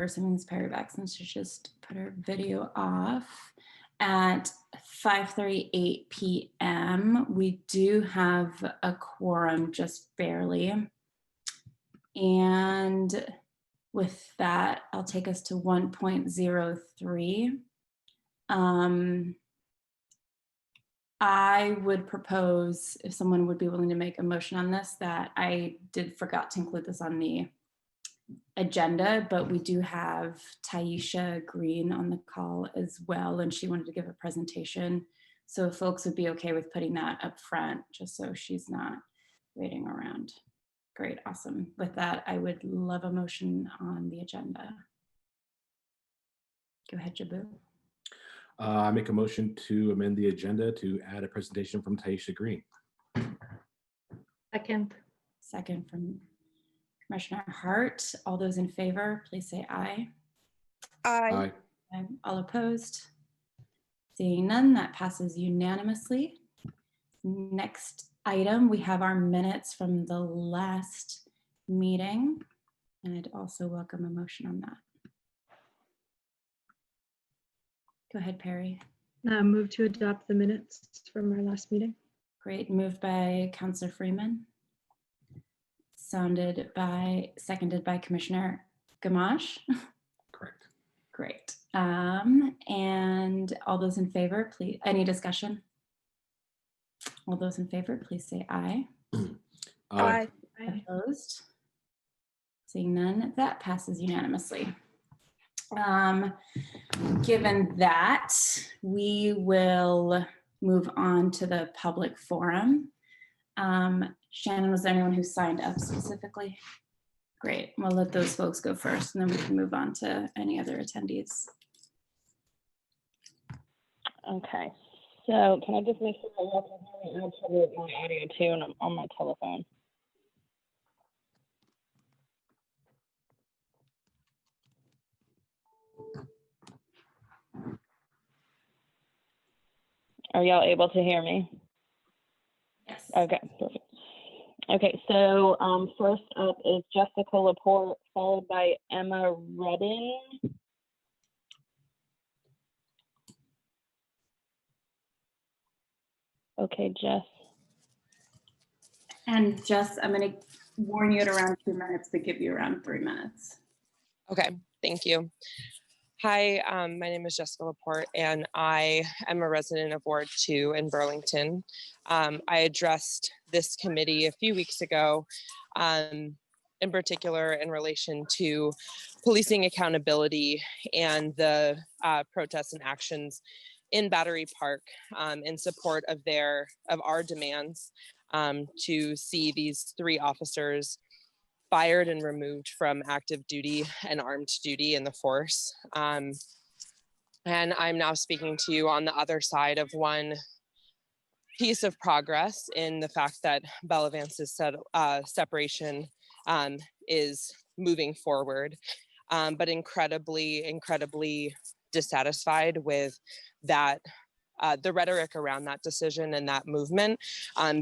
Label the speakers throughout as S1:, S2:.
S1: for assuming this Perry back since she just put her video off at 5:38 p.m. We do have a quorum, just barely. And with that, I'll take us to 1.03. I would propose, if someone would be willing to make a motion on this, that I forgot to include this on the agenda, but we do have Taisha Green on the call as well, and she wanted to give a presentation. So if folks would be okay with putting that up front, just so she's not waiting around. Great, awesome. With that, I would love a motion on the agenda. Go ahead, Jabu.
S2: I make a motion to amend the agenda to add a presentation from Taisha Green.
S3: Second.
S1: Second from Commissioner Hart. All those in favor, please say aye.
S2: Aye.
S1: Aye. All opposed? Seeing none, that passes unanimously. Next item, we have our minutes from the last meeting, and I'd also welcome a motion on that. Go ahead, Perry.
S3: Move to adopt the minutes from our last meeting.
S1: Great, moved by Councilor Freeman. Seconded by Commissioner Gamache.
S2: Correct.
S1: Great. And all those in favor, please, any discussion? All those in favor, please say aye.
S2: Aye.
S1: Opposed? Seeing none, that passes unanimously. Given that, we will move on to the public forum. Shannon, was there anyone who signed up specifically? Great, we'll let those folks go first, and then we can move on to any other attendees.
S4: Okay, so can I just make sure that you all can hear me? I'll turn my audio too, and I'm on my telephone. Are y'all able to hear me?
S1: Yes.
S4: Okay, perfect. Okay, so first up is Jessica Laporte, followed by Emma Redden. Okay, Jess.
S1: And Jess, I'm going to warn you at around 2 minutes, but give you around 3 minutes.
S5: Okay, thank you. Hi, my name is Jessica Laporte, and I am a resident of Ward 2 in Burlington. I addressed this committee a few weeks ago, in particular in relation to policing accountability and the protests and actions in Battery Park in support of our demands to see these 3 officers fired and removed from active duty and armed duty in the force. And I'm now speaking to you on the other side of one piece of progress in the fact that Bella Vance's separation is moving forward, but incredibly dissatisfied with that, the rhetoric around that decision and that movement,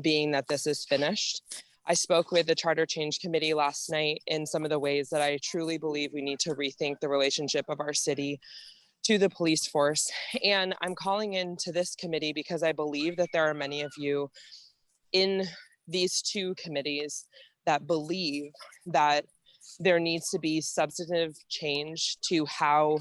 S5: being that this is finished. I spoke with the Charter Change Committee last night in some of the ways that I truly believe we need to rethink the relationship of our city to the police force. And I'm calling into this committee because I believe that there are many of you in these 2 committees that believe that there needs to be substantive change to how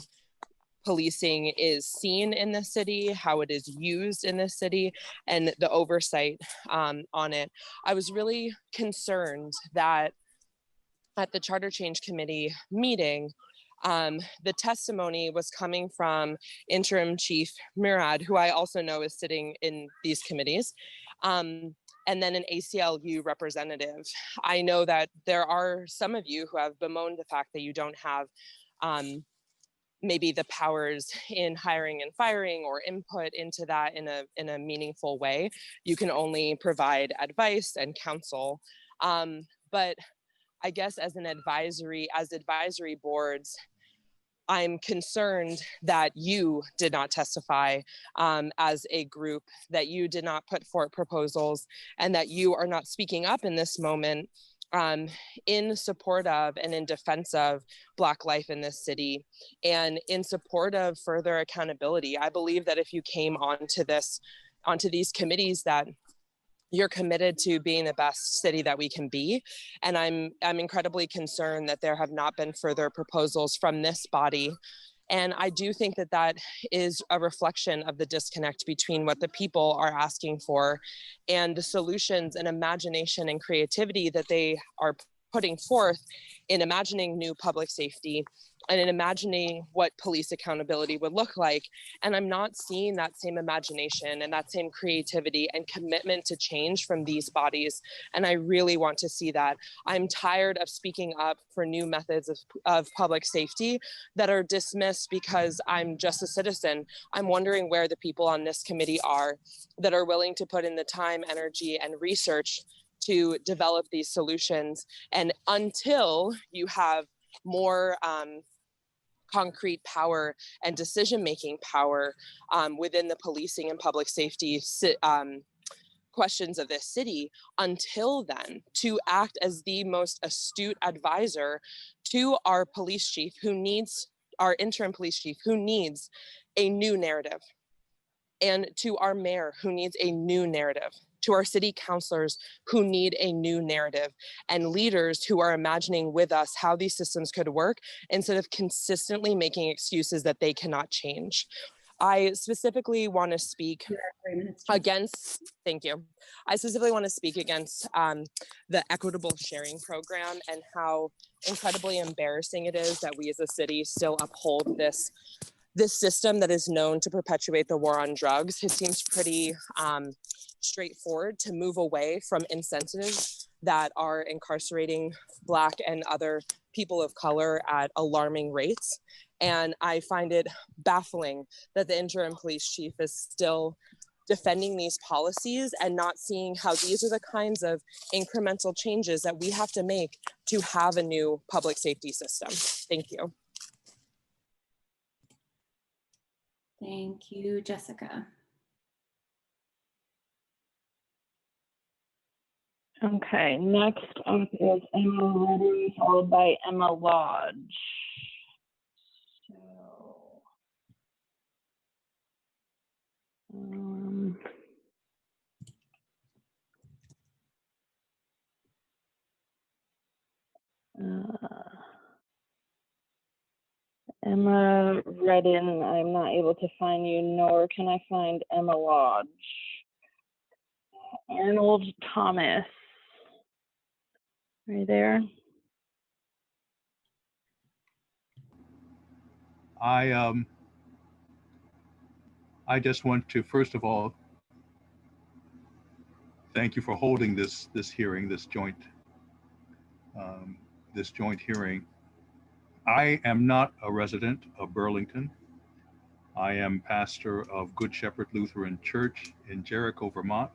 S5: policing is seen in the city, how it is used in the city, and the oversight on it. I was really concerned that at the Charter Change Committee meeting, the testimony was coming from Interim Chief Murad, who I also know is sitting in these committees, and then an ACLU representative. I know that there are some of you who have bemoaned the fact that you don't have maybe the powers in hiring and firing or input into that in a meaningful way. You can only provide advice and counsel. But I guess as advisory boards, I'm concerned that you did not testify as a group, that you did not put forth proposals, and that you are not speaking up in this moment in support of and in defense of Black life in this city, and in support of further accountability. I believe that if you came onto these committees, that you're committed to being the best city that we can be. And I'm incredibly concerned that there have not been further proposals from this body. And I do think that that is a reflection of the disconnect between what the people are asking for and the solutions and imagination and creativity that they are putting forth in imagining new public safety and in imagining what police accountability would look like. And I'm not seeing that same imagination and that same creativity and commitment to change from these bodies. And I really want to see that. I'm tired of speaking up for new methods of public safety that are dismissed because I'm just a citizen. I'm wondering where the people on this committee are that are willing to put in the time, energy, and research to develop these solutions. And until you have more concrete power and decision-making power within the policing and public safety questions of this city, until then, to act as the most astute advisor to our police chief our interim police chief who needs a new narrative, and to our mayor who needs a new narrative, to our city councilors who need a new narrative, and leaders who are imagining with us how these systems could work instead of consistently making excuses that they cannot change. I specifically want to speak against, thank you. I specifically want to speak against the Equitable sharing program and how incredibly embarrassing it is that we as a city still uphold this system that is known to perpetuate the war on drugs. It seems pretty straightforward to move away from incentives that are incarcerating Black and other people of color at alarming rates. And I find it baffling that the interim police chief is still defending these policies and not seeing how these are the kinds of incremental changes that we have to make to have a new public safety system. Thank you.
S1: Thank you, Jessica.
S4: Okay, next up is Emma Reddy, followed by Emma Lodge. Emma Redden, I'm not able to find you, nor can I find Emma Lodge. Arnold Thomas, are you there?
S6: I just want to, first of all, thank you for holding this hearing, this joint hearing. I am not a resident of Burlington. I am pastor of Good Shepherd Lutheran Church in Jericho, Vermont.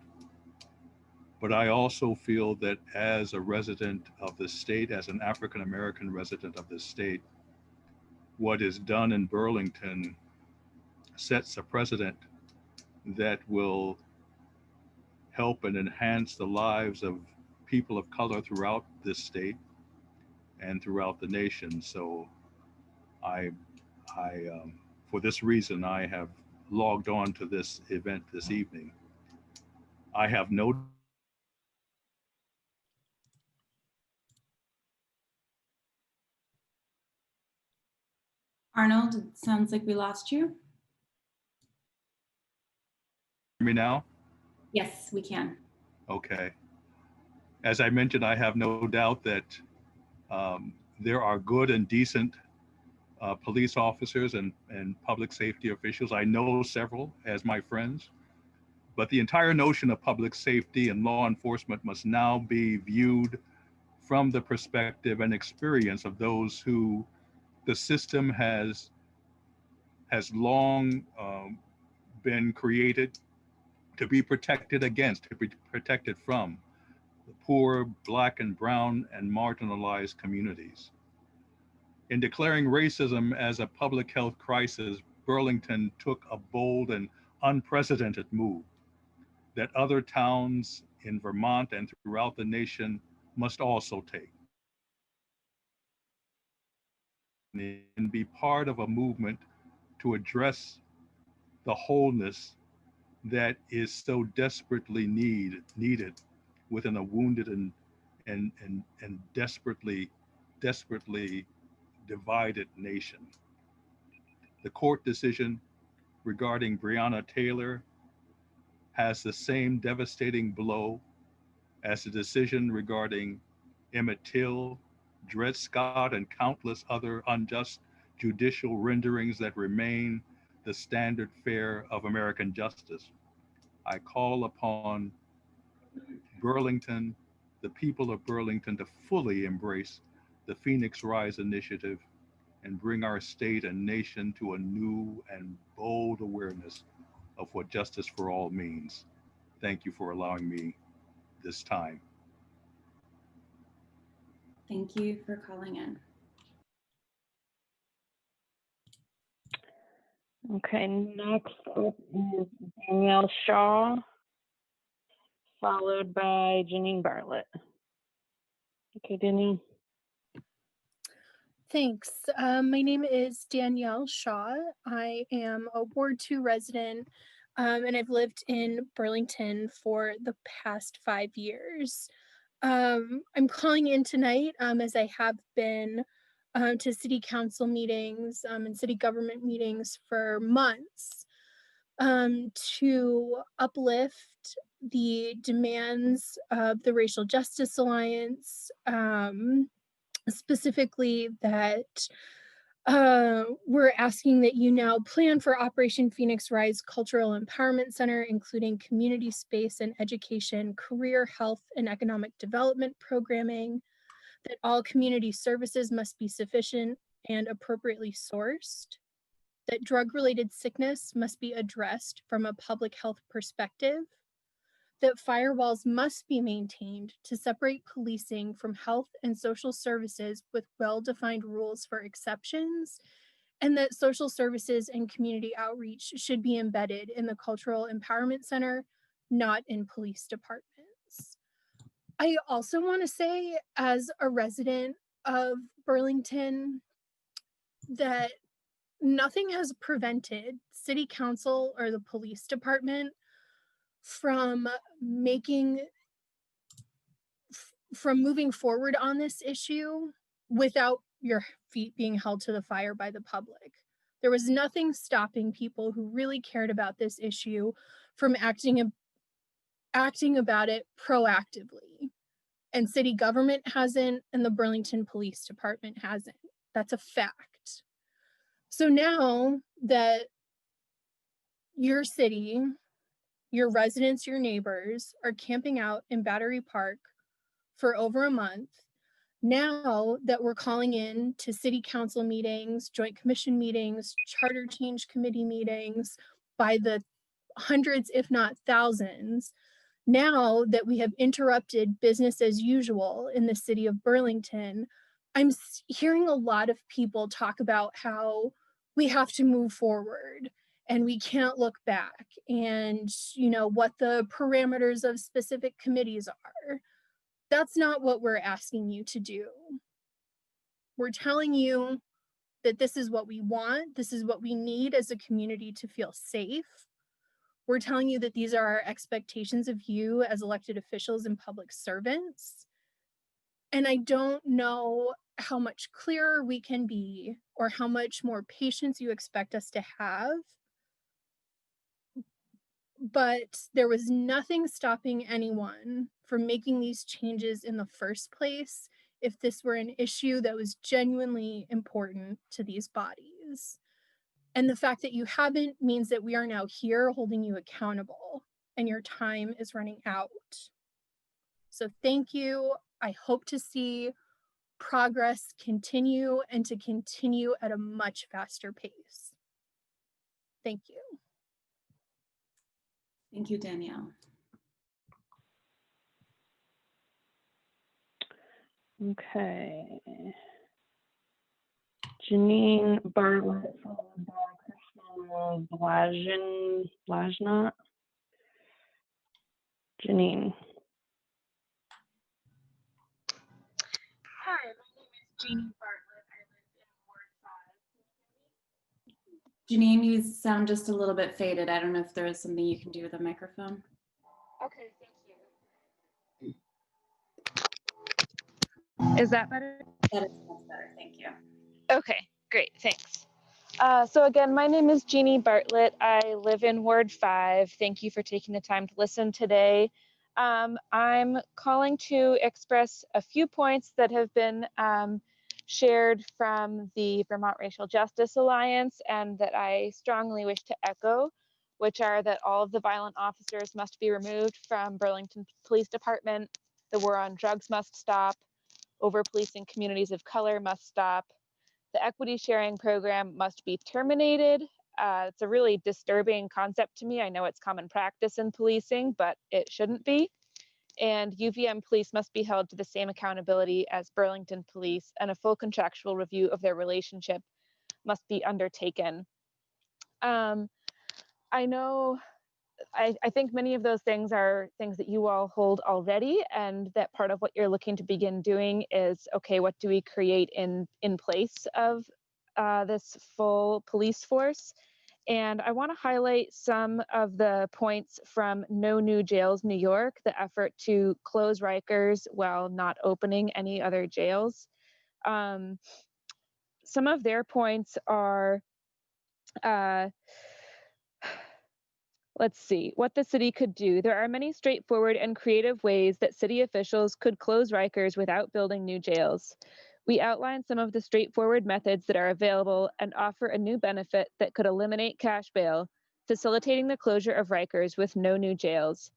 S6: But I also feel that as a resident of the state, as an African-American resident of the state, what is done in Burlington sets a precedent that will help and enhance the lives of people of color throughout this state and throughout the nation. So I for this reason, I have logged on to this event this evening. I have no
S1: Arnold, it sounds like we lost you.
S6: Hear me now?
S1: Yes, we can.
S6: Okay. As I mentioned, I have no doubt that there are good and decent police officers and public safety officials. I know several as my friends, but the entire notion of public safety and law enforcement must now be viewed from the perspective and experience of those who the system has long been created to be protected against, to be protected from the poor, Black and brown and marginalized communities. In declaring racism as a public health crisis, Burlington took a bold and unprecedented move that other towns in Vermont and throughout the nation must also take and be part of a movement to address the wholeness that is so desperately needed within a wounded and desperately divided nation. The court decision regarding Breonna Taylor has the same devastating blow as the decision regarding Emmett Till, Dred Scott, and countless other unjust judicial renderings that remain the standard fare of American justice. I call upon Burlington, the people of Burlington, to fully embrace the Phoenix Rise initiative and bring our state and nation to a new and bold awareness of what justice for all means. Thank you for allowing me this time.
S1: Thank you for calling in.
S4: Okay, next up is Danielle Shaw, followed by Janine Bartlett. Okay, Danielle.
S7: Thanks. My name is Danielle Shaw. I am a Ward 2 resident, and I've lived in Burlington for the past 5 years. I'm calling in tonight, as I have been to city council meetings and city government meetings for months, to uplift the demands of the Racial Justice Alliance, specifically that we're asking that you now plan for Operation Phoenix Rise Cultural Empowerment Center, including community space and education, career, health, and economic development programming, that all community services must be sufficient and appropriately sourced, that drug-related sickness must be addressed from a public health perspective, that firewalls must be maintained to separate policing from health and social services with well-defined rules for exceptions, and that social services and community outreach should be embedded in the Cultural Empowerment Center, not in police departments. I also want to say, as a resident of Burlington, that nothing has prevented City Council or the police department from moving forward on this issue without your feet being held to the fire by the public. There was nothing stopping people who really cared about this issue from acting about it proactively. And city government hasn't, and the Burlington Police Department hasn't. That's a fact. So now that your city, your residents, your neighbors are camping out in Battery Park for over a month, now that we're calling in to city council meetings, joint commission meetings, charter change committee meetings by the hundreds, if not thousands, now that we have interrupted business as usual in the city of Burlington, I'm hearing a lot of people talk about how we have to move forward and we can't look back, and what the parameters of specific committees are. That's not what we're asking you to do. We're telling you that this is what we want, this is what we need as a community to feel safe. We're telling you that these are our expectations of you as elected officials and public servants. And I don't know how much clearer we can be or how much more patience you expect us to have. But there was nothing stopping anyone from making these changes in the first place if this were an issue that was genuinely important to these bodies. And the fact that you haven't means that we are now here holding you accountable and your time is running out. So thank you. I hope to see progress continue and to continue at a much faster pace. Thank you.
S1: Thank you, Danielle.
S4: Okay. Janine Bartlett, followed by Krishna Blajnat. Janine.
S7: Hi, my name is Jeannie Bartlett. I live in Ward 5.
S1: Janine, you sound just a little bit faded. I don't know if there is something you can do with the microphone.
S7: Okay, thank you.
S8: Is that better?
S1: That is much better. Thank you.
S8: Okay, great, thanks. So again, my name is Jeannie Bartlett. I live in Ward 5. Thank you for taking the time to listen today. I'm calling to express a few points that have been shared from the Vermont Racial Justice Alliance and that I strongly wish to echo, which are that all of the violent officers must be removed from Burlington Police Department, the war on drugs must stop, over-policing communities of color must stop, the equity sharing program must be terminated. It's a really disturbing concept to me. I know it's common practice in policing, but it shouldn't be. And UVM police must be held to the same accountability as Burlington police, and a full contractual review of their relationship must be undertaken. I think many of those things are things that you all hold already, and that part of what you're looking to begin doing is, okay, what do we create in place of this full police force? And I want to highlight some of the points from No New Jails New York, the effort to close Rikers while not opening any other jails. Some of their points are, let's see, what the city could do. There are many straightforward and creative ways that city officials could close Rikers without building new jails. We outline some of the straightforward methods that are available and offer a new benefit that could eliminate cash bail, facilitating the closure of Rikers with no new jails.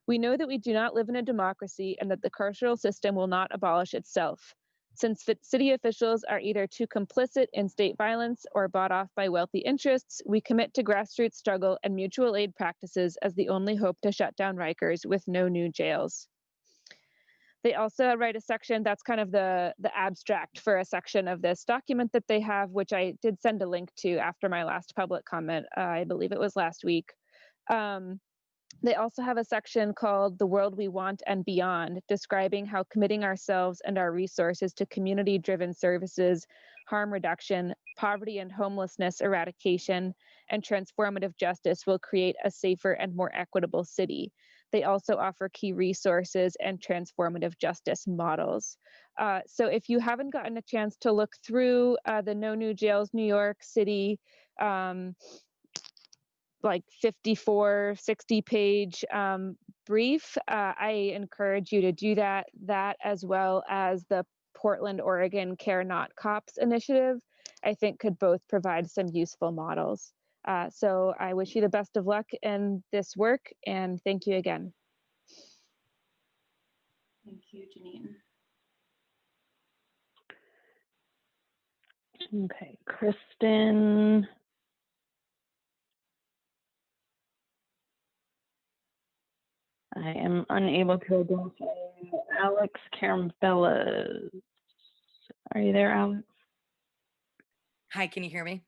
S8: We know that we do not live in a democracy and that the carceral system will not abolish itself. Since city officials are either too complicit in state violence or bought off by wealthy interests, we commit to grassroots struggle and mutual aid practices as the only hope to shut down Rikers with no new jails. They also write a section that's kind of the abstract for a section of this document that they have, which I did send a link to after my last public comment. I believe it was last week. They also have a section called The World We Want and Beyond, describing how committing ourselves and our resources to community-driven services, harm reduction, poverty and homelessness eradication, and transformative justice will create a safer and more equitable city. They also offer key resources and transformative justice models. So if you haven't gotten a chance to look through the No New Jails New York City like 54, 60-page brief, I encourage you to do that as well as the Portland, Oregon Care Not Cops initiative, I think could both provide some useful models. So I wish you the best of luck in this work, and thank you again.
S1: Thank you, Janine.
S4: Okay, Kristen. I am unable to identify Alex Carambella. Are you there, Alex?
S9: Hi, can you hear me?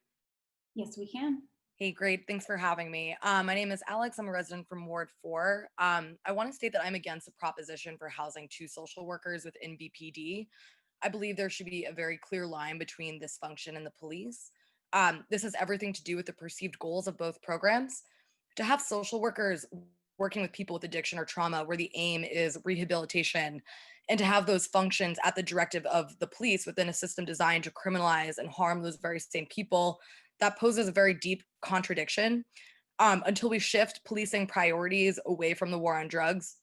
S1: Yes, we can.
S9: Hey, great. Thanks for having me. My name is Alex. I'm a resident from Ward 4. I want to state that I'm against the proposition for housing 2 social workers within BPD. I believe there should be a very clear line between this function and the police. This has everything to do with the perceived goals of both programs. To have social workers working with people with addiction or trauma where the aim is rehabilitation, and to have those functions at the directive of the police within a system designed to criminalize and harm those very same people, that poses a very deep contradiction. Until we shift policing priorities away from the war on drugs,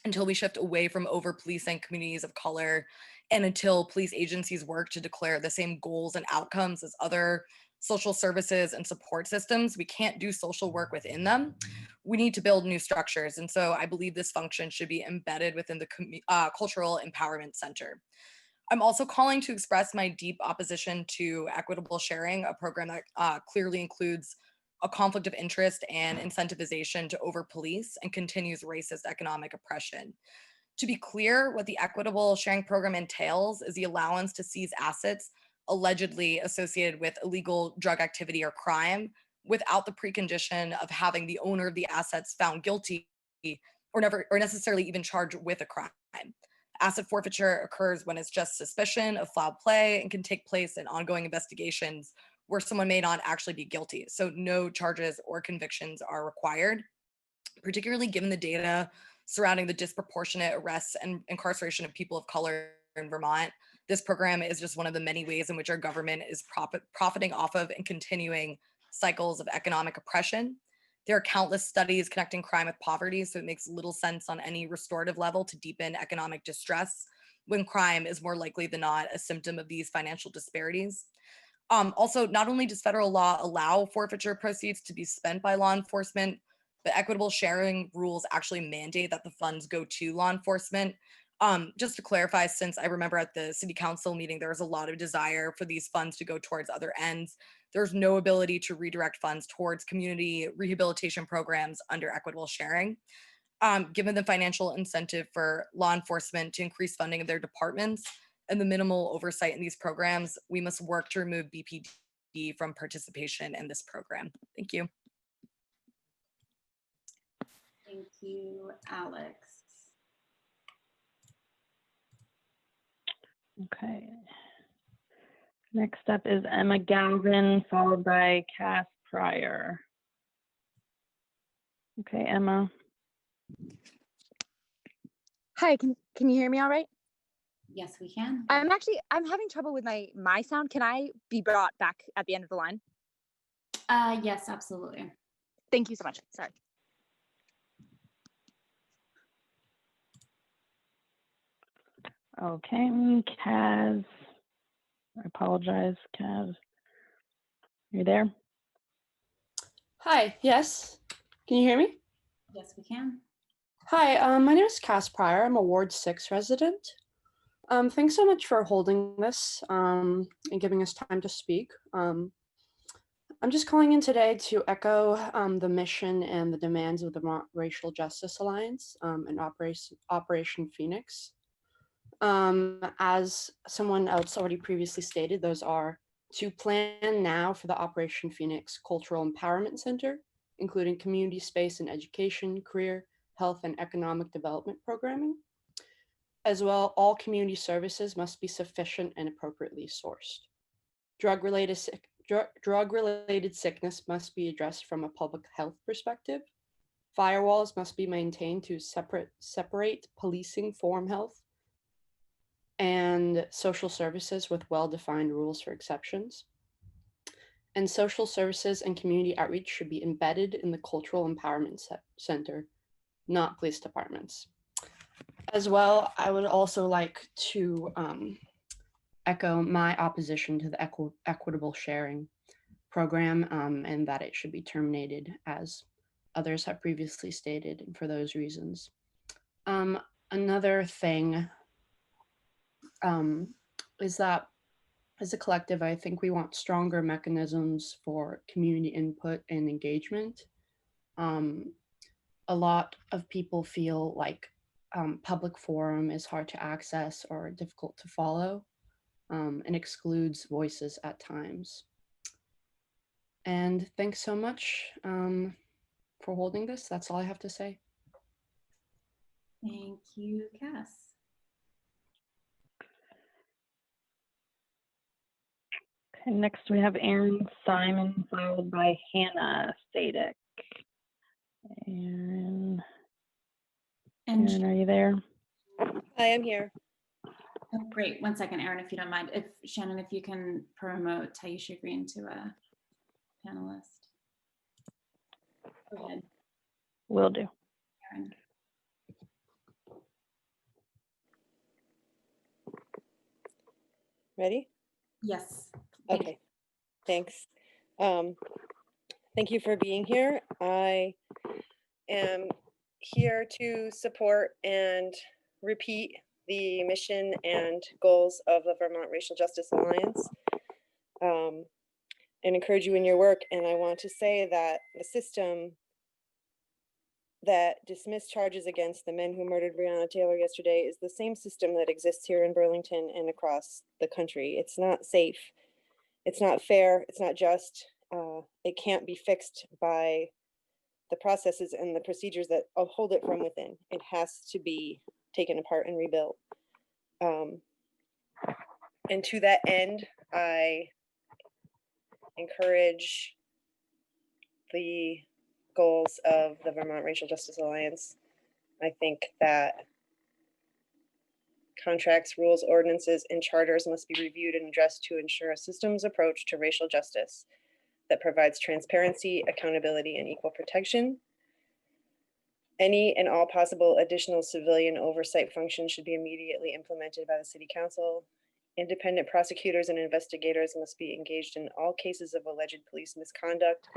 S9: until we shift away from over-policing communities of color, and until police agencies work to declare the same goals and outcomes as other social services and support systems, we can't do social work within them. We need to build new structures. And so I believe this function should be embedded within the Cultural Empowerment Center. I'm also calling to express my deep opposition to equitable sharing, a program that clearly includes a conflict of interest and incentivization to over-police and continues racist economic oppression. To be clear, what the equitable sharing program entails is the allowance to seize assets allegedly associated with illegal drug activity or crime without the precondition of having the owner of the assets found guilty or necessarily even charged with a crime. Asset forfeiture occurs when it's just suspicion of foul play and can take place in ongoing investigations where someone may not actually be guilty. So no charges or convictions are required, particularly given the data surrounding the disproportionate arrests and incarceration of people of color in Vermont. This program is just one of the many ways in which our government is profiting off of and continuing cycles of economic oppression. There are countless studies connecting crime with poverty, so it makes little sense on any restorative level to deepen economic distress when crime is more likely than not a symptom of these financial disparities. Also, not only does federal law allow forfeiture proceeds to be spent by law enforcement, but equitable sharing rules actually mandate that the funds go to law enforcement. Just to clarify, since I remember at the city council meeting, there was a lot of desire for these funds to go towards other ends. There's no ability to redirect funds towards community rehabilitation programs under equitable sharing. Given the financial incentive for law enforcement to increase funding of their departments and the minimal oversight in these programs, we must work to remove BPD from participation in this program. Thank you.
S1: Thank you, Alex.
S4: Okay. Next up is Emma Galvin, followed by Cass Pryor. Okay, Emma.
S10: Hi, can you hear me all right?
S1: Yes, we can.
S10: I'm having trouble with my sound. Can I be brought back at the end of the line?
S1: Yes, absolutely.
S10: Thank you so much. Sorry.
S4: Okay, Kaz. I apologize, Kaz. You there?
S11: Hi, yes. Can you hear me?
S1: Yes, we can.
S11: Hi, my name is Cass Pryor. I'm a Ward 6 resident. Thanks so much for holding this and giving us time to speak. I'm just calling in today to echo the mission and the demands of the Vermont Racial Justice Alliance and Operation Phoenix. As someone else already previously stated, those are to plan now for the Operation Phoenix Cultural Empowerment Center, including community space and education, career, health, and economic development programming. As well, all community services must be sufficient and appropriately sourced. Drug-related sickness must be addressed from a public health perspective. Firewalls must be maintained to separate policing from health, and social services with well-defined rules for exceptions. And social services and community outreach should be embedded in the Cultural Empowerment Center, not police departments. As well, I would also like to echo my opposition to the equitable sharing program and that it should be terminated, as others have previously stated, and for those reasons. Another thing is that as a collective, I think we want stronger mechanisms for community input and engagement. A lot of people feel like public forum is hard to access or difficult to follow and excludes voices at times. And thanks so much for holding this. That's all I have to say.
S1: Thank you, Cass.
S4: Okay, next we have Aaron Simon, followed by Hannah Sadek. Aaron, are you there?
S12: Hi, I'm here.
S1: Oh, great. 1 second, Aaron, if you don't mind. If Shannon, if you can promote Taisha Green to a panelist. Go ahead.
S4: Will do.
S1: Aaron.
S12: Ready?
S1: Yes.
S12: Okay, thanks. Thank you for being here. I am here to support and repeat the mission and goals of the Vermont Racial Justice Alliance and encourage you in your work. And I want to say that the system that dismissed charges against the men who murdered Breonna Taylor yesterday is the same system that exists here in Burlington and across the country. It's not safe. It's not fair. It's not just. It can't be fixed by the processes and the procedures that uphold it from within. It has to be taken apart and rebuilt. And to that end, I encourage the goals of the Vermont Racial Justice Alliance. I think that contracts, rules, ordinances, and charters must be reviewed and addressed to ensure a systems approach to racial justice that provides transparency, accountability, and equal protection. Any and all possible additional civilian oversight functions should be immediately implemented by the City Council. Independent prosecutors and investigators must be engaged in all cases of alleged police misconduct,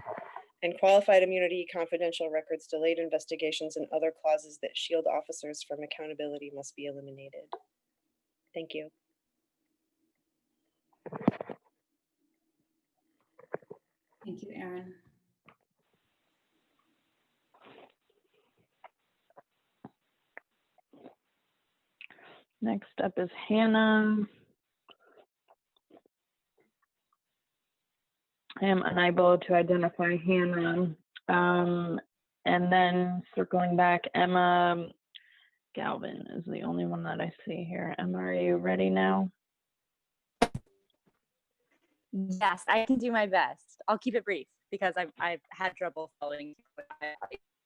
S12: and qualified immunity, confidential records, delayed investigations, and other clauses that shield officers from accountability must be eliminated. Thank you.
S1: Thank you, Erin.
S8: Next up is Hannah. I am unable to identify Hannah. And then circling back, Emma Galvin is the only one that I see here. Emma, are you ready now?
S10: Yes, I can do my best. I'll keep it brief because I've had trouble following.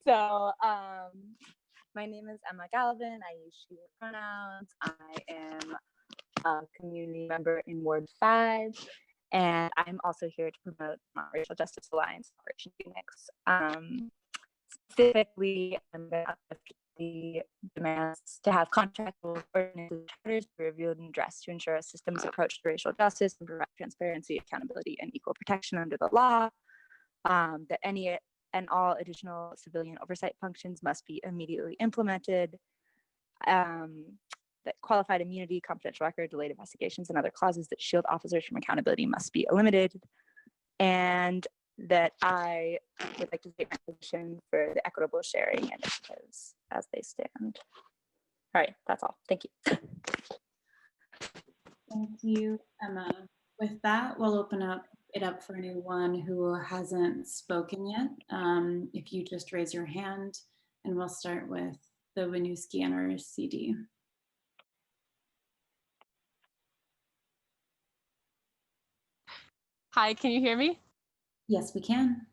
S10: So my name is Emma Galvin. I use she pronouns. I am a community member in Ward 5, and I'm also here to promote Racial Justice Alliance Operation Phoenix. Specifically, I'm going to uplift the demands to have contractual ordinances charters be reviewed and addressed to ensure a systems approach to racial justice and provide transparency, accountability, and equal protection under the law. That any and all additional civilian oversight functions must be immediately implemented. That qualified immunity, confidential record, delayed investigations, and other clauses that shield officers from accountability must be eliminated. And that I would like to state my position for the equitable sharing initiatives as they stand. All right, that's all. Thank you.
S1: Thank you, Emma. With that, we'll open it up for anyone who hasn't spoken yet. If you just raise your hand, and we'll start with the Winooski and our CD.
S13: Hi, can you hear me?
S1: Yes, we can.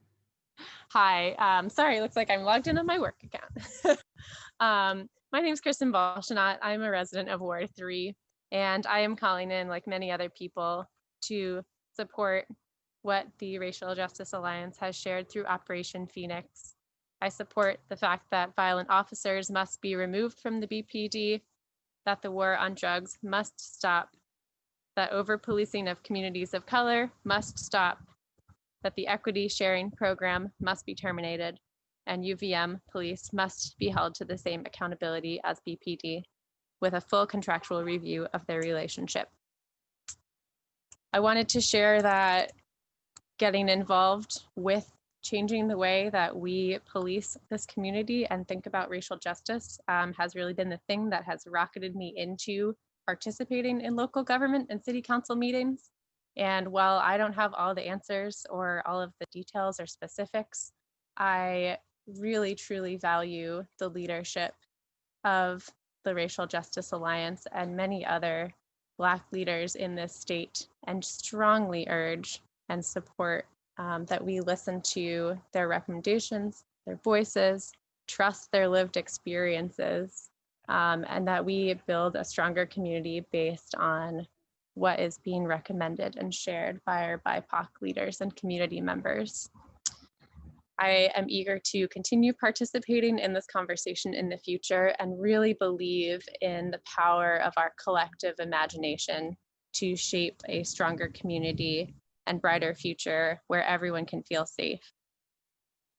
S13: Hi, sorry, it looks like I'm logged in on my work account. My name is Kristen Balshanot. I'm a resident of Ward 3, and I am calling in, like many other people, to support what the Racial Justice Alliance has shared through Operation Phoenix. I support the fact that violent officers must be removed from the BPD, that the war on drugs must stop, that over-policing of communities of color must stop, that the equity sharing program must be terminated, and UVM police must be held to the same accountability as BPD with a full contractual review of their relationship. I wanted to share that getting involved with changing the way that we police this community and think about racial justice has really been the thing that has rocketed me into participating in local government and city council meetings. And while I don't have all the answers or all of the details or specifics, I really, truly value the leadership of the Racial Justice Alliance and many other Black leaders in this state, and strongly urge and support that we listen to their recommendations, their voices, trust their lived experiences, and that we build a stronger community based on what is being recommended and shared by our BIPOC leaders and community members. I am eager to continue participating in this conversation in the future and really believe in the power of our collective imagination to shape a stronger community and brighter future where everyone can feel safe.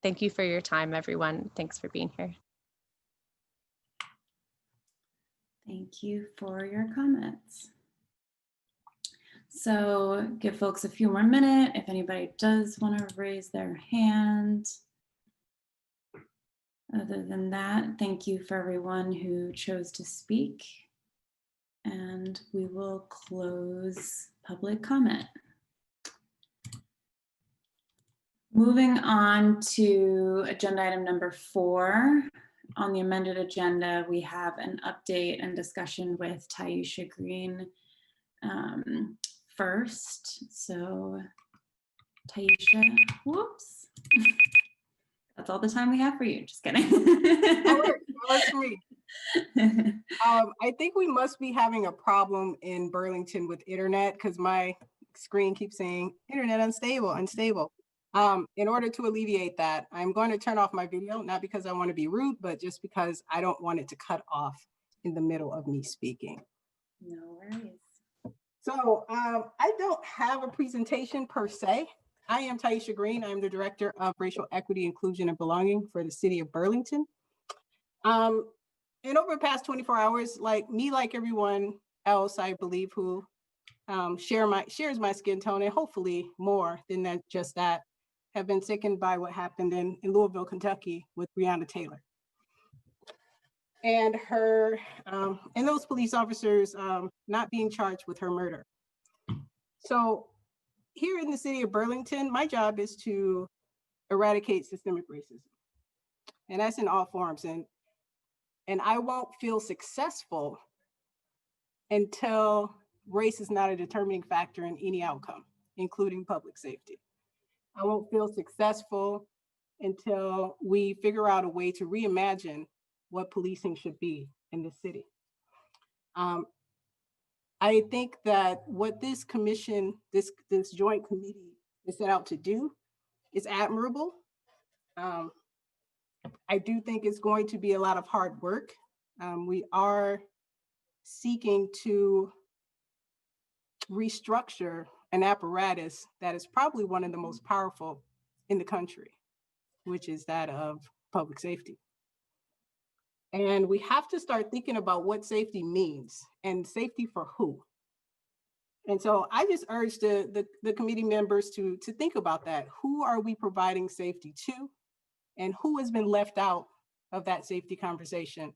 S13: Thank you for your time, everyone. Thanks for being here.
S1: Thank you for your comments. So give folks a few more minutes if anybody does want to raise their hand. Other than that, thank you for everyone who chose to speak. And we will close public comment. Moving on to agenda item number 4. on the amended agenda, we have an update and discussion with Taisha Green first. So Taisha, whoops. That's all the time we have for you. Just kidding.
S14: That works for me. I think we must be having a problem in Burlington with internet because my screen keeps saying internet unstable, unstable. In order to alleviate that, I'm going to turn off my video, not because I want to be rude, but just because I don't want it to cut off in the middle of me speaking.
S1: No worries.
S14: So I don't have a presentation per se. I am Taisha Green. I'm the Director of Racial Equity, Inclusion, and Belonging for the City of Burlington. And over the past 24 hours, like everyone else, I believe, who shares my skin tone, and hopefully more than that, just that, have been sickened by what happened in Louisville, Kentucky with Breonna Taylor. And her, and those police officers not being charged with her murder. So here in the city of Burlington, my job is to eradicate systemic racism. And that's in all forms. And I won't feel successful until race is not a determining factor in any outcome, including public safety. I won't feel successful until we figure out a way to reimagine what policing should be in the city. I think that what this commission, this joint committee is set out to do is admirable. I do think it's going to be a lot of hard work. We are seeking to restructure an apparatus that is probably one of the most powerful in the country, which is that of public safety. And we have to start thinking about what safety means and safety for who. And so I just urge the committee members to think about that. Who are we providing safety to? And who has been left out of that safety conversation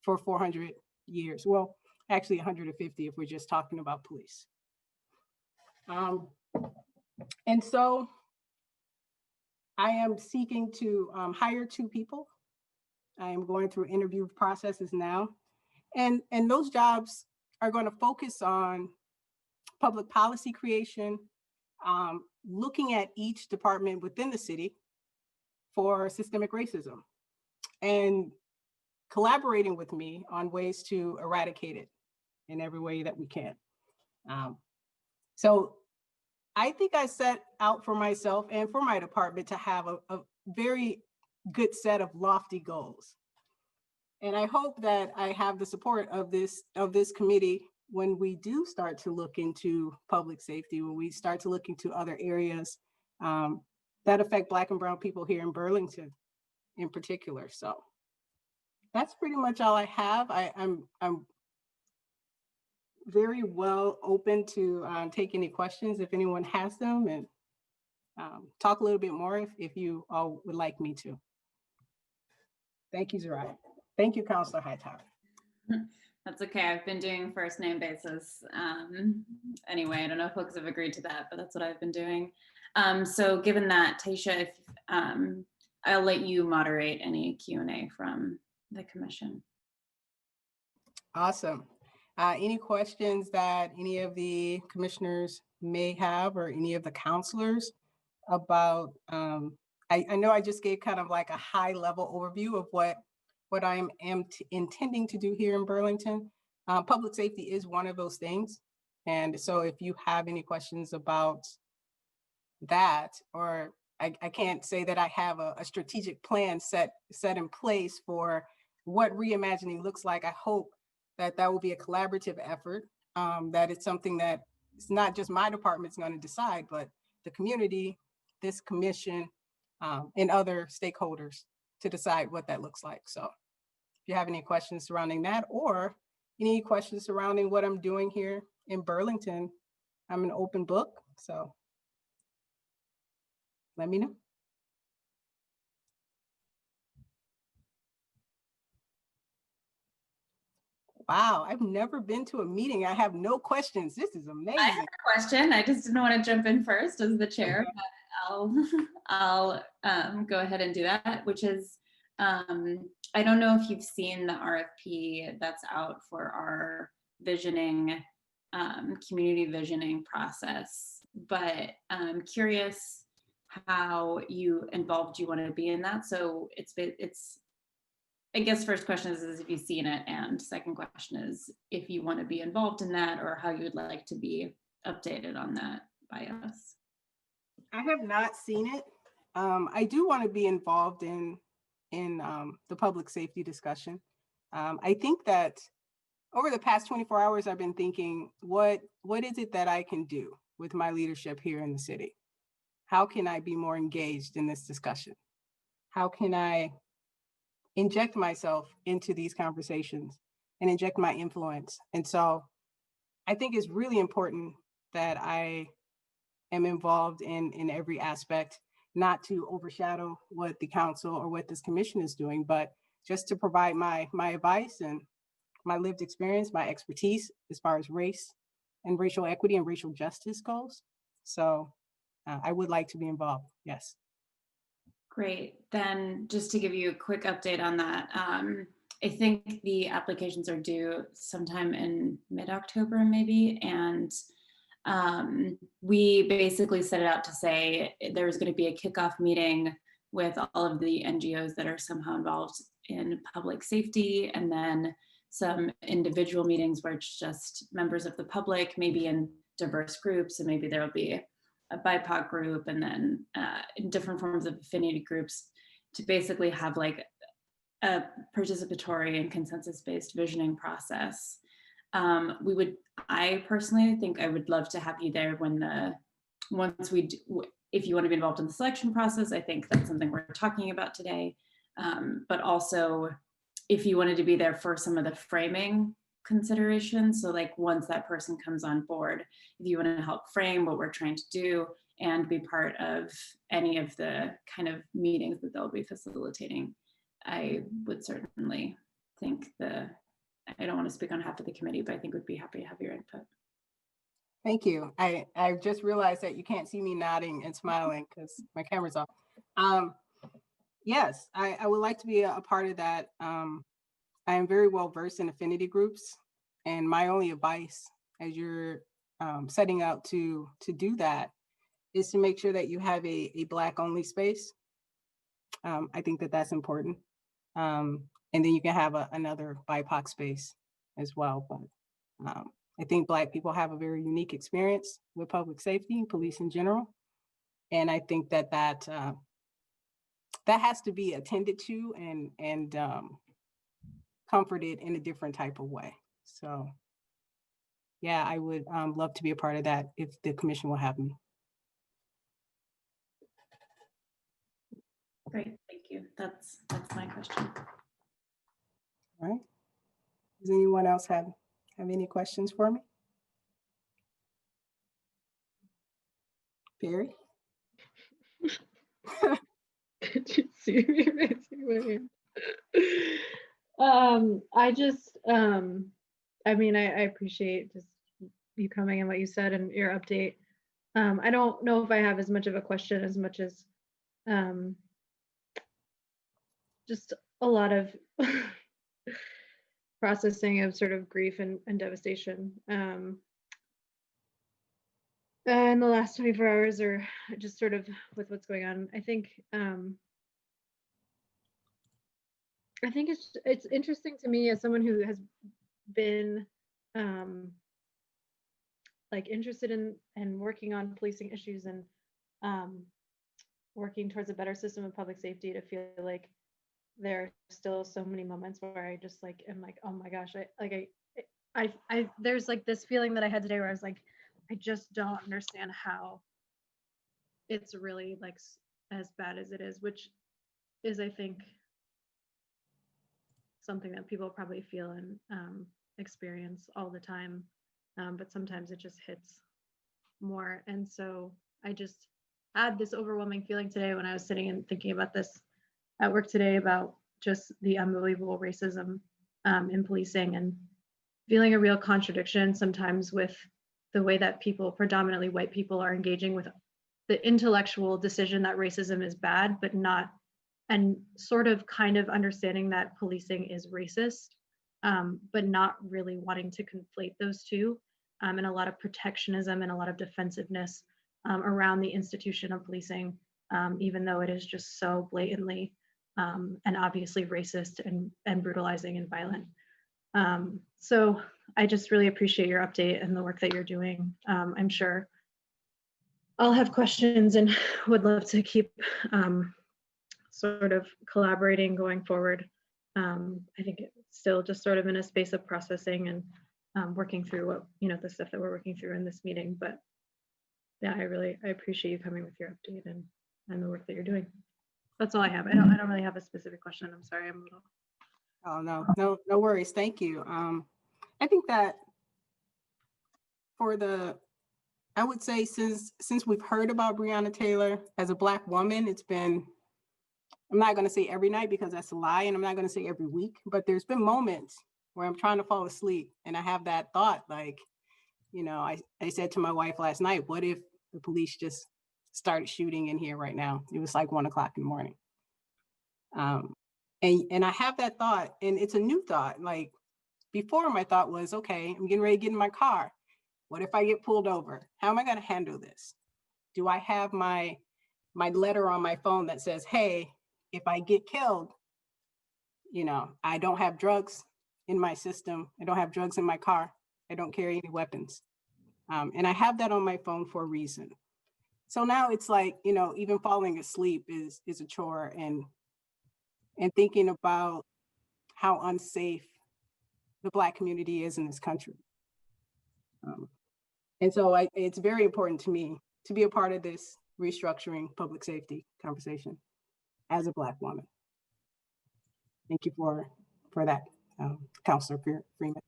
S14: for 400 years? Well, actually 150 if we're just talking about police. And so I am seeking to hire 2 people. I am going through interview processes now. And those jobs are going to focus on public policy creation, looking at each department within the city for systemic racism, and collaborating with me on ways to eradicate it in every way that we can. So I think I set out for myself and for my department to have a very good set of lofty goals. And I hope that I have the support of this committee when we do start to look into public safety, when we start to look into other areas that affect Black and Brown people here in Burlington in particular. So that's pretty much all I have. I'm very well open to take any questions if anyone has them, and talk a little bit more if you all would like me to. Thank you, Zariah. Thank you, Councilor Hightower.
S1: That's okay. I've been doing first name basis anyway. I don't know if folks have agreed to that, but that's what I've been doing. So given that, Taisha, if I'll let you moderate any Q&A from the commission.
S14: Awesome. Any questions that any of the commissioners may have, or any of the counselors about, I know I just gave kind of like a high level overview of what I am intending to do here in Burlington. Public safety is one of those things. And so if you have any questions about that, or I can't say that I have a strategic plan set in place for what reimagining looks like. I hope that will be a collaborative effort, that it's something that it's not just my department's going to decide, but the community, this commission, and other stakeholders to decide what that looks like. So if you have any questions surrounding that, or any questions surrounding what I'm doing here in Burlington, I'm an open book, so let me know. Wow, I've never been to a meeting. I have no questions. This is amazing.
S1: I have a question. I just didn't want to jump in first as the chair, but I'll go ahead and do that, which is, I don't know if you've seen the RFP that's out for our visioning, community visioning process, but I'm curious how involved you want to be in that. So it's, I guess first question is if you've seen it, and second question is if you want to be involved in that or how you would like to be updated on that by us.
S14: I have not seen it. I do want to be involved in the public safety discussion. I think that over the past 24 hours, I've been thinking, what is it that I can do with my leadership here in the city? How can I be more engaged in this discussion? How can I inject myself into these conversations and inject my influence? And so I think it's really important that I am involved in every aspect, not to overshadow what the council or what this commission is doing, but just to provide my advice and my lived experience, my expertise as far as race and racial equity and racial justice goes. So I would like to be involved, yes.
S1: Great. Then just to give you a quick update on that, I think the applications are due sometime in mid-October maybe. And we basically set it out to say there's going to be a kickoff meeting with all of the NGOs that are somehow involved in public safety, and then some individual meetings where it's just members of the public, maybe in diverse groups, and maybe there'll be a BIPOC group, and then in different forms of affinity groups to basically have like a participatory and consensus-based visioning process. I personally think I would love to have you there if you want to be involved in the selection process. I think that's something we're talking about today. But also if you wanted to be there for some of the framing considerations. So like once that person comes on board, if you want to help frame what we're trying to do and be part of any of the kind of meetings that they'll be facilitating, I would certainly think I don't want to speak on behalf of the committee, but I think we'd be happy to have your input.
S14: Thank you. I just realized that you can't see me nodding and smiling because my camera's off. Yes, I would like to be a part of that. I am very well versed in affinity groups, and my only advice as you're setting out to do that is to make sure that you have a Black only space. I think that that's important. And then you can have another BIPOC space as well. But I think Black people have a very unique experience with public safety, police in general. And I think that has to be attended to and comforted in a different type of way. So yeah, I would love to be a part of that if the commission will have me.
S1: Great, thank you. That's my question.
S14: All right. Does anyone else have any questions for me? Barry?
S3: Did you see me raising my hand? I just, I mean, I appreciate just you coming and what you said and your update. I don't know if I have as much of a question as much as just a lot of processing of sort of grief and devastation. In the last 24 hours, or just sort of with what's going on, I think it's interesting to me as someone who has been like interested in and working on policing issues and working towards a better system of public safety, to feel like there are still so many moments where I just like am like, oh my gosh, I there's like this feeling that I had today where I was like, I just don't understand how it's really like as bad as it is, which is, I think, something that people probably feel and experience all the time, but sometimes it just hits more. And so I just had this overwhelming feeling today when I was sitting and thinking about this at work today, about just the unbelievable racism in policing, and feeling a real contradiction sometimes with the way that people, predominantly white people, are engaging with the intellectual decision that racism is bad, but not and sort of kind of understanding that policing is racist, but not really wanting to conflate those two, and a lot of protectionism and a lot of defensiveness around the institution of policing, even though it is just so blatantly and obviously racist and brutalizing and violent. So I just really appreciate your update and the work that you're doing. I'm sure I'll have questions and would love to keep sort of collaborating going forward. I think it's still just sort of in a space of processing and working through what, the stuff that we're working through in this meeting. But yeah, I appreciate you coming with your update and the work that you're doing. That's all I have. I don't really have a specific question. I'm sorry, I'm a little.
S14: Oh, no worries. Thank you. I think that I would say since we've heard about Breonna Taylor as a Black woman, it's been, I'm not going to say every night because that's a lie, and I'm not going to say every week, but there's been moments where I'm trying to fall asleep and I have that thought, like, I said to my wife last night, what if the police just started shooting in here right now? It was like 1 o'clock in the morning. And I have that thought, and it's a new thought. Like, before, my thought was, okay, I'm getting ready to get in my car. What if I get pulled over? How am I going to handle this? Do I have my letter on my phone that says, hey, if I get killed, I don't have drugs in my system. I don't have drugs in my car. I don't carry any weapons. And I have that on my phone for a reason. So now it's like, even falling asleep is a chore, and thinking about how unsafe the Black community is in this country. And so it's very important to me to be a part of this restructuring public safety conversation as a Black woman. Thank you for that, Councilor Freeman.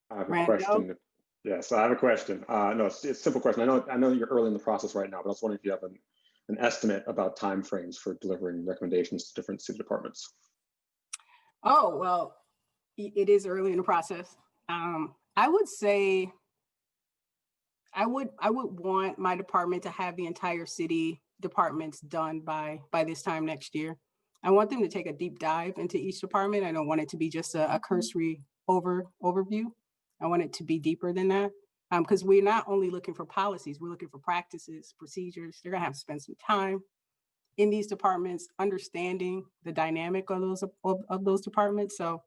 S15: I have a question. Yes, I have a question. No, it's a simple question. I know you're early in the process right now, but I was wondering if you have an estimate about timeframes for delivering recommendations to different city departments.
S14: Oh, well, it is early in the process. I would say I would want my department to have the entire city departments done by this time next year. I want them to take a deep dive into each department. I don't want it to be just a cursory overview. I want it to be deeper than that, because we're not only looking for policies, we're looking for practices, procedures. They're gonna have to spend some time in these departments, understanding the dynamic of those departments. So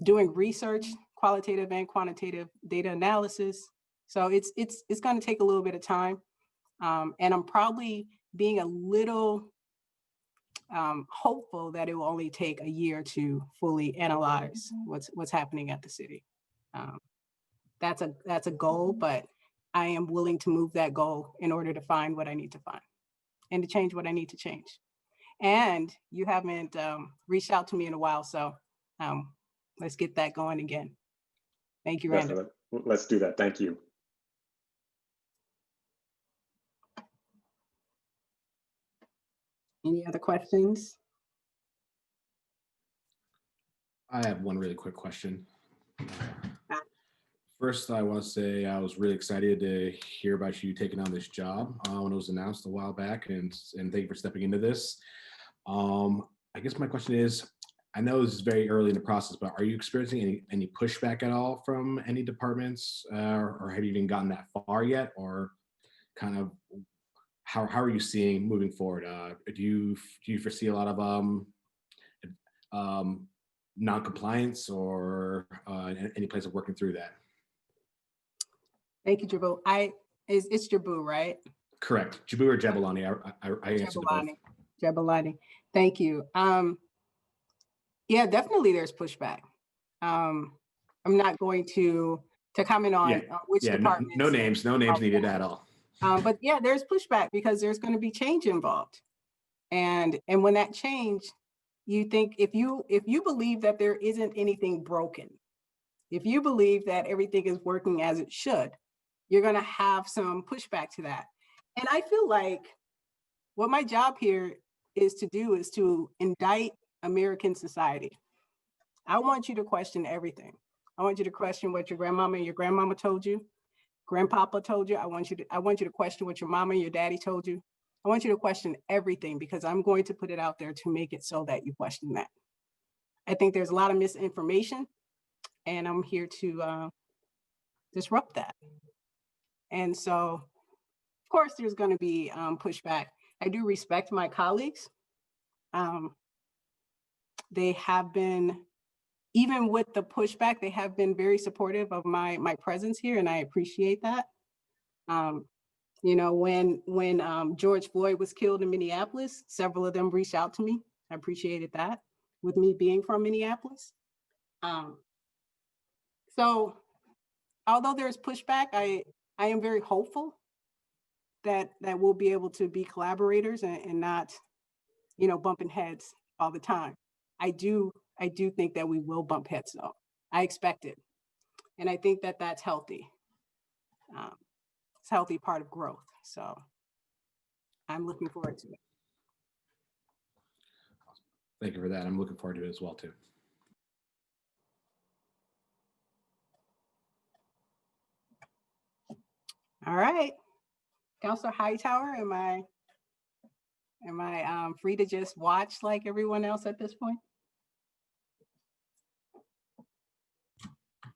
S14: doing research, qualitative and quantitative data analysis. So it's gonna take a little bit of time. And I'm probably being a little hopeful that it will only take a year to fully analyze what's happening at the city. That's a goal, but I am willing to move that goal in order to find what I need to find and to change what I need to change. And you haven't reached out to me in a while, so let's get that going again. Thank you, Randall.
S15: Let's do that. Thank you.
S14: Any other questions?
S2: I have one really quick question. First, I want to say I was really excited to hear about you taking on this job when it was announced a while back, and thank you for stepping into this. I guess my question is, I know this is very early in the process, but are you experiencing any pushback at all from any departments, or have you even gotten that far yet, or kind of how are you seeing moving forward? Do you foresee a lot of non-compliance or any place of working through that?
S14: Thank you, Jabu. It's Jabu, right?
S2: Correct. Jabu or Jabulani. I answered both.
S14: Jabulani. Thank you. Yeah, definitely there's pushback. I'm not going to comment on which department.
S2: No names needed at all.
S14: But yeah, there's pushback because there's going to be change involved. And when that change, you think if you believe that there isn't anything broken, if you believe that everything is working as it should, you're going to have some pushback to that. And I feel like what my job here is to do is to indict American society. I want you to question everything. I want you to question what your grandmama and your grandmama told you, grandpapa told you. I want you to question what your mama and your daddy told you. I want you to question everything, because I'm going to put it out there to make it so that you question that. I think there's a lot of misinformation, and I'm here to disrupt that. And so, of course, there's going to be pushback. I do respect my colleagues. They have been, even with the pushback, they have been very supportive of my presence here, and I appreciate that. You know, when George Floyd was killed in Minneapolis, several of them reached out to me. I appreciated that, with me being from Minneapolis. So although there's pushback, I am very hopeful that we'll be able to be collaborators and not, you know, bumping heads all the time. I do think that we will bump heads though. I expect it. And I think that that's healthy. It's a healthy part of growth. So I'm looking forward to it.
S2: Thank you for that. I'm looking forward to it as well too.
S14: All right. Councilor Hightower, am I free to just watch like everyone else at this point?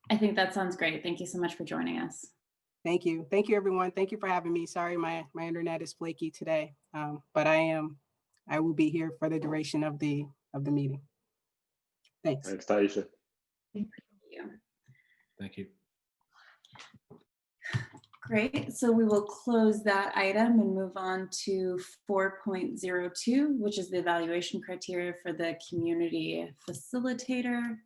S1: I think that sounds great. Thank you so much for joining us.
S14: Thank you. Thank you, everyone. Thank you for having me. Sorry, my internet is flaky today, but I will be here for the duration of the meeting. Thanks.
S15: Thanks, Taisha.
S1: Thank you.
S2: Thank you.
S1: Great. So we will close that item and move on to 4.02, which is the evaluation criteria for the community facilitator.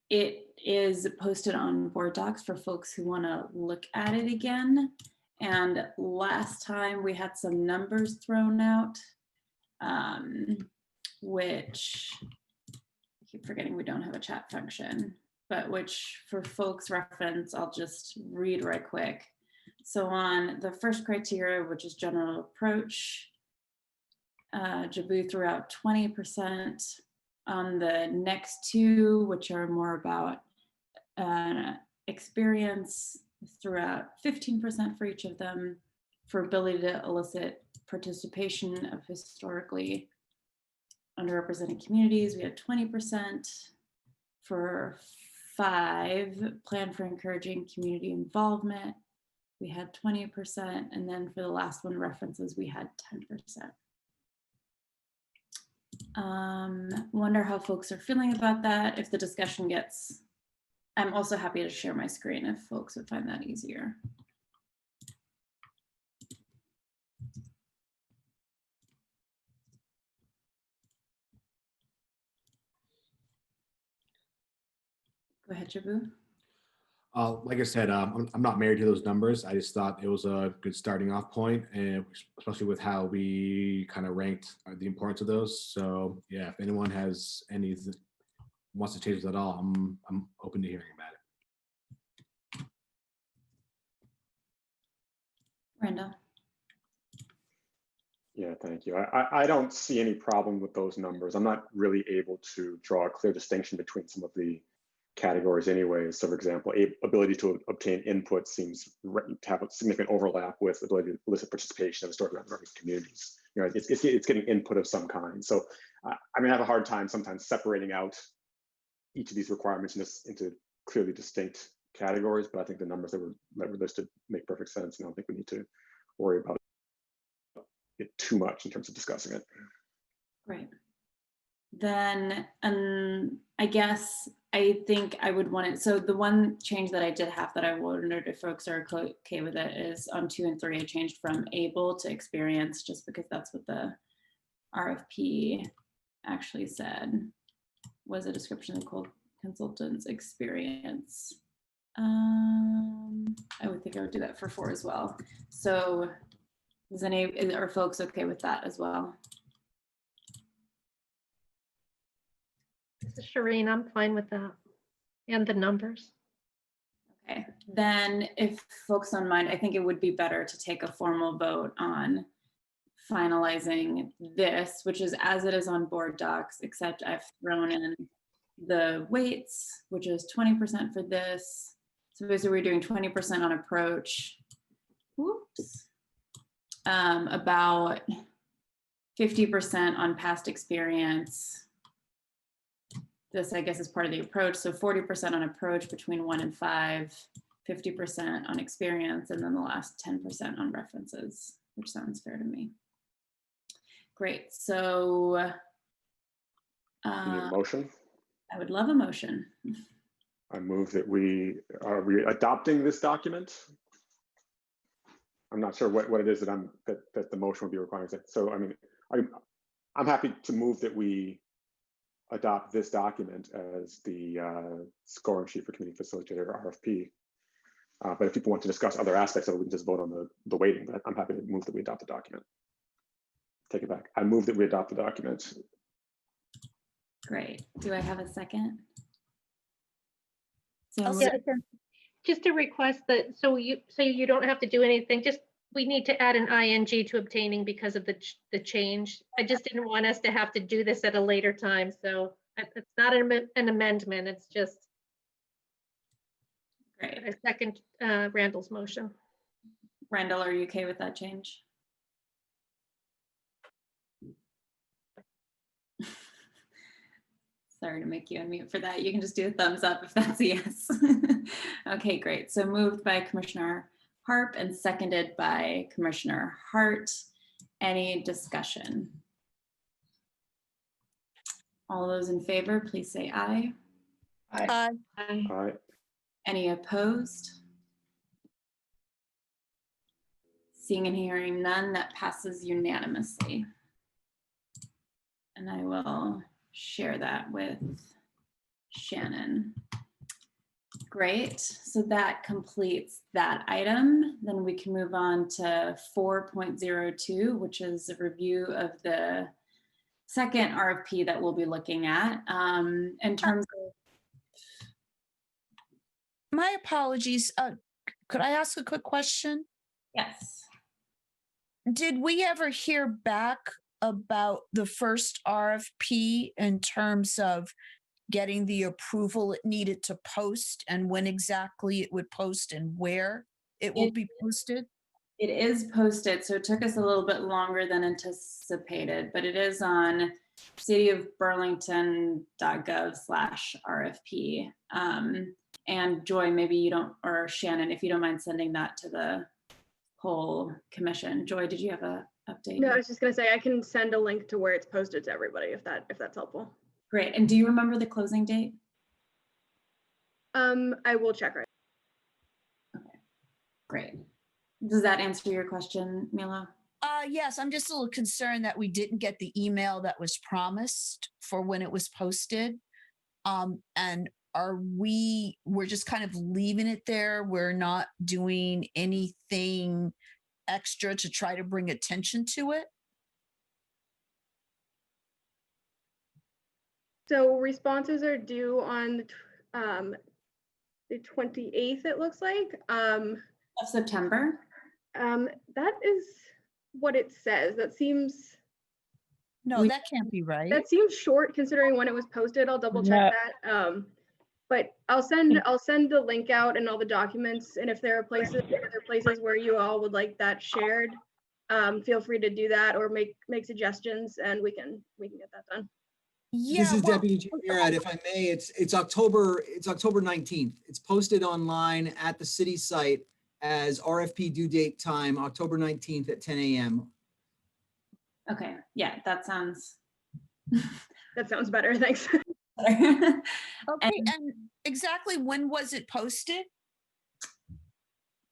S1: It is posted on board docs for folks who want to look at it again. And last time we had some numbers thrown out, which I keep forgetting we don't have a chat function, but which for folks' reference, I'll just read right quick. So on the first criteria, which is general approach, Jabu threw out 20%. On the next two, which are more about experience, threw out 15% for each of them. For ability to elicit participation of historically underrepresented communities, we had 20%. For 5, plan for encouraging community involvement, we had 20%. And then for the last one, references, we had 10%. Wonder how folks are feeling about that. If the discussion gets, I'm also happy to share my screen if folks would find that easier. Go ahead, Jabu.
S2: Like I said, I'm not married to those numbers. I just thought it was a good starting off point, and especially with how we kind of ranked the importance of those. So yeah, if anyone has any wants to change that at all, I'm open to hearing about it.
S1: Randall.
S15: Yeah, thank you. I don't see any problem with those numbers. I'm not really able to draw a clear distinction between some of the categories anyway. So for example, ability to obtain input seems to have a significant overlap with ability to elicit participation of historically underrepresented communities. You know, it's getting input of some kind. So I mean, I have a hard time sometimes separating out each of these requirements into clearly distinct categories, but I think the numbers that were listed make perfect sense. And I don't think we need to worry about it too much in terms of discussing it.
S1: Right. Then I guess I think I would want it. So the one change that I did have that I wondered if folks are okay with it is on 2 and 3, I changed from able to experience, just because that's what the RFP actually said was a description of consultant's experience. I would think I would do that for 4 as well. So are folks okay with that as well?
S3: This is Shireen. I'm fine with that. And the numbers.
S1: Okay, then if folks don't mind, I think it would be better to take a formal vote on finalizing this, which is as it is on board docs, except I've thrown in the weights, which is 20% for this. So basically we're doing 20% on approach. Whoops. About 50% on past experience. This, I guess, is part of the approach. So 40% on approach between 1 and 5, 50% on experience, and then the last 10% on references, which sounds fair to me. Great. So
S15: You need a motion?
S1: I would love a motion.
S15: I move that we are adopting this document. I'm not sure what it is that the motion would be requiring. So I mean, I'm happy to move that we adopt this document as the scoring sheet for committee facilitator RFP. But if people want to discuss other aspects of it, we can just vote on the weighting. But I'm happy to move that we adopt the document. Take it back. I move that we adopt the document.
S1: Great. Do I have a second?
S16: I'll
S1: So
S16: second. Just a request that so you don't have to do anything. Just we need to add an ing to obtaining because of the change. I just didn't want us to have to do this at a later time. So it's not an amendment. It's just
S1: great.
S16: I second Randall's motion.
S1: Randall, are you okay with that change? Sorry to make you unmute for that. You can just do a thumbs up if that's a yes. Okay, great. So moved by Commissioner Harp and seconded by Commissioner Hart. Any discussion? All those in favor, please say aye.
S16: Aye.
S15: Aye.
S1: Any opposed? Seeing and hearing none, that passes unanimously. And I will share that with Shannon. Great, so that completes that item. Then we can move on to 4.02, which is a review of the second RFP that we'll be looking at. In terms of—
S17: My apologies, could I ask a quick question?
S1: Yes.
S17: Did we ever hear back about the first RFP in terms of getting the approval it needed to post and when exactly it would post and where it will be posted?
S1: It is posted, so it took us a little bit longer than anticipated, but it is on cityofburlington.gov/RFP. And Joy, maybe you don't, or Shannon, if you don't mind sending that to the whole commission. Joy, did you have a update?
S3: No, I was just gonna say I can send a link to where it's posted to everybody if that's helpful.
S1: Great. And do you remember the closing date?
S3: I will check right.
S1: Okay, great. Does that answer your question, Milo?
S17: Yes, I'm just a little concerned that we didn't get the email that was promised for when it was posted. And we're just kind of leaving it there. We're not doing anything extra to try to bring attention to it.
S3: So responses are due on the 28th, it looks like.
S1: Of September?
S3: That is what it says. That seems—
S17: No, that can't be right.
S3: That seems short considering when it was posted. I'll double check that. But I'll send the link out and all the documents. And if there are places where you all would like that shared, feel free to do that or make suggestions, and we can get that done.
S17: Yeah,
S18: this is Deputy Chief Murad, if I may. It's October 19th. It's posted online at the city site as RFP due date time, October 19th at 10 a.m.
S1: Okay, yeah, that sounds
S3: better. Thanks.
S17: Okay, and exactly when was it posted?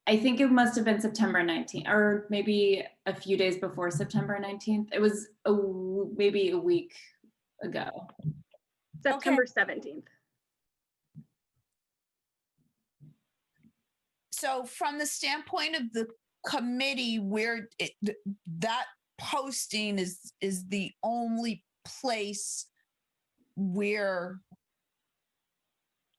S1: I think it must have been September 19th, or maybe a few days before September 19th. It was maybe a week ago.
S3: September 17th.
S17: So from the standpoint of the committee, where that posting is the only place where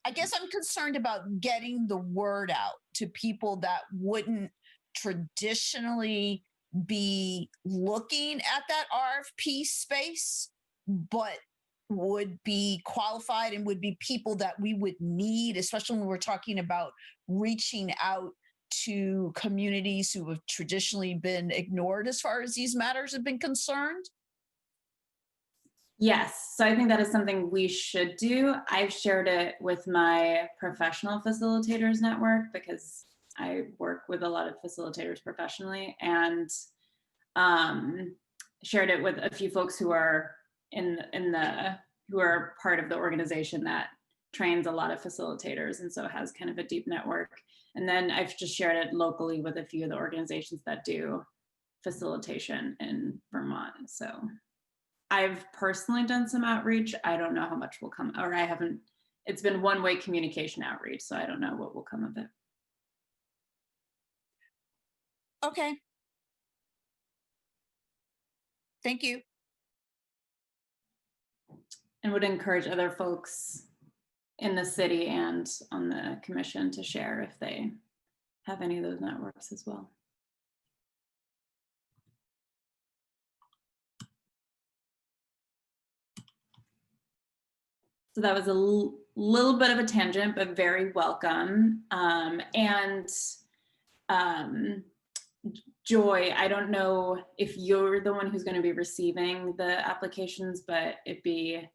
S17: I guess I'm concerned about getting the word out to people that wouldn't traditionally be looking at that RFP space, but would be qualified and would be people that we would need, especially when we're talking about reaching out to communities who have traditionally been ignored as far as these matters have been concerned?
S1: Yes, so I think that is something we should do. I've shared it with my professional facilitators network because I work with a lot of facilitators professionally, and shared it with a few folks who are who are part of the organization that trains a lot of facilitators, and so has kind of a deep network. And then I've just shared it locally with a few of the organizations that do facilitation in Vermont. So I've personally done some outreach. I don't know how much will come, or I haven't, it's been one-way communication outreach, so I don't know what will come of it.
S17: Okay. Thank you.
S1: And would encourage other folks in the city and on the commission to share if they have any of those networks as well. So that was a little bit of a tangent, but very welcome. Joy, I don't know if you're the one who's going to be receiving the applications, but it'd be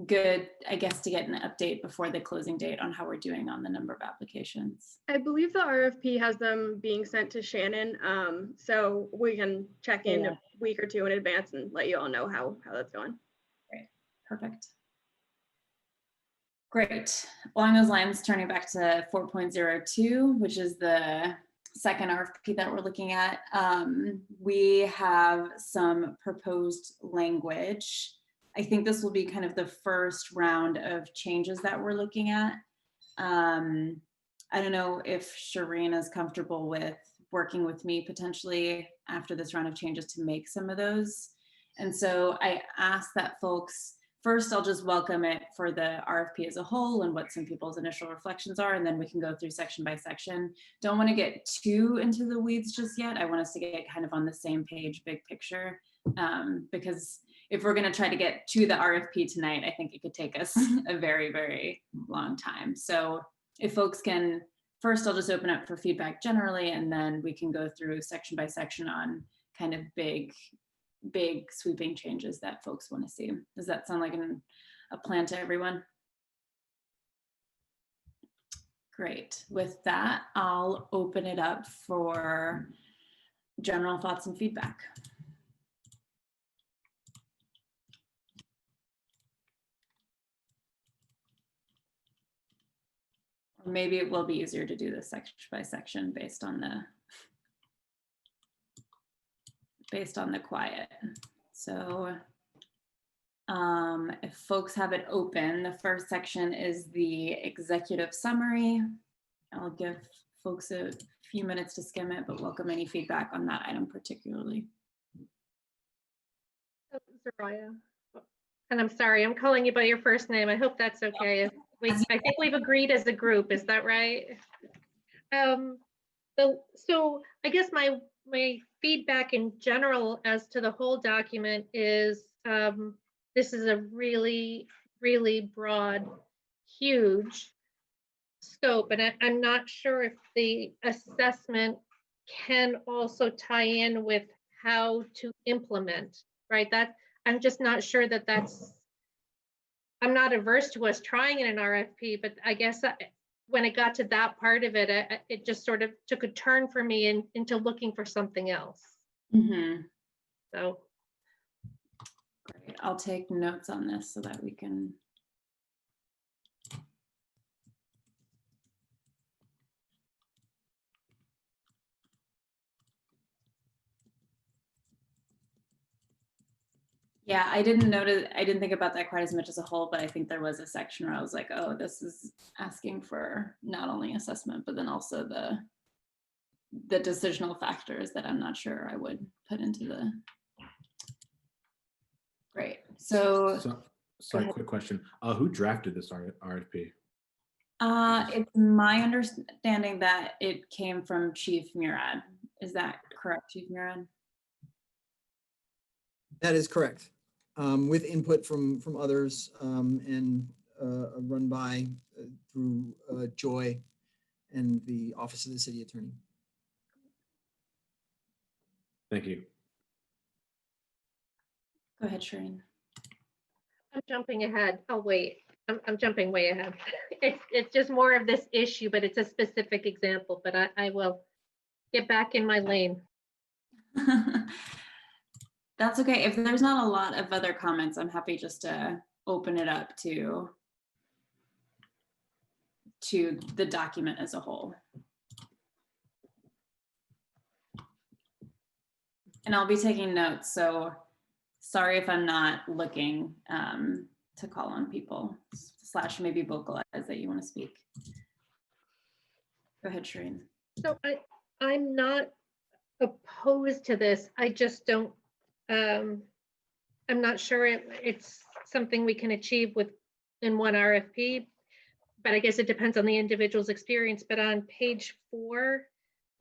S1: good, I guess, to get an update before the closing date on how we're doing on the number of applications.
S19: I believe the RFP has them being sent to Shannon, so we can check in a week or two in advance and let you all know how that's going.
S1: Great, perfect. Great. Along those lines, turning back to 4.02, which is the second RFP that we're looking at, we have some proposed language. I think this will be kind of the first round of changes that we're looking at. I don't know if Shireen is comfortable with working with me potentially after this round of changes to make some of those. And so I asked that folks, first, I'll just welcome it for the RFP as a whole and what some people's initial reflections are, and then we can go through section by section. Don't want to get too into the weeds just yet. I want us to get kind of on the same page, big picture, because if we're going to try to get to the RFP tonight, I think it could take us a very, very long time. So if folks can, first I'll just open up for feedback generally, and then we can go through section by section on kind of big sweeping changes that folks want to see. Does that sound like a plan to everyone? Great. With that, I'll open it up for general thoughts and feedback. Or maybe it will be easier to do this section by section based on the quiet. So if folks have it open, the first section is the executive summary. I'll give folks a few minutes to skim it, but welcome any feedback on that item particularly.
S16: Soraya. And I'm sorry, I'm calling you by your first name. I hope that's okay. I think we've agreed as a group, is that right? So I guess my feedback in general as to the whole document is this is a really, really broad, huge scope, and I'm not sure if the assessment can also tie in with how to implement, right? That I'm just not sure that that's, I'm not averse to us trying in an RFP, but I guess when it got to that part of it, it just sort of took a turn for me into looking for something else.
S1: Mm-hmm.
S16: So
S1: great. I'll take notes on this so that we can. Yeah, I didn't think about that quite as much as a whole, but I think there was a section where I was like, oh, this is asking for not only assessment, but then also the decisional factors that I'm not sure I would put into the. Great. So
S2: sorry, quick question. Who drafted this RFP?
S1: It's my understanding that it came from Chief Murad. Is that correct, Chief Muran?
S18: That is correct. With input from others and run by through Joy and the Office of the City Attorney.
S2: Thank you.
S1: Go ahead, Shireen.
S16: I'm jumping ahead. Oh, wait, I'm jumping way ahead. It's just more of this issue, but it's a specific example, but I will get back in my lane.
S1: That's okay. If there's not a lot of other comments, I'm happy just to open it up to the document as a whole. And I'll be taking notes, so sorry if I'm not looking to call on people / maybe vocalize that you want to speak. Go ahead, Shireen.
S16: So I'm not opposed to this. I just don't, I'm not sure it's something we can achieve in one RFP, but I guess it depends on the individual's experience. But on page 4,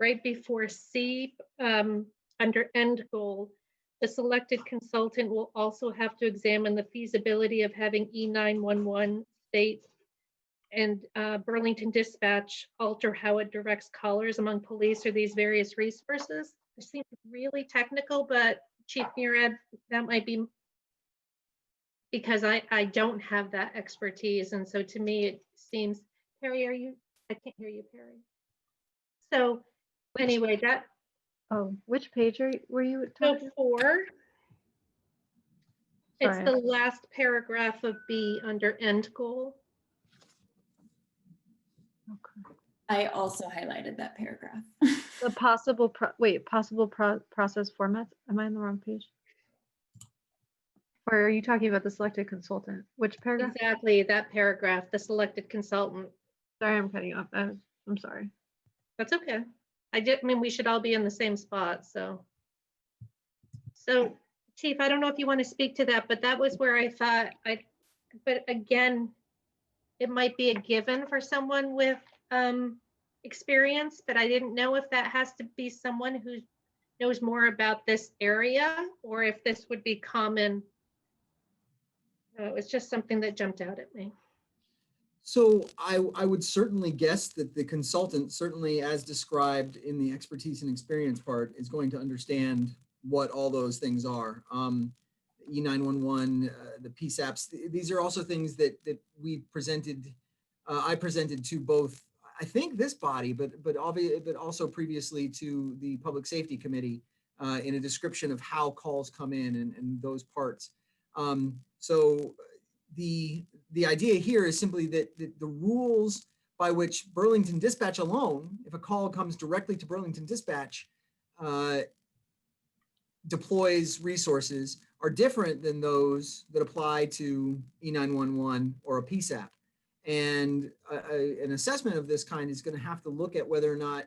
S16: right before C, under end goal, the selected consultant will also have to examine the feasibility of having E911 state and Burlington Dispatch alter how it directs callers among police or these various resources. It seems really technical, but Chief Murad, that might be because I don't have that expertise. And so to me, it seems, Perry, I can't hear you, Perry. So anyway,
S3: Which page were you
S16: talking? 4. It's
S3: Sorry.
S16: the last paragraph of B under end goal.
S3: Okay.
S1: I also highlighted that paragraph.
S3: The possible process formats. Am I on the wrong page? Or are you talking about the selected consultant? Which paragraph?
S16: Exactly, that paragraph, the selected consultant.
S3: Sorry, I'm cutting you off. I'm sorry.
S16: That's okay. I mean, we should all be in the same spot, so. Chief, I don't know if you want to speak to that, but that was where I thought but again, it might be a given for someone with experience, but I didn't know if that has to be someone who knows more about this area or if this would be common. It was just something that jumped out at me.
S18: So I would certainly guess that the consultant, certainly as described in the expertise and experience part, is going to understand what all those things are. E911, the PSAPs, these are also things that we presented, I presented to both, I think this body, but also previously to the Public Safety Committee in a description of how calls come in and those parts. So the idea here is simply that the rules by which Burlington Dispatch alone, if a call comes directly to Burlington Dispatch, deploys resources are different than those that apply to E911 or a PSAP. And an assessment of this kind is going to have to look at whether or not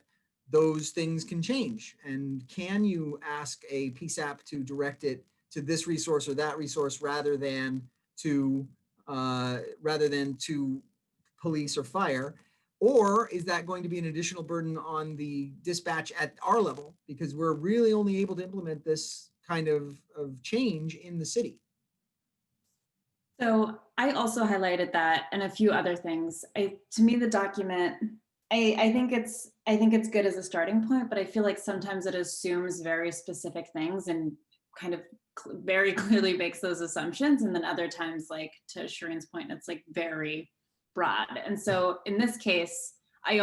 S18: those things can change. And can you ask a PSAP to direct it to this resource or that resource rather than to police or fire? Or is that going to be an additional burden on the dispatch at our level? Because we're really only able to implement this kind of change in the city.
S1: So I also highlighted that and a few other things. To me, the document, I think it's good as a starting point, but I feel like sometimes it assumes very specific things and kind of very clearly makes those assumptions. And then other times, like to Shireen's point, it's like very broad. And so in this case, I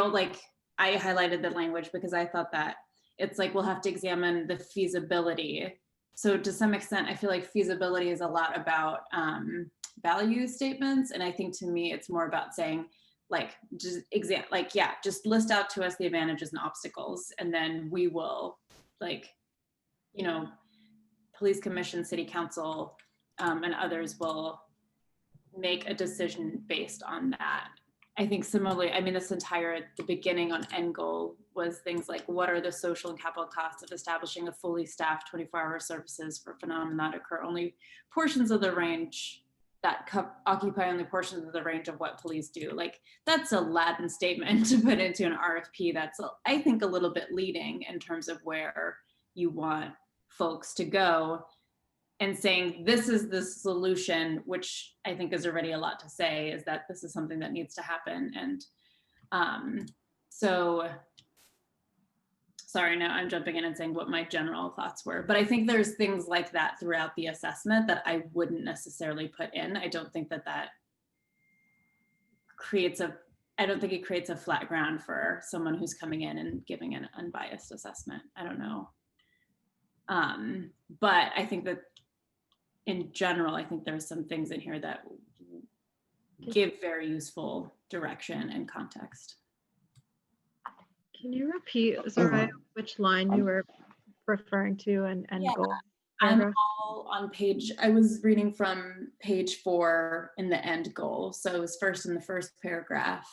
S1: highlighted the language because I thought that it's like, we'll have to examine the feasibility. So to some extent, I feel like feasibility is a lot about value statements. And I think to me, it's more about saying just list out to us the advantages and obstacles. And then we will police commission, city council, and others will make a decision based on that. I think similarly, the beginning on end goal was things like, what are the social and capital costs of establishing a fully staffed 24-hour services for phenomena that occur only portions of the range that occupy only portions of the range of what police do. Like, that's a Latin statement to put into an RFP. That's, I think, a little bit leading in terms of where you want folks to go, and saying this is the solution, which I think is already a lot to say, is that this is something that needs to happen. And so, sorry, now I'm jumping in and saying what my general thoughts were, but I think there's things like that throughout the assessment that I wouldn't necessarily put in. I don't think that creates I don't think it creates a flat ground for someone who's coming in and giving an unbiased assessment. I don't know. But I think that in general, I think there's some things in here that give very useful direction and context.
S3: Can you repeat, Soraya, which line you were referring to and goal?
S1: I'm
S3: paragraph?
S1: all on I was reading from page 4 in the end goal. So it was first in the first paragraph.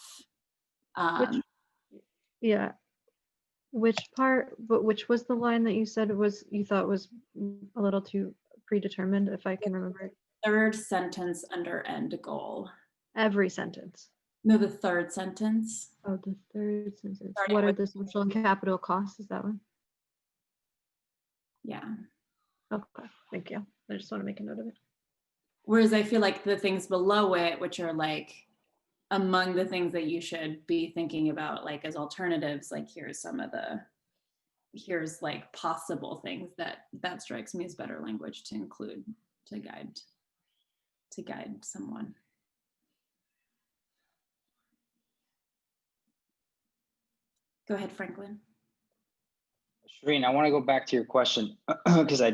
S3: Yeah. Which part, but which was the line that you said you thought was a little too predetermined, if I can remember it?
S1: Third sentence under end goal.
S3: Every sentence.
S1: No, the third sentence.
S3: Oh, the third sentence.
S1: Starting
S3: What are
S1: with-
S3: the social and capital costs? Is that one?
S1: Yeah.
S3: Okay, thank you. I just want to make a note of it.
S1: Whereas I feel like the things below it, which are like among the things that you should be thinking about, like as alternatives, like here's like possible things that strikes me as better language to include to guide someone. Go ahead, Franklin.
S20: Shireen, I want to go back to your question because I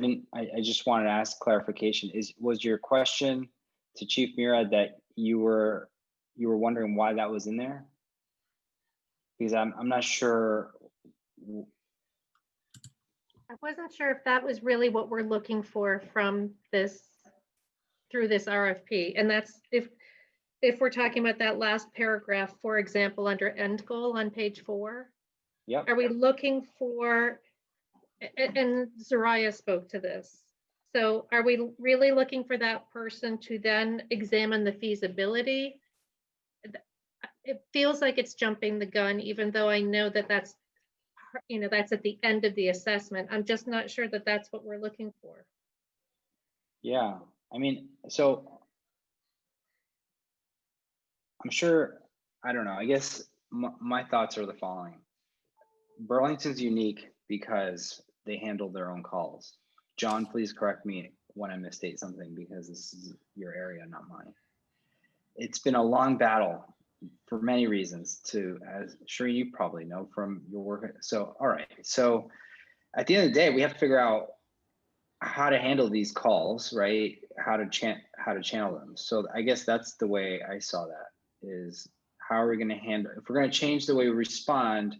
S20: just wanted to ask clarification. Was your question to Chief Murad that you were wondering why that was in there? Because I'm not sure.
S16: I wasn't sure if that was really what we're looking for from through this RFP. And that's if we're talking about that last paragraph, for example, under end goal on page 4.
S20: Yep.
S16: Are we looking for, and Soraya spoke to this. So are we really looking for that person to then examine the feasibility? It feels like it's jumping the gun, even though I know that that's at the end of the assessment. I'm just not sure that that's what we're looking for.
S20: Yeah, I mean, so I'm sure, I don't know, I guess my thoughts are the following. Burlington's unique because they handle their own calls. John, please correct me when I misstate something because this is your area, not mine. It's been a long battle for many reasons as Shireen, you probably know from your work. So, all right. So at the end of the day, we have to figure out how to handle these calls, right? How to channel them. So I guess that's the way I saw that is how are we going to handle, if we're going to change the way we respond,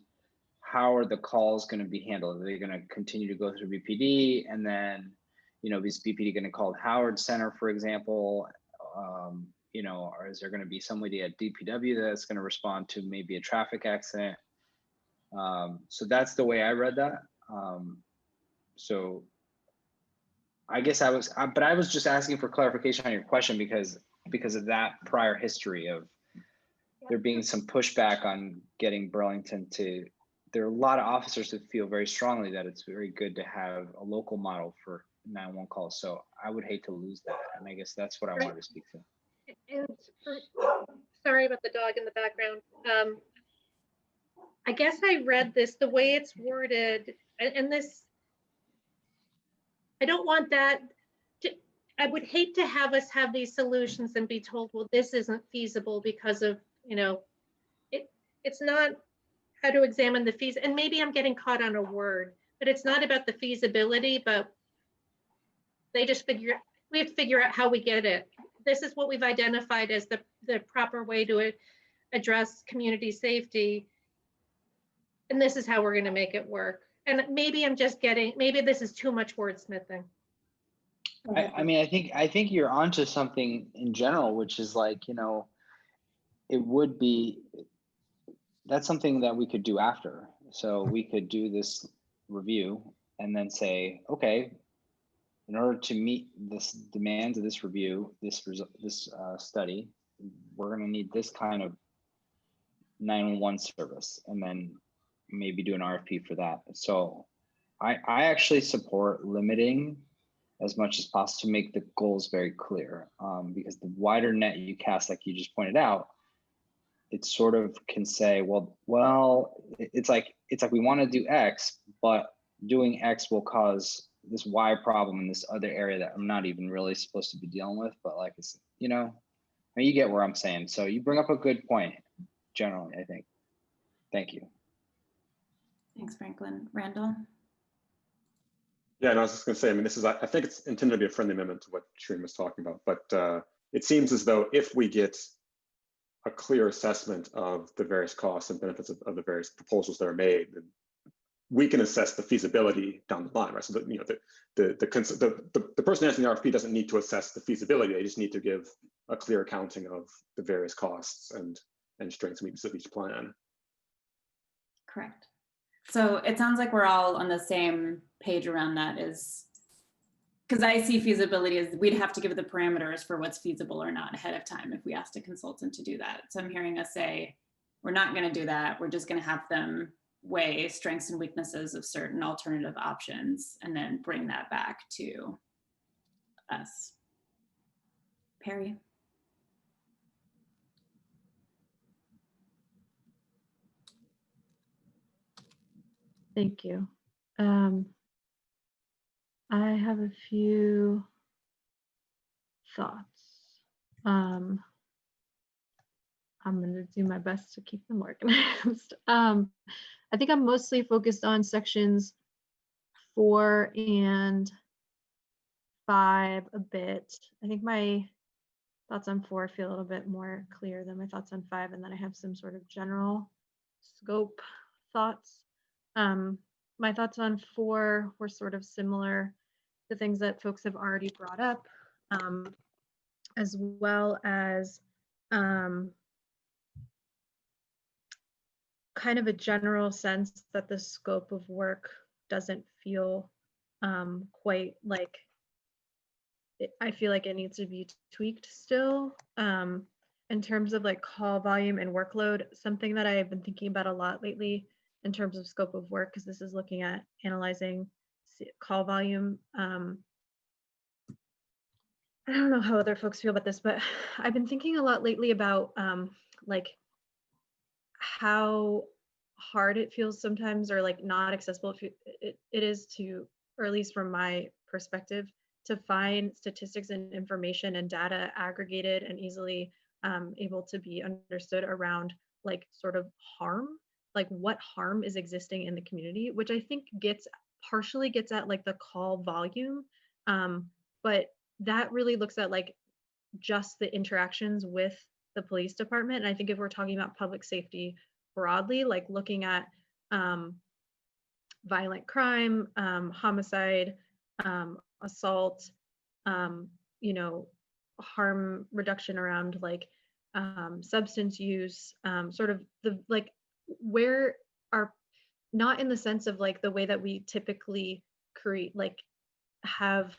S20: how are the calls going to be handled? Are they going to continue to go through BPD and then, is BPD going to call Howard Center, for example? Or is there going to be somebody at DPW that's going to respond to maybe a traffic accident? So that's the way I read that. So I guess I was just asking for clarification on your question because of that prior history of there being some pushback on getting Burlington to. There are a lot of officers that feel very strongly that it's very good to have a local model for 911 calls. So I would hate to lose that, and I guess that's what I wanted to speak to.
S16: And sorry about the dog in the background. I guess I read this the way it's worded, and this, I don't want that. I would hate to have us have these solutions and be told, well, this isn't feasible because of, it's not how to examine the fees. And maybe I'm getting caught on a word, but it's not about the feasibility, but we have to figure out how we get it. This is what we've identified as the proper way to address community safety. And this is how we're going to make it work. And maybe maybe this is too much wordsmithing.
S20: I mean, I think you're onto something in general, which is like, it would be, that's something that we could do after. So we could do this review and then say, okay, in order to meet this demands of this review, this study, we're going to need this kind of 911 service, and then maybe do an RFP for that. So I actually support limiting as much as possible to make the goals very clear, because the wider net you cast, like you just pointed out, it sort of can say, well, it's like we want to do X, but doing X will cause this Y problem in this other area that I'm not even really supposed to be dealing with. But like, it's, you know, I mean, you get where I'm saying. So you bring up a good point, generally, I think. Thank you.
S1: Thanks, Franklin. Randall?
S15: Yeah, and I was just going to say, I mean, this is, I think it's intended to be a friendly amendment to what Shireen was talking about, but it seems as though if we get a clear assessment of the various costs and benefits of the various proposals that are made, then we can assess the feasibility down the line, right? So that, you know, the person answering the RFP doesn't need to assess the feasibility; they just need to give a clear accounting of the various costs and strengths and weaknesses of each plan.
S1: Correct. So it sounds like we're all on the same page around that, is because I see feasibility as we'd have to give the parameters for what's feasible or not ahead of time if we asked a consultant to do that. So I'm hearing us say, we're not going to do that. We're just going to have them weigh strengths and weaknesses of certain alternative options and then bring that back to us. Perry?
S3: Thank you. I have a few thoughts. I'm going to do my best to keep them organized. I think I'm mostly focused on sections 4 and 5 a bit. I think my thoughts on 4 feel a little bit more clear than my thoughts on 5, and then I have some sort of general scope thoughts. My thoughts on 4 were sort of similar to things that folks have already brought up, as well as kind of a general sense that the scope of work doesn't feel quite like I feel like it needs to be tweaked still. In terms of like call volume and workload, something that I've been thinking about a lot lately in terms of scope of work, because this is looking at analyzing call volume. I don't know how other folks feel about this, but I've been thinking a lot lately about like how hard it feels sometimes, or like not accessible it is to, or at least from my perspective, to find statistics and information and data aggregated and easily able to be understood around like sort of harm, like what harm is existing in the community, which I think partially gets at like the call volume, but that really looks at like just the interactions with the police department. And I think if we're talking about public safety broadly, like looking at violent crime, homicide, assault, you know, harm reduction around like substance use, sort of the like where are, not in the sense of like the way that we typically create, like have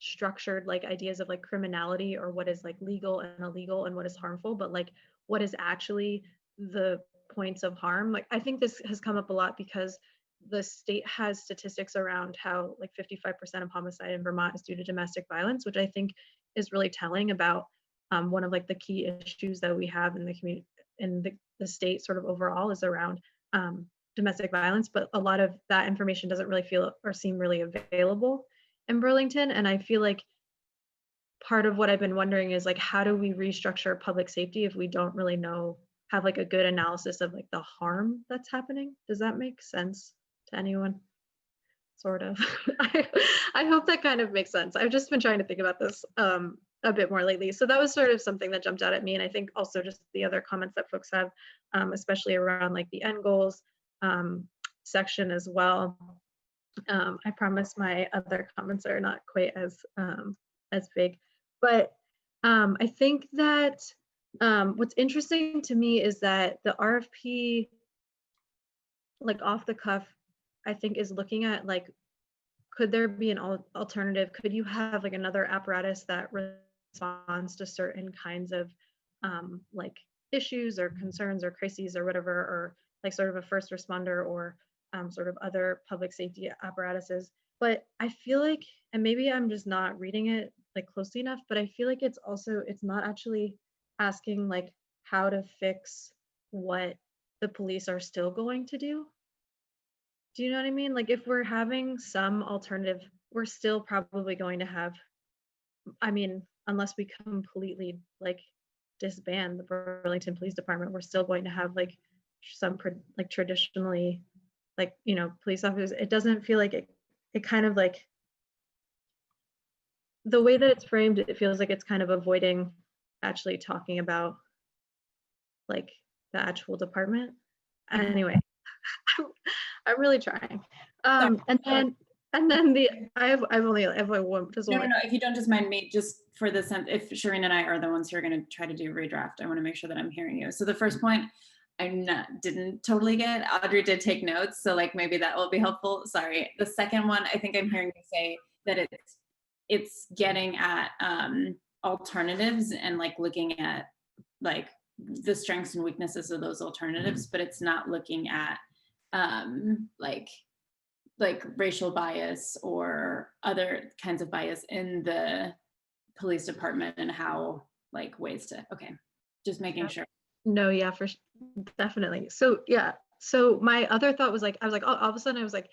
S3: structured like ideas of like criminality or what is like legal and illegal and what is harmful, but like what is actually the points of harm. Like I think this has come up a lot because the state has statistics around how like 55% of homicide in Vermont is due to domestic violence, which I think is really telling about one of like the key issues that we have in the community, in the state sort of overall, is around domestic violence. But a lot of that information doesn't really feel or seem really available in Burlington. And I feel like part of what I've been wondering is like, how do we restructure public safety if we don't really have like a good analysis of like the harm that's happening? Does that make sense to anyone? Sort of. I hope that kind of makes sense. I've just been trying to think about this a bit more lately. So that was sort of something that jumped out at me. And I think also just the other comments that folks have, especially around like the end goals section as well. I promise my other comments are not quite as big, but I think that what's interesting to me is that the RFP, like off the cuff, I think is looking at like, could there be an alternative? Could you have like another apparatus that responds to certain kinds of like issues or concerns or crises or whatever, or like sort of a first responder or sort of other public safety apparatuses. But I feel like, and maybe I'm just not reading it like closely enough, but I feel like it's not actually asking like how to fix what the police are still going to do. Do you know what I mean? Like if we're having some alternative, we're still probably going to have, I mean, unless we completely like disband the Burlington Police Department, we're still going to have like some like traditionally like, you know, police officers. It doesn't feel like it kind of like the way that it's framed, it feels like it's kind of avoiding actually talking about like the actual department. Anyway, I'm really trying. And then I've only one. Just
S1: No,
S3: one.
S1: if you don't just mind me, just for the sense, if Shireen and I are the ones who are going to try to do redraft, I want to make sure that I'm hearing you. So the first point, didn't totally get. Audrey did take notes, so like maybe that will be helpful. Sorry. The second one, I think I'm hearing you say that it's getting at alternatives and like looking at like the strengths and weaknesses of those alternatives, but it's not looking at like racial bias or other kinds of bias in the police department and how like ways to, okay, just making sure.
S3: No, yeah, definitely. So yeah, so my other thought was like, I was like, all of a sudden I was like,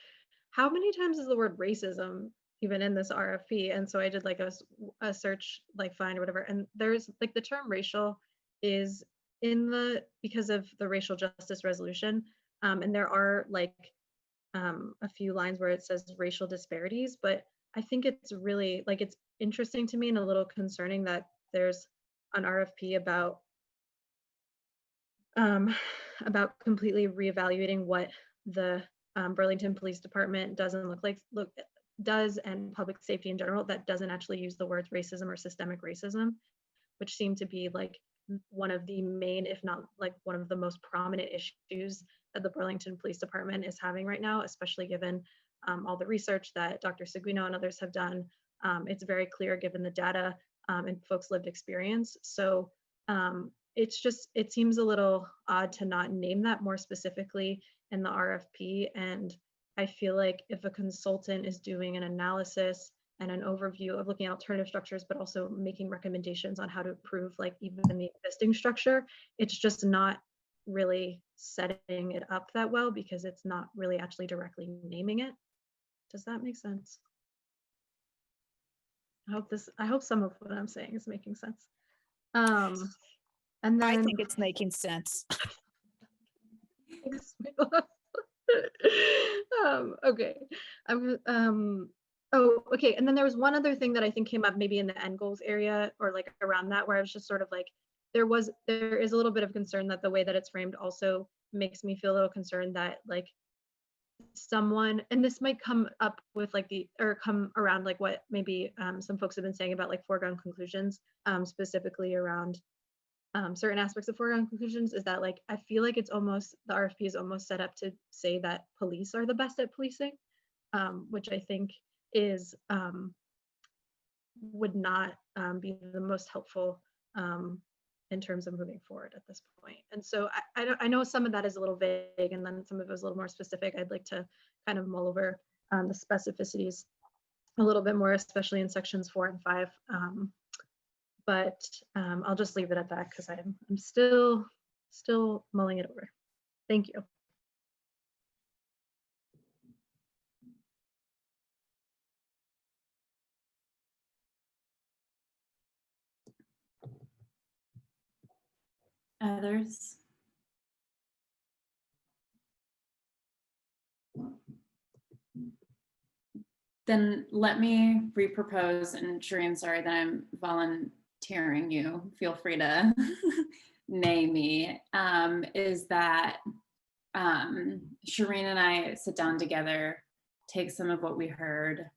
S3: how many times is the word racism even in this RFP? And so I did like a search, like find or whatever. And there's like the term racial is in because of the racial justice resolution. And there are like a few lines where it says racial disparities, but I think it's really like, it's interesting to me and a little concerning that there's an RFP about completely reevaluating what the Burlington Police Department does and public safety in general that doesn't actually use the words racism or systemic racism, which seem to be like one of the main, if not like one of the most prominent issues that the Burlington Police Department is having right now, especially given all the research that Dr. Seguino and others have done. It's very clear given the data and folks' lived experience. So it seems a little odd to not name that more specifically in the RFP. And I feel like if a consultant is doing an analysis and an overview of looking at alternative structures, but also making recommendations on how to improve like even the existing structure, it's just not really setting it up that well because it's not really actually directly naming it. Does that make sense? I hope some of what I'm saying is making sense. And then
S17: I think it's making sense.
S3: Okay. Oh, okay. And then there was one other thing that I think came up maybe in the end goals area or like around that, where I was just sort of like, there is a little bit of concern that the way that it's framed also makes me feel a little concerned that like someone, and this might come up with like come around like what maybe some folks have been saying about like foregone conclusions, specifically around certain aspects of foregone conclusions, is that like I feel like it's almost, the RFP is almost set up to say that police are the best at policing, which I think is would not be the most helpful in terms of moving forward at this point. And so I know some of that is a little vague and then some of it was a little more specific. I'd like to kind of mull over the specificities a little bit more, especially in sections 4 and 5. But I'll just leave it at that because I'm still mulling it over. Thank you.
S1: Others? Then let me repropose, and Shireen, sorry that I'm volunteering you, feel free to nay me, is that Shireen and I sit down together, take some of what we heard,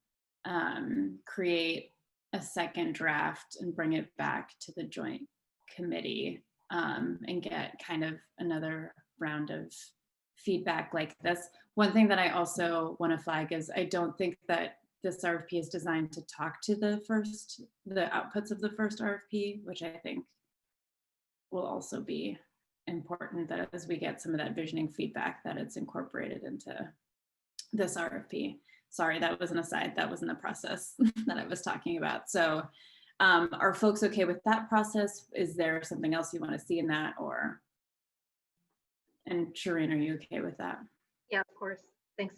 S1: create a second draft and bring it back to the joint committee and get kind of another round of feedback like this. One thing that I also want to flag is I don't think that this RFP is designed to talk to the outputs of the first RFP, which I think will also be important, that as we get some of that visioning feedback, that it's incorporated into this RFP. Sorry, that was an aside. That wasn't the process that I was talking about. So are folks okay with that process? Is there something else you want to see in that, or? And Shireen, are you okay with that?
S16: Yeah, of course. Thanks.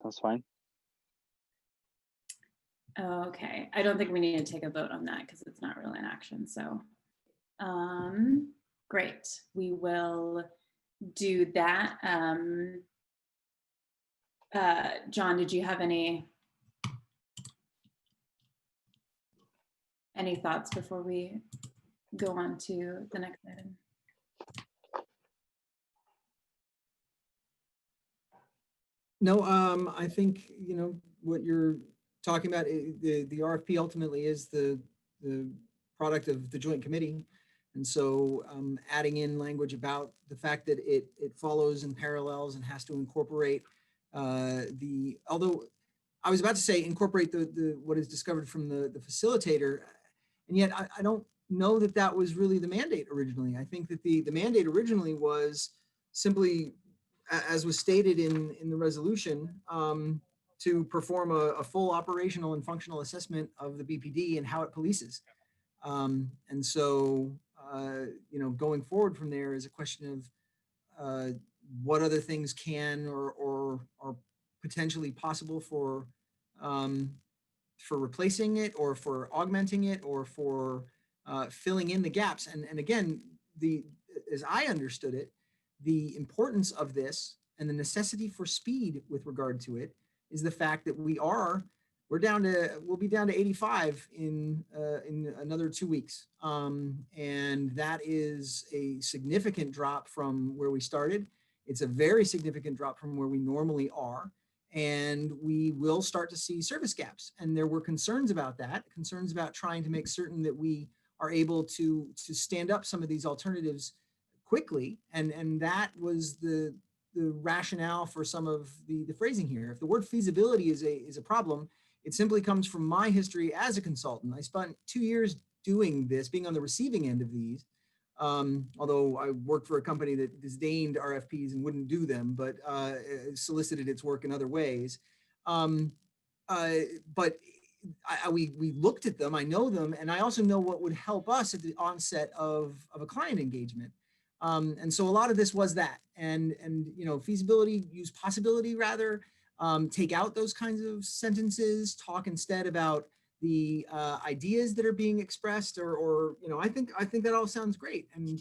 S20: That's fine.
S1: Okay, I don't think we need to take a vote on that because it's not really an action. So great, we will do that. John, did you have any thoughts before we go on to the next item?
S18: No, I think, you know, what you're talking about, the RFP ultimately is the product of the joint committee. And so adding in language about the fact that it follows and parallels and has to incorporate although I was about to say incorporate what is discovered from the facilitator, and yet I don't know that that was really the mandate originally. I think that the mandate originally was simply, as was stated in the resolution, to perform a full operational and functional assessment of the BPD and how it polices. And so, you know, going forward from there is a question of what other things can or are potentially possible for replacing it, or for augmenting it, or for filling in the gaps. And again, as I understood it, the importance of this and the necessity for speed with regard to it is the fact that we'll be down to 85 in another 2 weeks. And that is a significant drop from where we started. It's a very significant drop from where we normally are. And we will start to see service gaps. And there were concerns about that, concerns about trying to make certain that we are able to stand up some of these alternatives quickly. And that was the rationale for some of the phrasing here. If the word feasibility is a problem, it simply comes from my history as a consultant. I spent 2 years doing this, being on the receiving end of these. Although I worked for a company that disdained RFPs and wouldn't do them, but solicited its work in other ways. But we looked at them, I know them, and I also know what would help us at the onset of a client engagement. And so a lot of this was that, and you know, feasibility, use possibility rather, take out those kinds of sentences, talk instead about the ideas that are being expressed, or you know, I think that all sounds great. And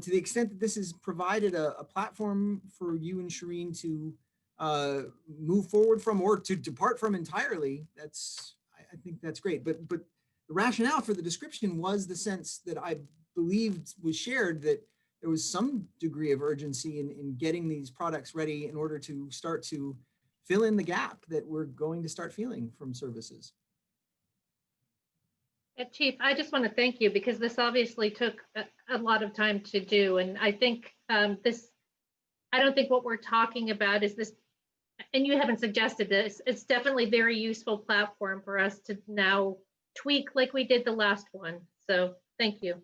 S18: to the extent that this has provided a platform for you and Shireen to move forward from, or to depart from entirely, I think that's great. But the rationale for the description was the sense that I believed was shared, that there was some degree of urgency in getting these products ready in order to start to fill in the gap that we're going to start feeling from services.
S16: Chief, I just want to thank you, because this obviously took a lot of time to do. And I think I don't think what we're talking about is this, and you haven't suggested this, it's definitely a very useful platform for us to now tweak like we did the last one. So thank you.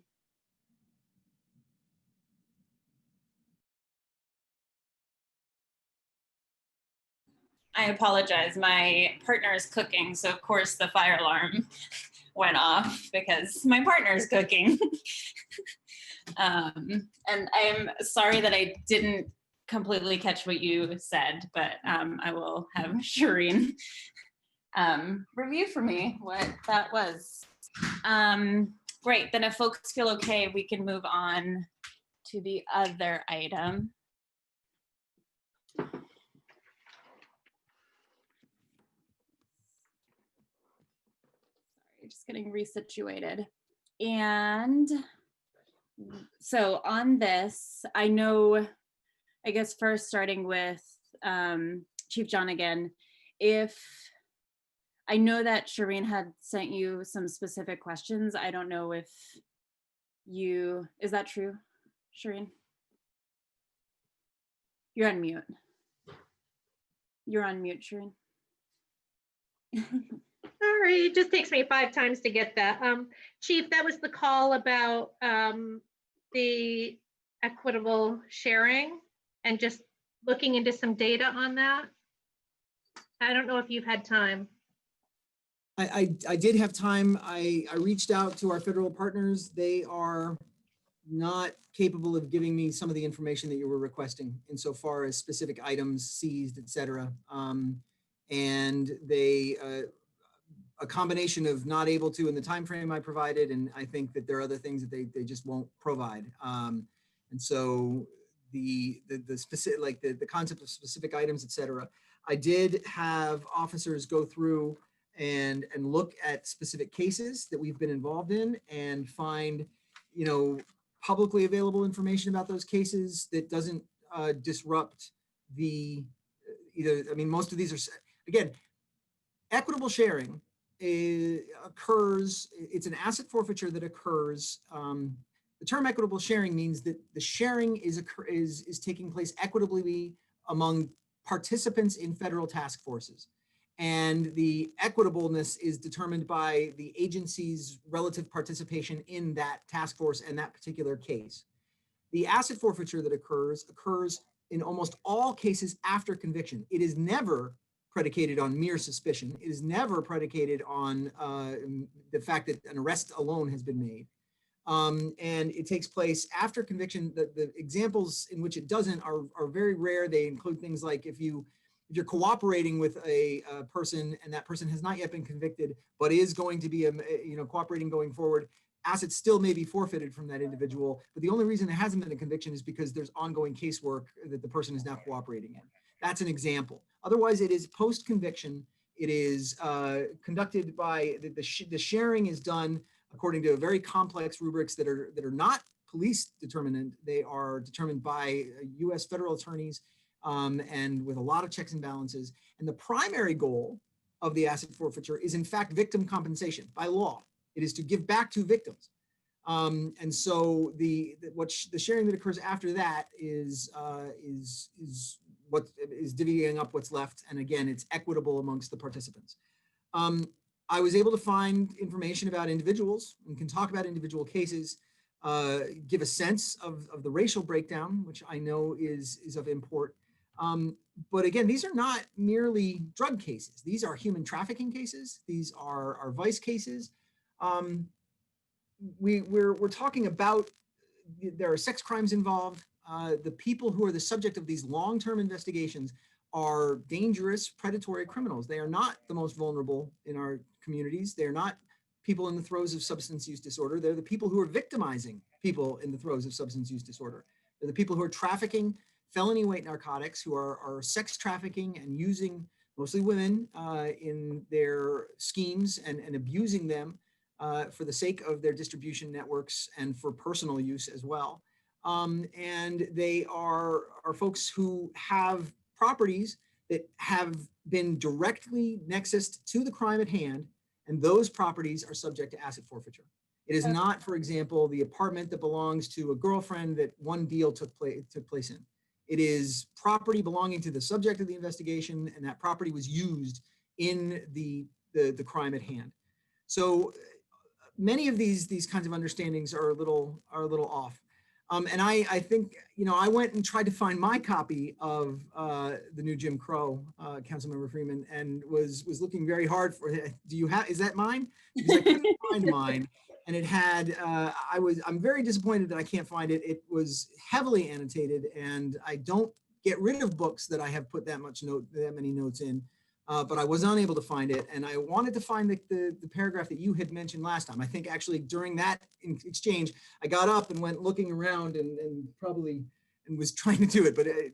S1: I apologize. My partner is cooking, so of course the fire alarm went off because my partner is cooking. And I'm sorry that I didn't completely catch what you said, but I will have Shireen review for me what that was. Great, then if folks feel okay, we can move on to the other item. Just getting resituated. And so on this, I know, I guess first starting with Chief John again, if I know that Shireen had sent you some specific questions. I don't know if you, is that true, Shireen? You're on mute. You're on mute, Shireen.
S16: Sorry, it just takes me 5 times to get that. Chief, that was the call about the equitable sharing and just looking into some data on that? I don't know if you've had time.
S18: I did have time. I reached out to our federal partners. They are not capable of giving me some of the information that you were requesting insofar as specific items seized, et cetera. And they, a combination of not able to in the time frame I provided, and I think that there are other things that they just won't provide. And so the specific, like the concept of specific items, et cetera, I did have officers go through and look at specific cases that we've been involved in and find, you know, publicly available information about those cases that doesn't disrupt the either. I mean, most of these are, again, equitable sharing occurs. It's an asset forfeiture that occurs. The term equitable sharing means that the sharing is taking place equitably among participants in federal task forces. And the equitableness is determined by the agency's relative participation in that task force and that particular case. The asset forfeiture that occurs in almost all cases after conviction. It is never predicated on mere suspicion. It is never predicated on the fact that an arrest alone has been made. And it takes place after conviction. The examples in which it doesn't are very rare. They include things like if you're cooperating with a person and that person has not yet been convicted, but is going to be cooperating going forward, assets still may be forfeited from that individual. But the only reason there hasn't been a conviction is because there's ongoing casework that the person is now cooperating in. That's an example. Otherwise, it is post-conviction. It is conducted by the sharing is done according to very complex rubrics that are not police determinant. They are determined by U.S. federal attorneys and with a lot of checks and balances. And the primary goal of the asset forfeiture is in fact victim compensation by law. It is to give back to victims. And so the sharing that occurs after that is what is divvying up what's left. And again, it's equitable amongst the participants. I was able to find information about individuals and can talk about individual cases, give a sense of the racial breakdown, which I know is of import. But again, these are not merely drug cases. These are human trafficking cases. These are vice cases. We're talking about, there are sex crimes involved. The people who are the subject of these long-term investigations are dangerous, predatory criminals. They are not the most vulnerable in our communities. They're not people in the throes of substance use disorder. They're the people who are victimizing people in the throes of substance use disorder. They're the people who are trafficking felony weight narcotics, who are sex trafficking and using mostly women in their schemes and abusing them for the sake of their distribution networks and for personal use as well. And they are folks who have properties that have been directly nexused to the crime at hand, and those properties are subject to asset forfeiture. It is not, for example, the apartment that belongs to a girlfriend that one deal took place in. It is property belonging to the subject of the investigation, and that property was used in the crime at hand. So many of these kinds of understandings are a little off. And I think, I went and tried to find my copy of the new Jim Crow, Councilmember Freeman, and was looking very hard for it. Is that mine? Because I couldn't find mine. And it had, I'm very disappointed that I can't find it. It was heavily annotated, and I don't get rid of books that I have put that many notes in, but I was unable to find it. And I wanted to find the paragraph that you had mentioned last time. I think actually during that exchange, I got up and went looking around and was trying to do it, but I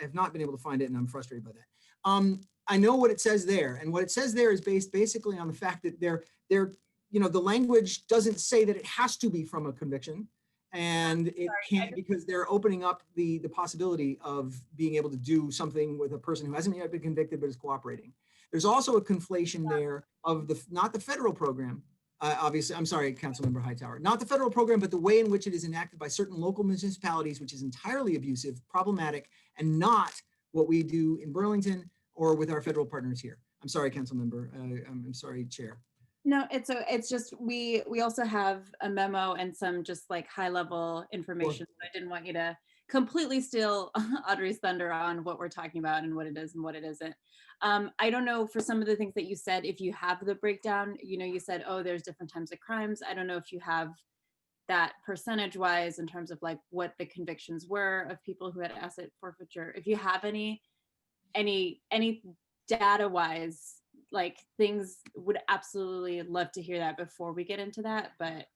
S18: have not been able to find it, and I'm frustrated by that. I know what it says there, and what it says there is based basically on the fact that the language doesn't say that it has to be from a conviction, and it can't, because they're opening up the possibility of being able to do something with a person who hasn't yet been convicted but is cooperating. There's also a conflation there of not the federal program, obviously, I'm sorry, Councilmember Hightower, not the federal program, but the way in which it is enacted by certain local municipalities, which is entirely abusive, problematic, and not what we do in Burlington or with our federal partners here. I'm sorry, Councilmember, I'm sorry, Chair.
S1: No, it's just, we also have a memo and some just like high level information. So I didn't want you to completely steal Audrey's thunder on what we're talking about and what it is and what it isn't. I don't know, for some of the things that you said, if you have the breakdown, you know, you said, oh, there's different types of crimes. I don't know if you have that percentage wise in terms of like what the convictions were of people who had asset forfeiture. If you have any data wise, like things, would absolutely love to hear that before we get into that. But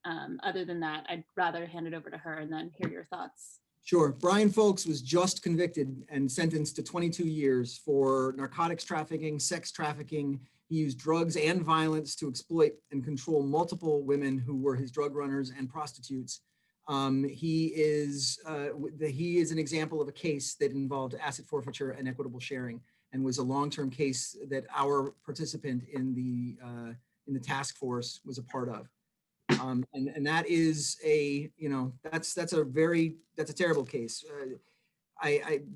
S1: other than that, I'd rather hand it over to her and then hear your thoughts.
S18: Sure. Brian Folks was just convicted and sentenced to 22 years for narcotics trafficking, sex trafficking. He used drugs and violence to exploit and control multiple women who were his drug runners and prostitutes. He is an example of a case that involved asset forfeiture and equitable sharing, and was a long-term case that our participant in the task force was a part of. And that is a, you know, that's a terrible case.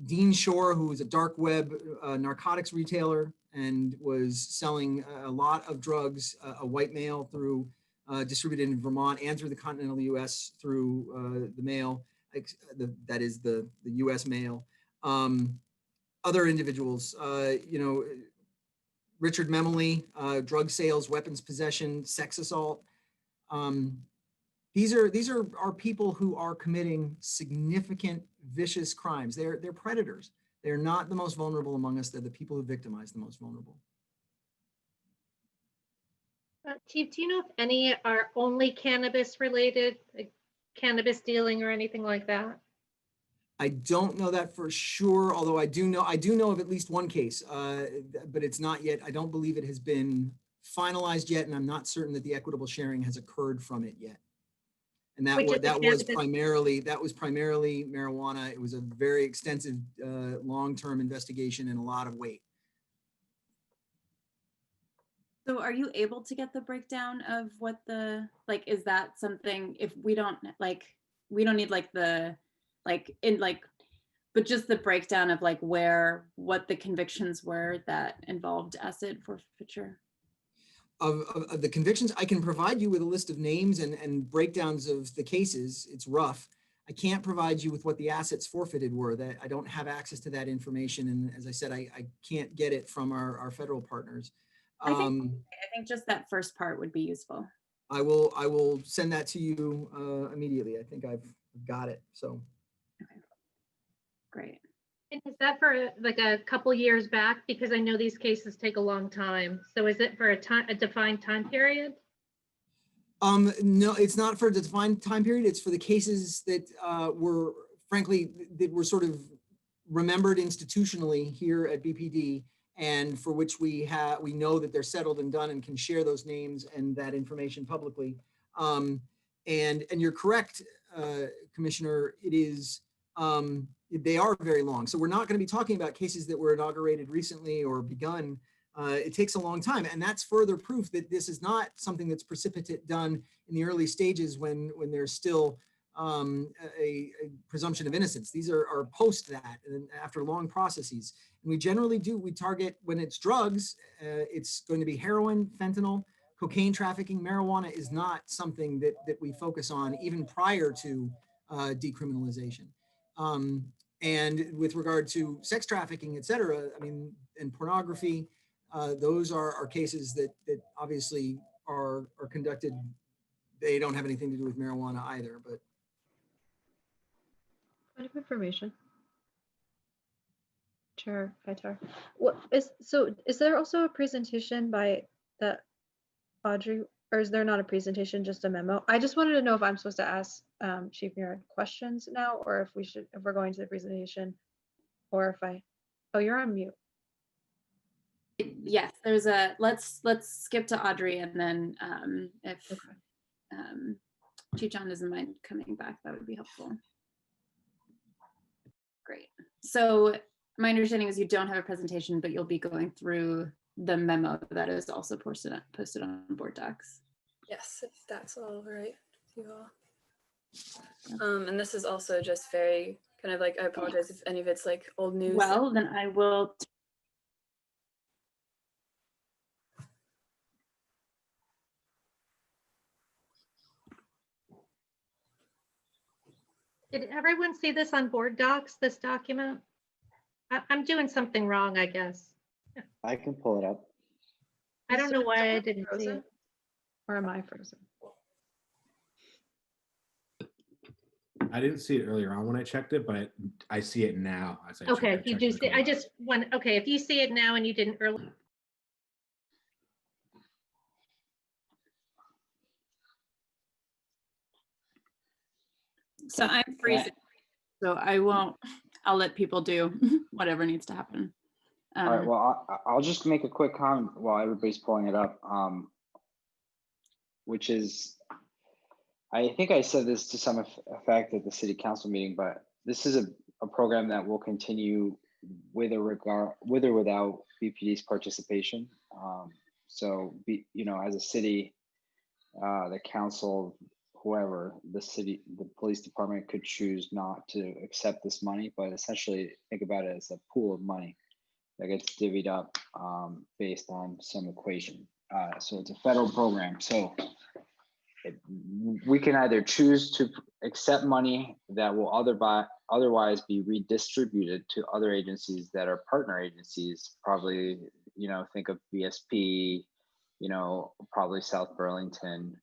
S18: Dean Shore, who was a dark web narcotics retailer and was selling a lot of drugs, a white male through distributed in Vermont and through the continental US through the mail, that is the US mail. Other individuals, you know, Richard Memley, drug sales, weapons possession, sex assault. These are people who are committing significant vicious crimes. They're predators. They're not the most vulnerable among us. They're the people who victimize the most vulnerable.
S16: Chief, do you know if any are only cannabis related, like cannabis dealing or anything like that?
S18: I don't know that for sure, although I do know of at least one case, but it's not yet. I don't believe it has been finalized yet, and I'm not certain that the equitable sharing has occurred from it yet. And that was primarily marijuana. It was a very extensive, long-term investigation and a lot of weight.
S1: So are you able to get the breakdown of what the, like, is that something, if we don't need like the, like in like, but just the breakdown of like what the convictions were that involved asset forfeiture?
S18: Of the convictions, I can provide you with a list of names and breakdowns of the cases. It's rough. I can't provide you with what the assets forfeited were. That I don't have access to that information. And as I said, I can't get it from our federal partners.
S1: I think just that first part would be useful.
S18: I will send that to you immediately. I think I've got it. So.
S1: Okay. Great.
S16: And is that for like a couple years back? Because I know these cases take a long time. So is it for a defined time period?
S18: No, it's not for a defined time period. It's for the cases that were, frankly, that were sort of remembered institutionally here at BPD, and for which we know that they're settled and done and can share those names and that information publicly. And you're correct, Commissioner. It is. They are very long. So we're not going to be talking about cases that were inaugurated recently or begun. It takes a long time. And that's further proof that this is not something that's precipitate done in the early stages when there's still a presumption of innocence. These are post that and after long processes. And we generally we target, when it's drugs, it's going to be heroin, fentanyl, cocaine trafficking. Marijuana is not something that we focus on even prior to decriminalization. And with regard to sex trafficking, et cetera, I mean, and pornography, those are cases that obviously are conducted. They don't have anything to do with marijuana either, but.
S3: Point of information. Chair Vitar. Is there also a presentation by the Audrey, or is there not a presentation, just a memo? I just wanted to know if I'm supposed to ask Chief Muir questions now, or if we're going to the presentation, or if oh, you're on mute.
S1: Yes, there's let's skip to Audrey, and then if Chief John doesn't mind coming back, that would be helpful. Great. So my understanding is you don't have a presentation, but you'll be going through the memo that is also posted on board docs.
S21: Yes, if that's all right with you all. And this is also just very kind of like, I apologize if any of it's like old news.
S1: Well, then I will.
S16: Did everyone see this on board docs, this document? I'm doing something wrong, I guess.
S20: I can pull it up.
S16: I don't know why I didn't see it.
S3: Or am I frozen?
S2: I didn't see it earlier on when I checked it, but I see it now. As I
S16: Okay,
S2: checked
S16: if you
S2: it
S16: do see, I just want, okay, if you see it now and you didn't earlier.
S1: So I'm freezing. So I won't, I'll let people do whatever needs to happen.
S20: All right, well, I'll just make a quick comment while everybody's pulling it up, which is, I think I said this to some effect at the city council meeting, but this is a program that will continue with or without BPD's participation. So, as a city, the council, whoever, the police department could choose not to accept this money, but essentially think about it as a pool of money that gets divvied up based on some equation. So it's a federal program. So we can either choose to accept money that will otherwise be redistributed to other agencies that are partner agencies, probably, think of BSP, probably South Burlington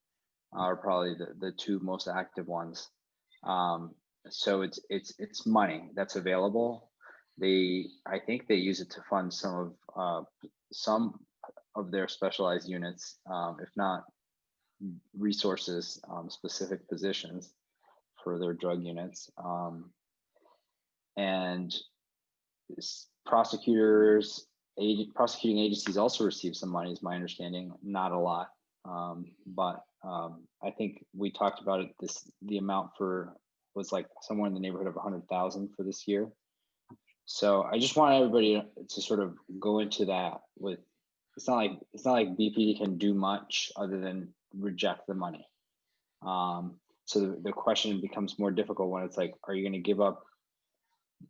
S20: are probably the two most active ones. So it's money that's available. I think they use it to fund some of their specialized units, if not resources, specific positions for their drug units. And prosecuting agencies also receive some money, is my understanding, not a lot. But I think we talked about it, the amount was like somewhere in the neighborhood of 100,000 for this year. So I just want everybody to sort of go into that with, it's not like BPD can do much other than reject the money. So the question becomes more difficult when it's like, are you going to give up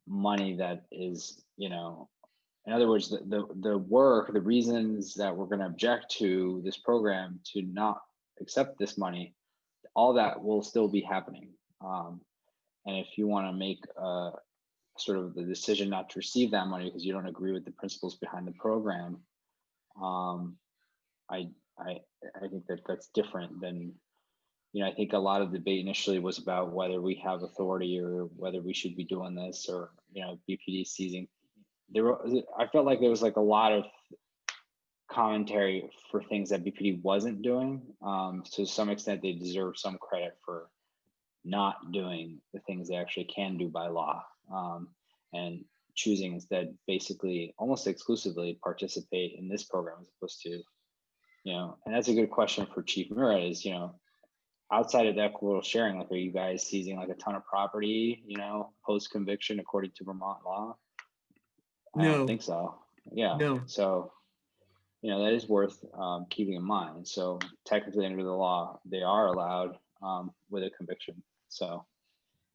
S20: money that is, in other words, the reasons that we're going to object to this program to not accept this money, all that will still be happening. And if you want to make sort of the decision not to receive that money because you don't agree with the principles behind the program, I think that's different than, I think a lot of the debate initially was about whether we have authority or whether we should be doing this, or BPD seizing. I felt like there was like a lot of commentary for things that BPD wasn't doing. To some extent, they deserve some credit for not doing the things they actually can do by law, and choosing instead basically almost exclusively participate in this program as opposed to, and that's a good question for Chief Mura is, outside of the equitable sharing, like, are you guys seizing like a ton of property, post conviction according to Vermont law? I don't think so. Yeah. No. So, that is worth keeping in mind. So technically under the law, they are allowed with a conviction. So,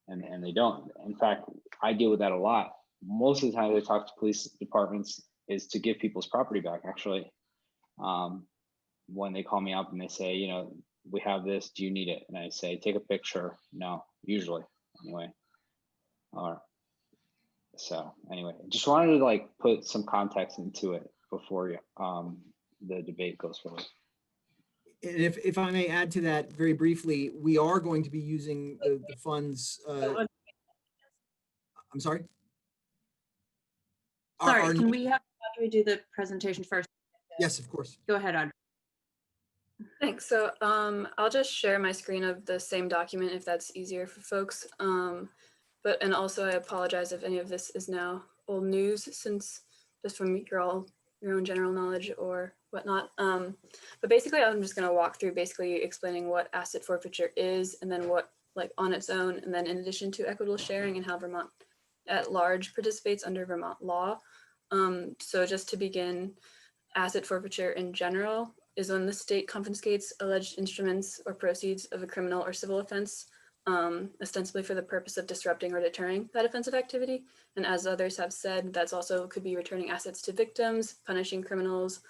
S20: and they don't. In fact, I deal with that a lot. Most of the time I talk to police departments is to give people's property back, actually. When they call me up and they say, we have this, do you need it? And I say, take a picture. No, usually, anyway. All right. So anyway, just wanted to like put some context into it before the debate goes forward.
S18: And if I may add to that very briefly, we are going to be using the funds. I'm sorry?
S1: Sorry, can we have Audrey do the presentation first?
S18: Yes, of course.
S1: Go ahead, Audrey.
S21: Thanks. So I'll just share my screen of the same document if that's easier for folks. And also I apologize if any of this is now old news, since just from your own general knowledge or whatnot. But basically I'm just going to walk through basically explaining what asset forfeiture is, and then what, like, on its own, and then in addition to equitable sharing and how Vermont at large participates under Vermont law. So just to begin, asset forfeiture in general is when the state confiscates alleged instruments or proceeds of a criminal or civil offense, ostensibly for the purpose of disrupting or deterring that offensive activity. And as others have said, that's also could be returning assets to victims, punishing criminals,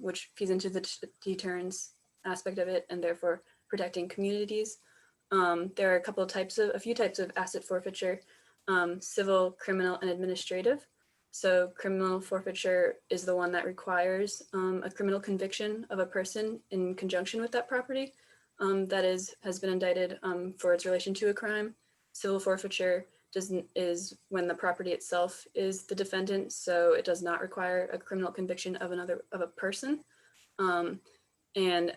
S21: which feeds into the deterrence aspect of it, and therefore protecting communities. there are a few types of asset forfeiture, civil, criminal, and administrative. So criminal forfeiture is the one that requires a criminal conviction of a person in conjunction with that property that has been indicted for its relation to a crime. Civil forfeiture is when the property itself is the defendant, so it does not require a criminal conviction of a person. And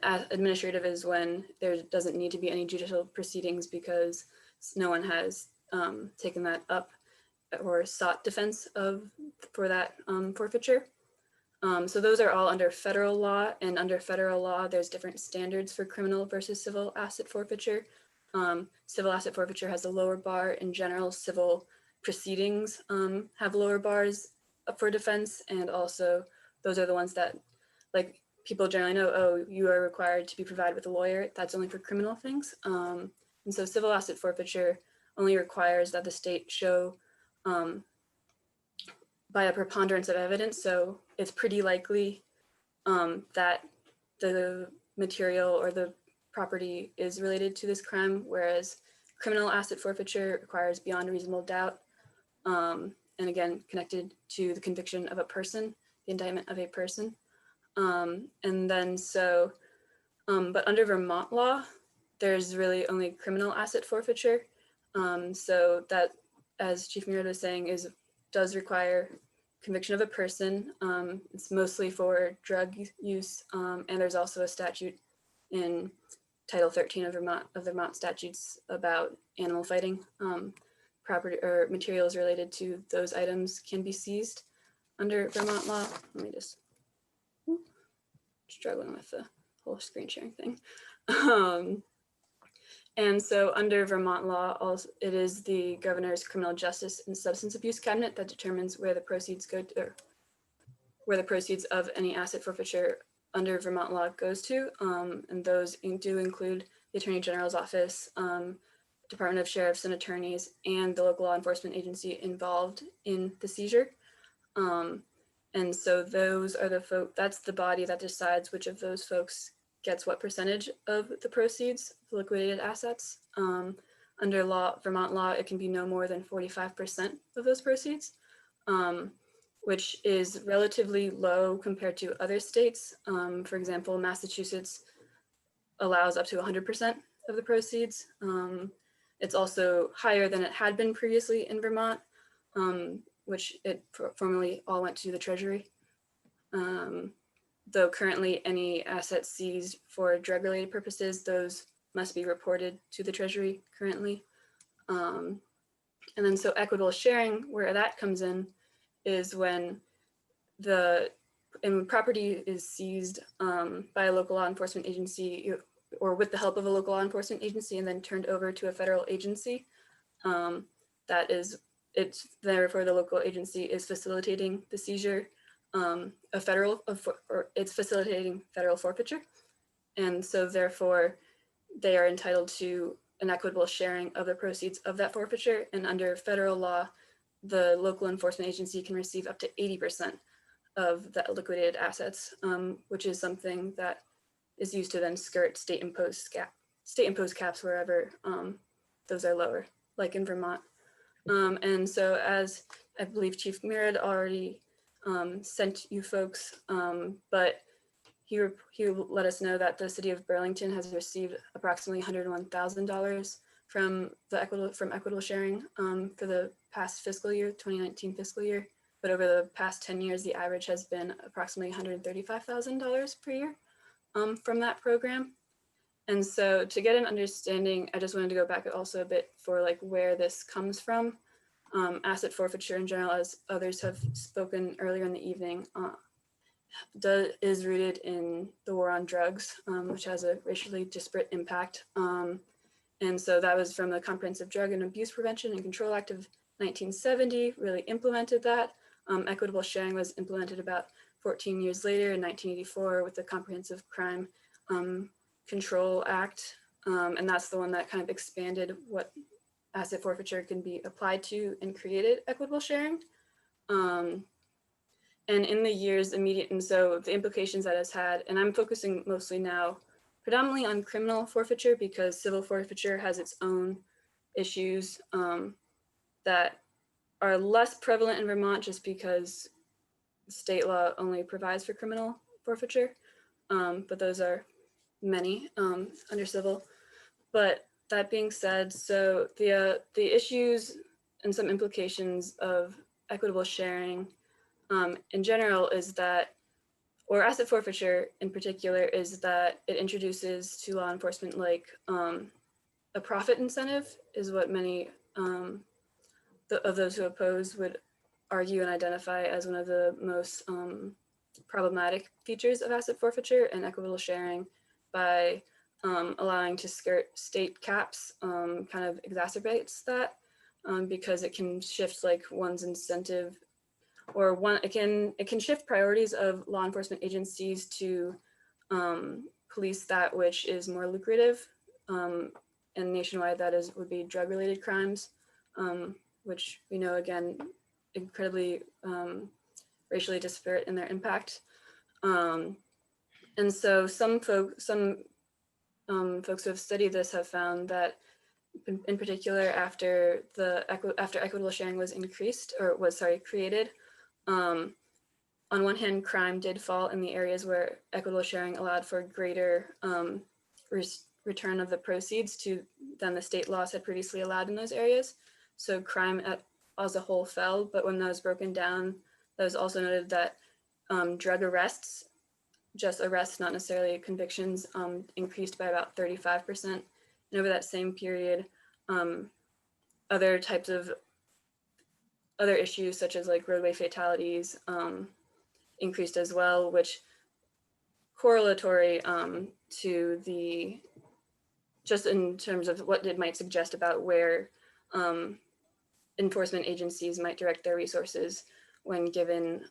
S21: administrative is when there doesn't need to be any judicial proceedings because no one has taken that up or sought defense for that forfeiture. So those are all under federal law, and under federal law, there's different standards for criminal versus civil asset forfeiture. Civil asset forfeiture has a lower bar. In general, civil proceedings have lower bars for defense, and also those are the ones that, like, people generally know, oh, you are required to be provided with a lawyer. That's only for criminal things. And so civil asset forfeiture only requires that the state show by a preponderance of evidence. So it's pretty likely that the material or the property is related to this crime, whereas criminal asset forfeiture requires beyond a reasonable doubt, and again, connected to the conviction of a person, the indictment of a person. And then so, but under Vermont law, there's really only criminal asset forfeiture. So that, as Chief Murad was saying, does require conviction of a person. It's mostly for drug use, and there's also a statute in Title 13 of the Vermont statutes about animal fighting. Property or materials related to those items can be seized under Vermont law. Let me just, struggling with the whole screen sharing thing. And so under Vermont law, also, it is the governor's criminal justice and substance abuse cabinet that determines where the proceeds go to, or where the proceeds of any asset forfeiture under Vermont law goes to. And those do include the Attorney General's office, Department of Sheriffs and Attorneys, and the local law enforcement agency involved in the seizure. And so those are that's the body that decides which of those folks gets what percentage of the proceeds, the liquidated assets. Under Vermont law, it can be no more than 45% of those proceeds, which is relatively low compared to other states. For example, Massachusetts allows up to 100% of the proceeds. It's also higher than it had been previously in Vermont, which it formerly all went to the Treasury. Though currently any assets seized for drug-related purposes, those must be reported to the Treasury currently. And then so equitable sharing, where that comes in, is when property is seized by a local law enforcement agency or with the help of a local law enforcement agency and then turned over to a federal agency. Therefore the local agency is facilitating the seizure. It's facilitating federal forfeiture. And so therefore they are entitled to an equitable sharing of the proceeds of that forfeiture. And under federal law, the local enforcement agency can receive up to 80% of the liquidated assets, which is something that is used to then skirt state imposed caps wherever those are lower, like in Vermont. And so as I believe Chief Murad already sent you folks, but he let us know that the city of Burlington has received approximately $101,000 from equitable sharing for the past fiscal year, 2019 fiscal year. But over the past 10 years, the average has been approximately $135,000 per year from that program. And so to get an understanding, I just wanted to go back also a bit for like where this comes from. Asset forfeiture in general, as others have spoken earlier in the evening, is rooted in the war on drugs, which has a racially disparate impact. And so that was from the Comprehensive Drug and Abuse Prevention and Control Act of 1970, really implemented that. Equitable sharing was implemented about 14 years later in 1984 with the Comprehensive Crime Control Act. And that's the one that kind of expanded what asset forfeiture can be applied to and created equitable sharing. And in the years immediate, and so the implications that it's had, and I'm focusing mostly now predominantly on criminal forfeiture, because civil forfeiture has its own issues that are less prevalent in Vermont, just because state law only provides for criminal forfeiture, but those are many under civil. But that being said, so the issues and some implications of equitable sharing in general is that, or asset forfeiture in particular, is that it introduces to law enforcement like a profit incentive, is what many of those who oppose would argue and identify as one of the most problematic features of asset forfeiture and equitable sharing, by allowing to skirt state caps kind of exacerbates that, because it can shift like one's incentive, or it can shift priorities of law enforcement agencies to police that which is more lucrative, and nationwide that would be drug-related crimes, which we know, again, incredibly racially disparate in their impact. And so some folks who have studied this have found that, in particular, after equitable sharing was created, on one hand, crime did fall in the areas where equitable sharing allowed for greater return of the proceeds than the state laws had previously allowed in those areas. So crime as a whole fell, but when that was broken down, that was also noted that drug arrests, just arrests, not necessarily convictions, increased by about 35%. And over that same period, other issues such as like roadway fatalities increased as well, which correlatory to just in terms of what it might suggest about where enforcement agencies might direct their resources when given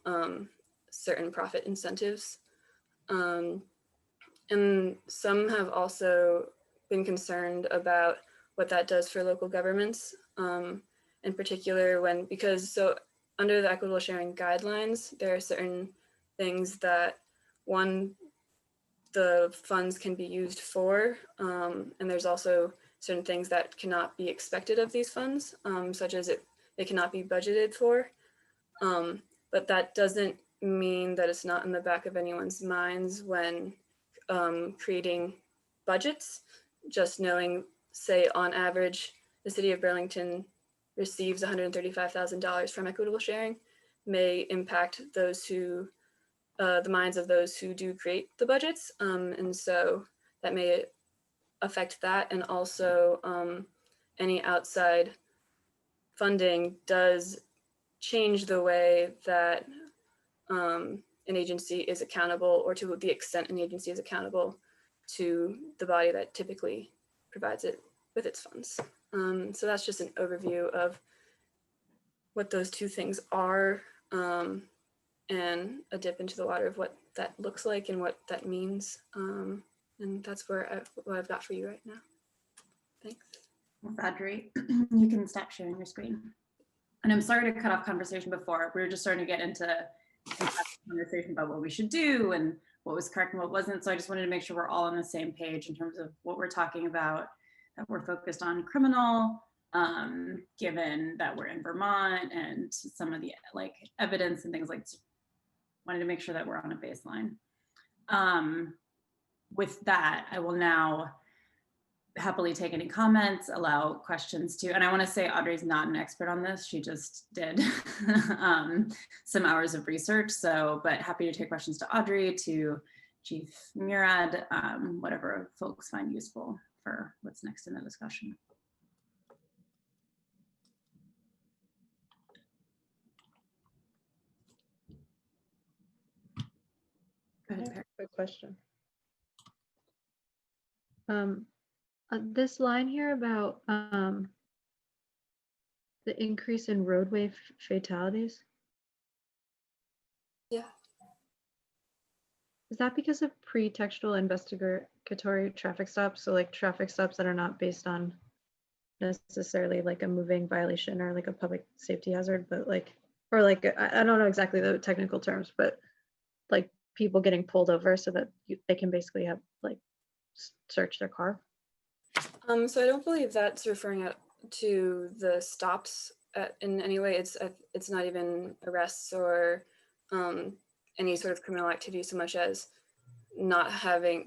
S21: certain profit incentives. And some have also been concerned about what that does for local governments, in particular because under the equitable sharing guidelines, there are certain things that, one, the funds can be used for, and there's also certain things that cannot be expected of these funds, such as they cannot be budgeted for. But that doesn't mean that it's not in the back of anyone's minds when creating budgets. Just knowing, say, on average, the city of Burlington receives $135,000 from equitable sharing may impact the minds of those who do create the budgets. And so that may affect that. And also any outside funding does change the way that an agency is accountable, or to the extent an agency is accountable to the body that typically provides it with its funds. So that's just an overview of what those two things are, and a dip into the water of what that looks like and what that means. And that's what I've got for you right now. Thanks.
S1: Audrey, you can stop sharing your screen. And I'm sorry to cut off conversation before. We were just starting to get into a conversation about what we should do and what was correct and what wasn't. So I just wanted to make sure we're all on the same page in terms of what we're talking about, that we're focused on criminal, given that we're in Vermont and some of the like evidence and things like that. Wanted to make sure that we're on a baseline. With that, I will now happily take any comments, allow questions too. And I want to say Audrey's not an expert on this. She just did some hours of research. So, but happy to take questions to Audrey, to Chief Murad, whatever folks find useful for what's next in the discussion. Go ahead, Perry.
S3: Quick question. This line here about the increase in roadway fatalities.
S21: Yeah.
S3: Is that because of pretextual investigatory traffic stops? So like traffic stops that are not based on necessarily like a moving violation or like a public safety hazard, but like, or like, I don't know exactly the technical terms, but like people getting pulled over so that they can basically have like search their car?
S21: So I don't believe that's referring to the stops in any way. It's not even arrests or any sort of criminal activity so much as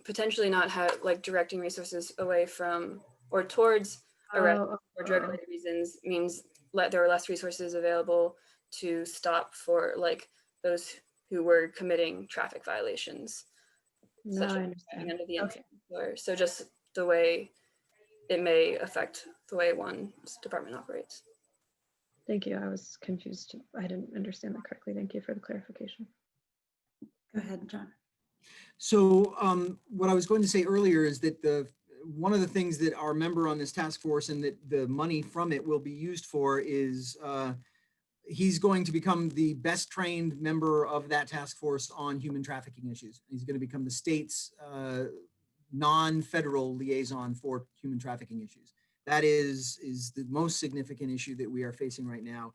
S21: potentially not like directing resources away from or towards arrest or drug related reasons means there are less resources available to stop for like those who were committing traffic violations.
S3: No,
S21: such
S3: I
S21: as
S3: understand.
S21: under the
S3: Okay.
S21: influence. So just the way it may affect the way one department operates.
S3: Thank you. I was confused. I didn't understand that correctly. Thank you for the clarification.
S1: Go ahead, John.
S18: So what I was going to say earlier is that one of the things that our member on this task force and that the money from it will be used for is he's going to become the best trained member of that task force on human trafficking issues. He's going to become the state's non-federal liaison for human trafficking issues. That is the most significant issue that we are facing right now.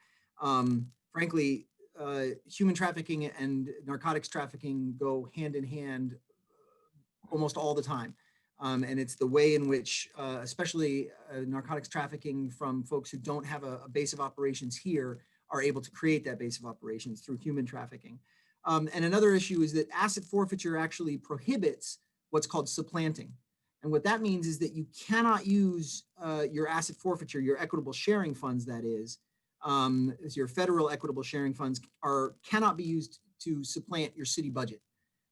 S18: Frankly, human trafficking and narcotics trafficking go hand in hand almost all the time. And it's the way in which, especially narcotics trafficking from folks who don't have a base of operations here are able to create that base of operations through human trafficking. And another issue is that asset forfeiture actually prohibits what's called supplanting. And what that means is that you cannot use your asset forfeiture, your equitable sharing funds, that is, your federal equitable sharing funds cannot be used to supplant your city budget.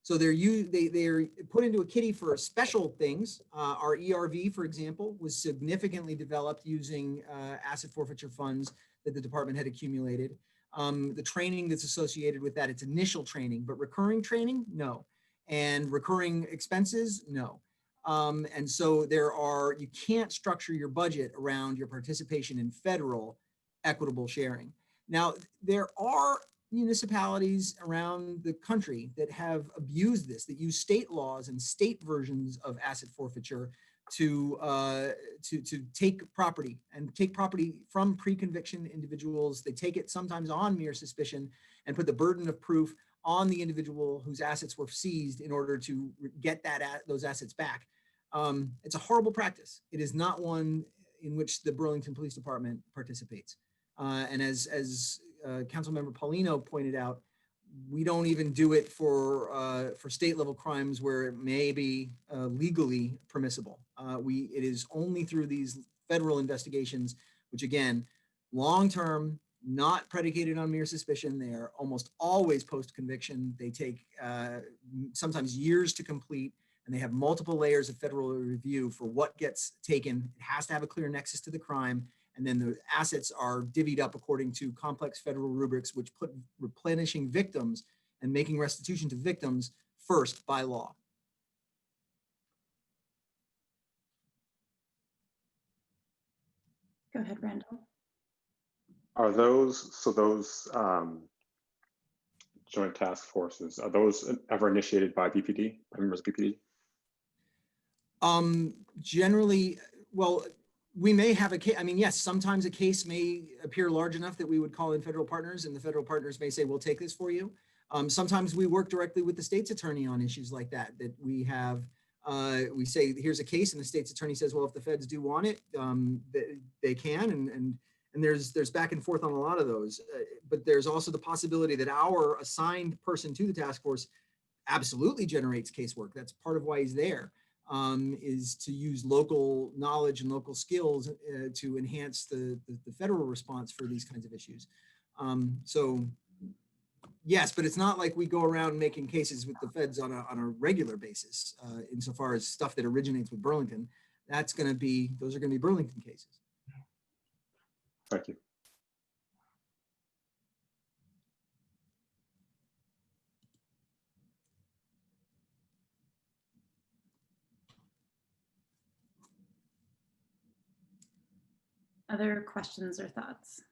S18: So they're put into a kitty for special things. Our ERV, for example, was significantly developed using asset forfeiture funds that the department had accumulated. The training that's associated with that, it's initial training, but recurring training, no. And recurring expenses, no. And so you can't structure your budget around your participation in federal equitable sharing. Now, there are municipalities around the country that have abused this, that use state laws and state versions of asset forfeiture to take property from pre-conviction individuals. They take it sometimes on mere suspicion and put the burden of proof on the individual whose assets were seized in order to get those assets back. It's a horrible practice. It is not one in which the Burlington Police Department participates. And as Councilmember Paulino pointed out, we don't even do it for state level crimes where it may be legally permissible. It is only through these federal investigations, which again, long-term, not predicated on mere suspicion. They are almost always post-conviction. They take sometimes years to complete, and they have multiple layers of federal review for what gets taken. It has to have a clear nexus to the crime. And then the assets are divvied up according to complex federal rubrics, which put replenishing victims and making restitution to victims first by law.
S1: Go ahead, Randall.
S15: Are those joint task forces, are those ever initiated by BPD, members of BPD?
S18: Generally, well, we may have a case. I mean, yes, sometimes a case may appear large enough that we would call in federal partners, and the federal partners may say, we'll take this for you. Sometimes we work directly with the state's attorney on issues like that we have, we say, here's a case, and the state's attorney says, well, if the feds do want it, they can, and there's back and forth on a lot of those. But there's also the possibility that our assigned person to the task force absolutely generates casework. That's part of why he's there. Is to use local knowledge and local skills to enhance the federal response for these kinds of issues. So yes, but it's not like we go around making cases with the feds on a regular basis. Insofar as stuff that originates with Burlington, those are going to be Burlington cases.
S15: Thank you.
S1: Other questions or thoughts?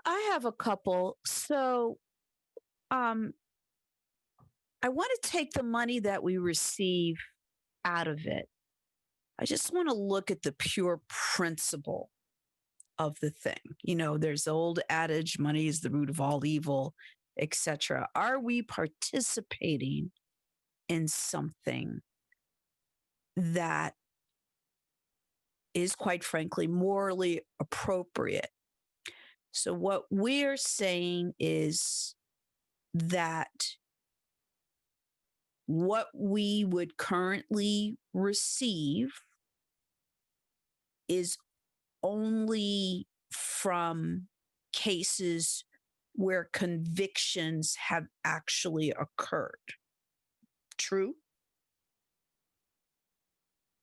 S17: I have a couple. So I want to take the money that we receive out of it. I just want to look at the pure principle of the thing. You know, there's the old adage, money is the root of all evil, etc. Are we participating in something that is, quite frankly, morally appropriate. So what we're saying is that what we would currently receive is only from cases where convictions have actually occurred. True?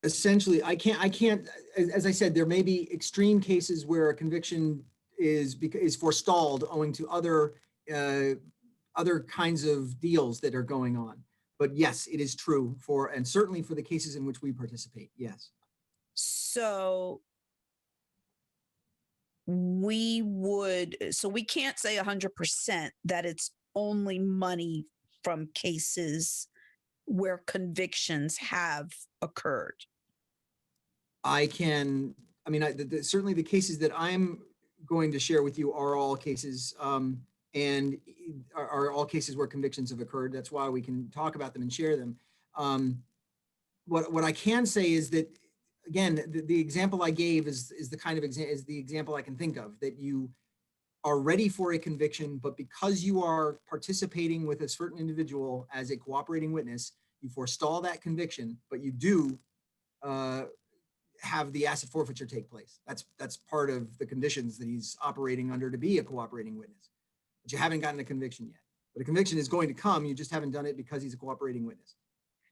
S18: Essentially, I can't, as I said, there may be extreme cases where a conviction is forestalled owing to other kinds of deals that are going on. But yes, it is true and certainly for the cases in which we participate, yes.
S17: So we can't say 100% that it's only money from cases where convictions have occurred.
S18: Certainly the cases that I'm going to share with you are all cases and are all cases where convictions have occurred. That's why we can talk about them and share them. What I can say is that, again, the example I gave is the example I can think of, that you are ready for a conviction, but because you are participating with a certain individual as a cooperating witness, you forestall that conviction, but you do have the asset forfeiture take place. That's part of the conditions that he's operating under to be a cooperating witness. But you haven't gotten a conviction yet. But a conviction is going to come, you just haven't done it because he's a cooperating witness.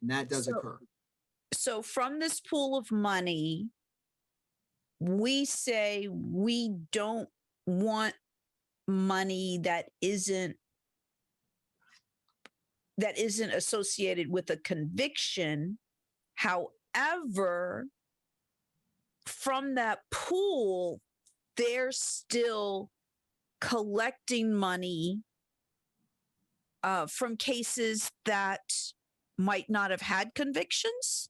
S18: And that does occur.
S17: So from this pool of money, we say we don't want money that isn't associated with a conviction. However, from that pool, they're still collecting money from cases that might not have had convictions?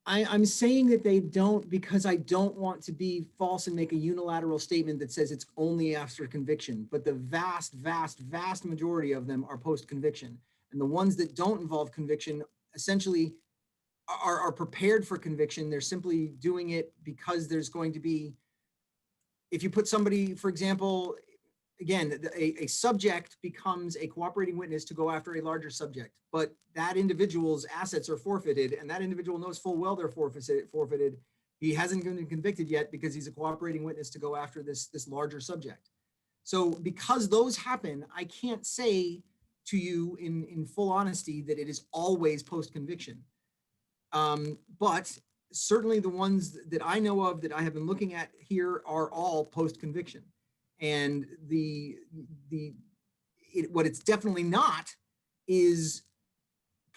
S18: I'm saying that they don't because I don't want to be false and make a unilateral statement that says it's only after conviction, but the vast, vast, vast majority of them are post-conviction. And the ones that don't involve conviction essentially are prepared for conviction. They're simply doing it because there's going to be, if you put somebody, for example, again, a subject becomes a cooperating witness to go after a larger subject, but that individual's assets are forfeited and that individual knows full well they're forfeited. He hasn't been convicted yet because he's a cooperating witness to go after this larger subject. So because those happen, I can't say to you in full honesty that it is always post-conviction. But certainly the ones that I know of that I have been looking at here are all post-conviction. And what it's definitely not is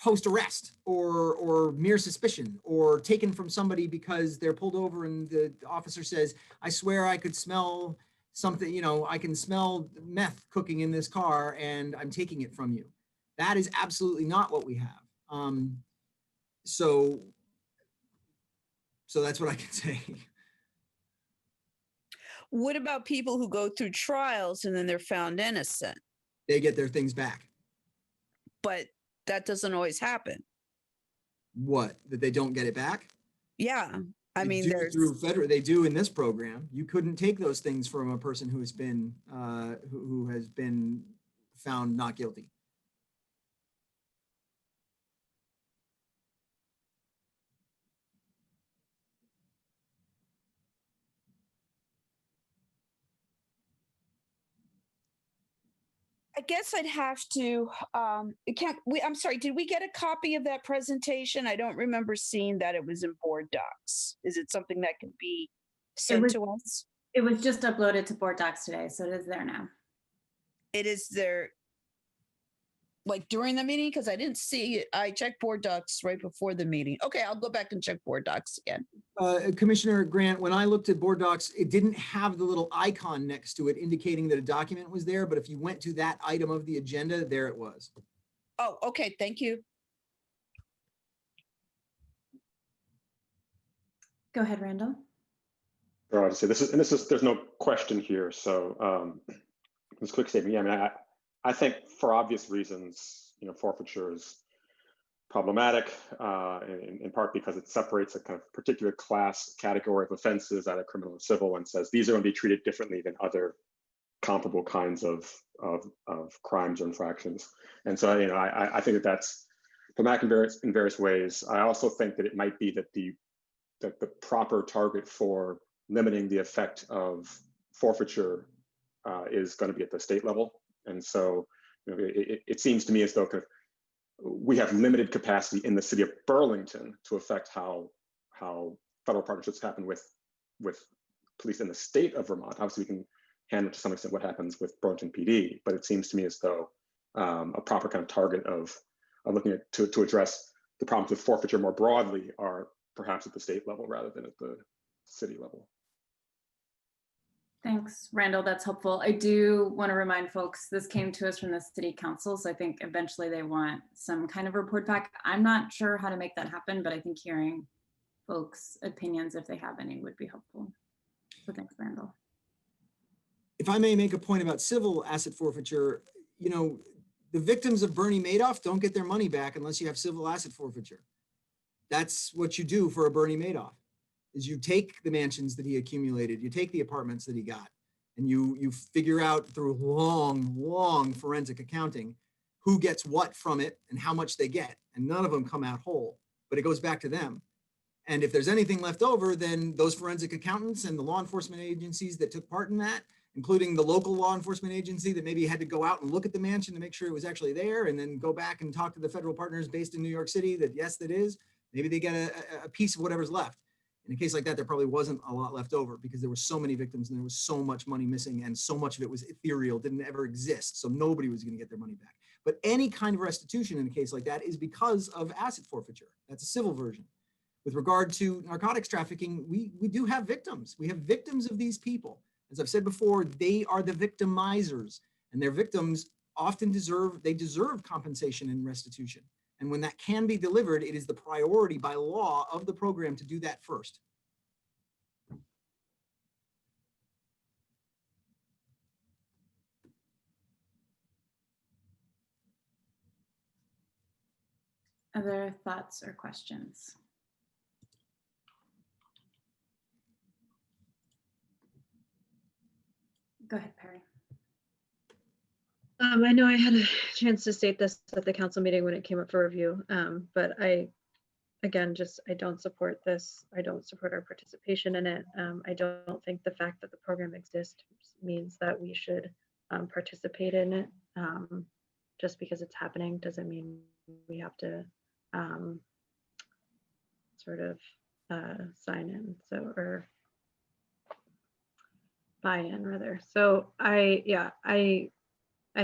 S18: post-arrest or mere suspicion or taken from somebody because they're pulled over and the officer says, I swear I could smell something, I can smell meth cooking in this car and I'm taking it from you. That is absolutely not what we have. So that's what I can say.
S17: What about people who go through trials and then they're found innocent?
S18: They get their things back.
S17: But that doesn't always happen.
S18: What? That they don't get it back?
S17: Yeah. They
S18: do in this program. You couldn't take those things from a person who has been who has been found not guilty.
S17: I guess I'd have to, I'm sorry, did we get a copy of that presentation? I don't remember seeing that it was in board docs. Is it something that can be sent to us?
S1: It was just uploaded to board docs today, so it is there now.
S17: It is there, like during the meeting? Because I didn't see it. I checked board docs right before the meeting. Okay, I'll go back and check board docs again.
S18: Commissioner Grant, when I looked at board docs, it didn't have the little icon next to it indicating that a document was there, but if you went to that item of the agenda, there it was.
S17: Oh, okay, thank you.
S1: Go ahead, Randall.
S15: So there's no question here. So this quick statement. Yeah, I mean, I think for obvious reasons, forfeiture is problematic, in part because it separates a kind of particular class category of offenses, either criminal or civil, and says these are going to be treated differently than other comparable kinds of crimes or infractions. And so, I think that's problematic in various ways. I also think that it might be that the proper target for limiting the effect of forfeiture is going to be at the state level. And so, it seems to me as though we have limited capacity in the city of Burlington to affect how federal partnerships happen with police in the state of Vermont. Obviously, we can handle to some extent what happens with Burlington PD, but it seems to me as though a proper kind of target of looking at to address the problems with forfeiture more broadly are perhaps at the state level rather than at the city level.
S1: Thanks, Randall. That's helpful. I do want to remind folks, this came to us from the city council, so I think eventually they want some kind of report back. I'm not sure how to make that happen, but I think hearing folks' opinions, if they have any, would be helpful. So thanks, Randall.
S18: If I may make a point about civil asset forfeiture, the victims of Bernie Madoff don't get their money back unless you have civil asset forfeiture. That's what you do for a Bernie Madoff, is you take the mansions that he accumulated, you take the apartments that he got, and you figure out through long forensic accounting who gets what from it and how much they get. And none of them come out whole, but it goes back to them. And if there's anything left over, then those forensic accountants and the law enforcement agencies that took part in that, including the local law enforcement agency that maybe had to go out and look at the mansion to make sure it was actually there, and then go back and talk to the federal partners based in New York City that, yes, that is, maybe they get a piece of whatever's left. In a case like that, there probably wasn't a lot left over because there were so many victims and there was so much money missing and so much of it was ethereal, didn't ever exist. So nobody was going to get their money back. But any kind of restitution in a case like that is because of asset forfeiture. That's a civil version. With regard to narcotics trafficking, we do have victims. We have victims of these people. As I've said before, they are the victimizers, and their victims often deserve compensation and restitution. And when that can be delivered, it is the priority by law of the program to do that first.
S1: Other thoughts or questions? Go ahead, Perry.
S3: I know I had a chance to state this at the council meeting when it came up for review, but I don't support this. I don't support our participation in it. I don't think the fact that the program exists means that we should participate in it. Just because it's happening doesn't mean we have to sign in, or buy in rather. So I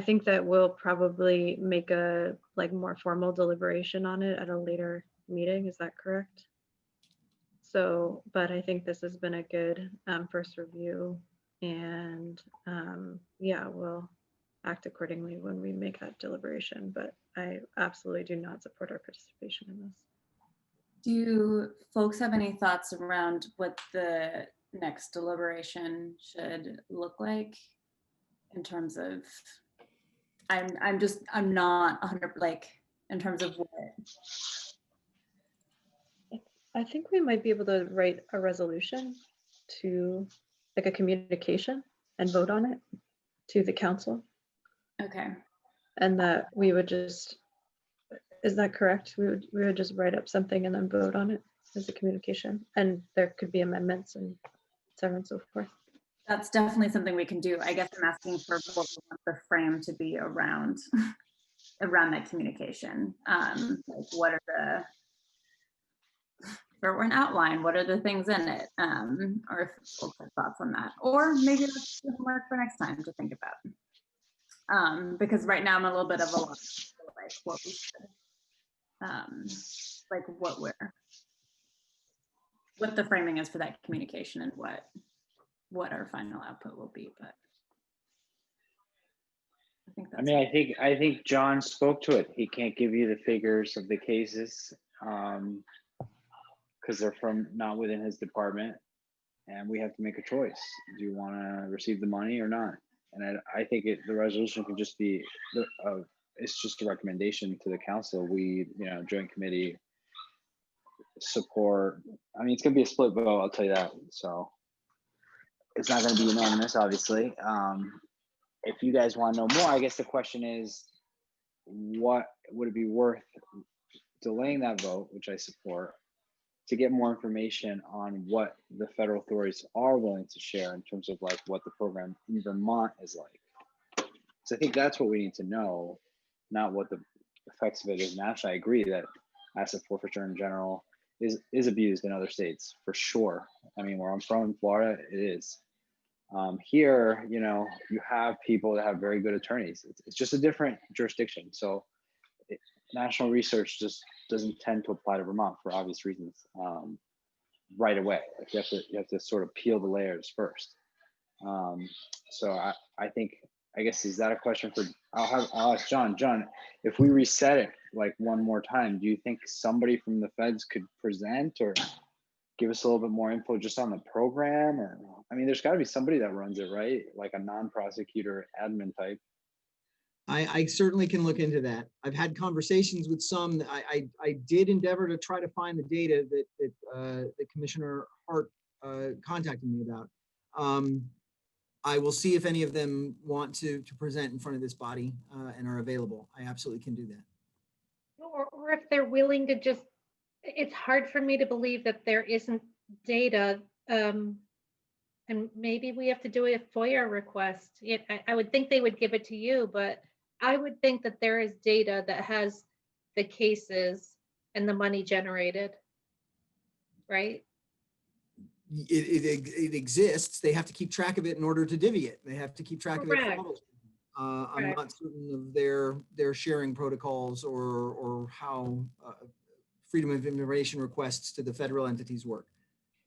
S3: think that we'll probably make a more formal deliberation on it at a later meeting. Is that correct? So, but I think this has been a good first review, and we'll act accordingly when we make that deliberation. But I absolutely do not support our participation in this.
S1: Do folks have any thoughts around what the next deliberation should look like in terms of, I'm not 100, in terms of what?
S3: I think we might be able to write a resolution to a communication and vote on it to the council.
S1: Okay.
S3: And that we would just, is that correct? We would just write up something and then vote on it as a communication, and there could be amendments and so on and so forth.
S1: That's definitely something we can do. I guess I'm asking for what we want the frame to be around that communication. What are or an outline, what are the things in it? Or if folks have thoughts on that, or maybe that's work for next time to think about. Because right now I'm a little bit of a loss, what we should, what the framing is for that communication and what our final output will be. But I think that's
S20: I think John spoke to it. He can't give you the figures of the cases because they're from not within his department, and we have to make a choice. Do you want to receive the money or not? And I think the resolution could just be it's just a recommendation to the council. We, joint committee support. I mean, it's going to be a split vote, I'll tell you that. So it's not going to be unanimous, obviously. If you guys want to know more, I guess the question is, what would it be worth delaying that vote, which I support, to get more information on what the federal authorities are willing to share in terms of like what the program in Vermont is like. So I think that's what we need to know, not what the effects of it is nationally. I agree that asset forfeiture in general is abused in other states for sure. I mean, where I'm from in Florida, it is. Here, you have people that have very good attorneys. It's just a different jurisdiction. So national research just doesn't tend to apply to Vermont for obvious reasons right away. Like you have to sort of peel the layers first. So I guess, is that a question for, I'll ask John. John, if we reset it like one more time, do you think somebody from the feds could present or give us a little bit more info just on the program? Or, I mean, there's got to be somebody that runs it, right? Like a non-prosecutor admin type.
S18: I certainly can look into that. I've had conversations with some. I did endeavor to try to find the data that Commissioner Hart contacted me about. I will see if any of them want to present in front of this body and are available. I absolutely can do that.
S16: Or if they're willing to just, it's hard for me to believe that there isn't data. And maybe we have to do a FOIA request. I would think they would give it to you, but I would think that there is data that has the cases and the money generated, right?
S18: It exists. They have to keep track of it in order to divvy it. They have to keep track of it for all those people. I'm not certain of their sharing protocols or how freedom of information requests to the federal entities work.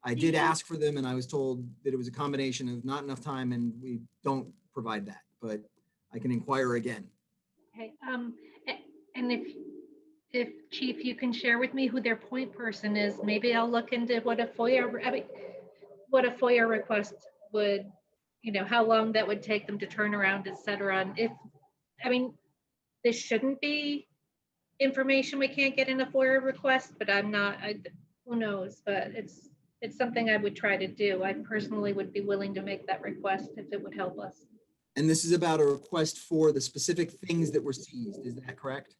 S18: I did ask for them, and I was told that it was a combination of not enough time and we don't provide that, but I can inquire again.
S16: Okay, and if Chief, you can share with me who their point person is, maybe I'll look into what a FOIA request would, how long that would take them to turn around, et cetera. And this shouldn't be information we can't get in a FOIA request, but who knows, but it's something I would try to do. I personally would be willing to make that request if it would help us.
S18: And this is about a request for the specific things that were seized. Is that correct?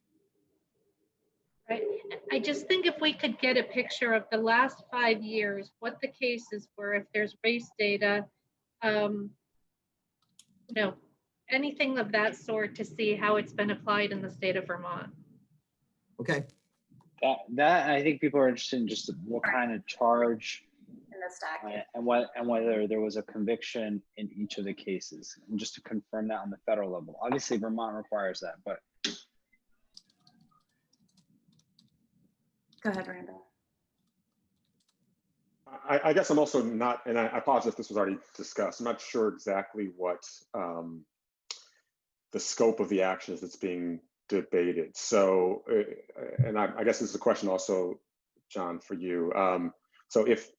S16: Right. I just think if we could get a picture of the last 5 years, what the cases were, if there's race data, anything of that sort to see how it's been applied in the state of Vermont.
S18: Okay.
S20: That I think people are interested in just what kind of charge
S1: in the stack
S20: and whether there was a conviction in each of the cases, and just to confirm that on the federal level. Obviously, Vermont requires that, but.
S1: Go ahead, Randall.
S15: I guess I'm also not, and I apologize if this was already discussed, I'm not sure exactly what the scope of the action is that's being debated. So, and I guess this is a question also, John, for you. So if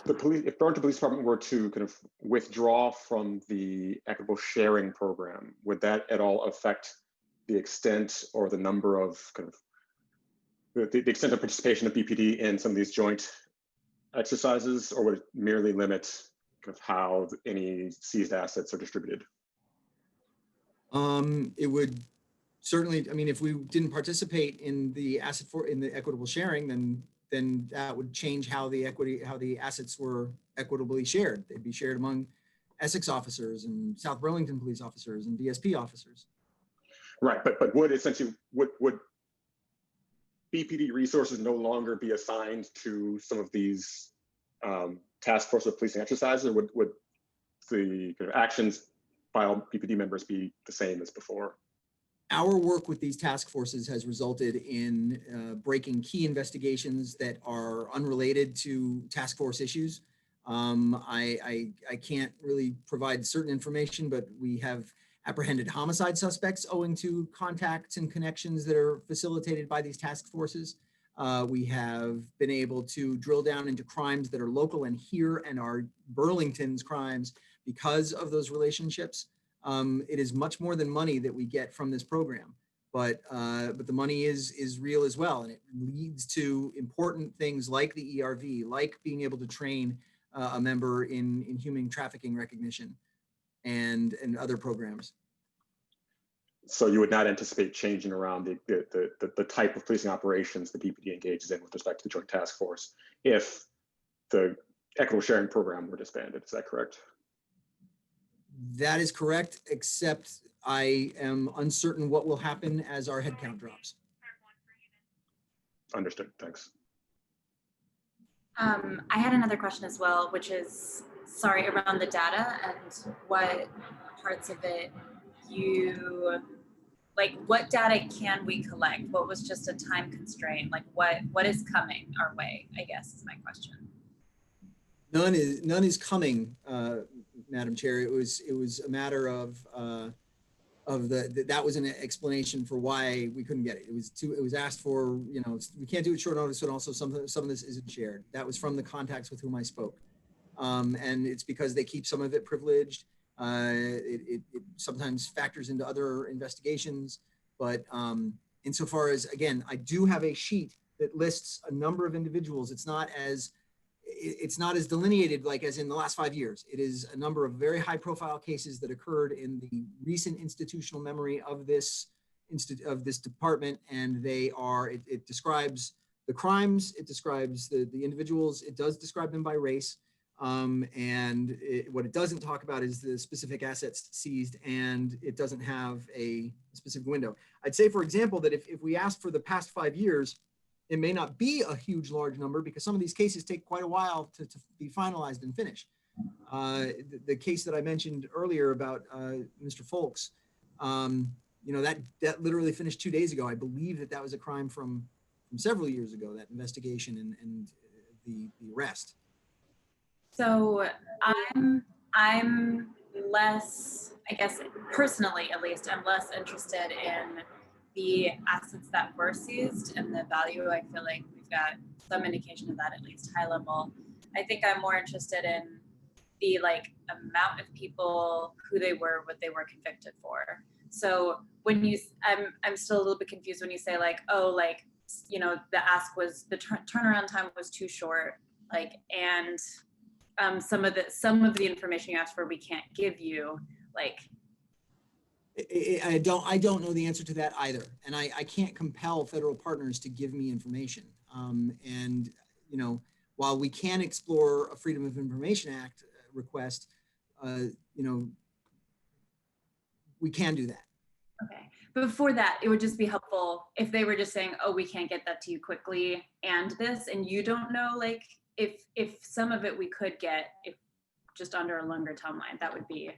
S15: Burlington Police Department were to kind of withdraw from the Equitable sharing program, would that at all affect the extent or the number of kind of the extent of participation of BPD in some of these joint exercises, or would it merely limit kind of how any seized assets are distributed?
S18: It would certainly, I mean, if we didn't participate in the equitable sharing, then that would change how the assets were equitably shared. They'd be shared among Essex officers and South Burlington police officers and DSP officers.
S15: Right, but would essentially, would BPD resources no longer be assigned to some of these task force of policing exercises, or would the kind of actions by all BPD members be the same as before?
S18: Our work with these task forces has resulted in breaking key investigations that are unrelated to task force issues. I can't really provide certain information, but we have apprehended homicide suspects owing to contacts and connections that are facilitated by these task forces. We have been able to drill down into crimes that are local and here and are Burlington's crimes because of those relationships. It is much more than money that we get from this program, but the money is real as well, and it leads to important things like the ERV, like being able to train a member in human trafficking recognition and other programs.
S15: So you would not anticipate changing around the type of policing operations the BPD engages in with respect to the Joint Task Force if the Equitable Sharing Program were disbanded, is that correct?
S18: That is correct, except I am uncertain what will happen as our headcount drops.
S15: Understood, thanks.
S1: I had another question as well, which is, sorry, around the data and what parts of it what data can we collect? What was just a time constraint? Like what is coming our way, I guess is my question.
S18: None is coming, Madam Chair. It was a matter of that was an explanation for why we couldn't get it. It was asked for, you know, we can't do it short notice, and also some of this isn't shared. That was from the contacts with whom I spoke. And it's because they keep some of it privileged. It sometimes factors into other investigations, but insofar as, again, I do have a sheet that lists a number of individuals. It's not as delineated like as in the last 5 years. It is a number of very high profile cases that occurred in the recent institutional memory of this department, and they are, it describes the crimes, it describes the individuals, it does describe them by race. And what it doesn't talk about is the specific assets seized, and it doesn't have a specific window. I'd say, for example, that if we ask for the past 5 years, it may not be a huge, large number because some of these cases take quite a while to be finalized and finished. The case that I mentioned earlier about Mr. Folks, you know, that literally finished 2 days ago. I believe that was a crime from several years ago, that investigation and the arrest.
S1: So I'm less, I guess personally at least, I'm less interested in the assets that were seized and the value. I feel like we've got some indication of that, at least high level. I think I'm more interested in the amount of people, who they were, what they were convicted for. So when I'm still a little bit confused when you say you know, the ask was, the turnaround time was too short, and some of the information you asked for we can't give you,
S18: I don't know the answer to that either, and I can't compel federal partners to give me information. And you know, while we can explore a Freedom of Information Act request, you know, we can do that.
S1: Okay, but before that, it would just be helpful if they were just saying, "Oh, we can't get that to you quickly," and this, and you don't know, if some of it we could get, if just under a longer timeline, that would be.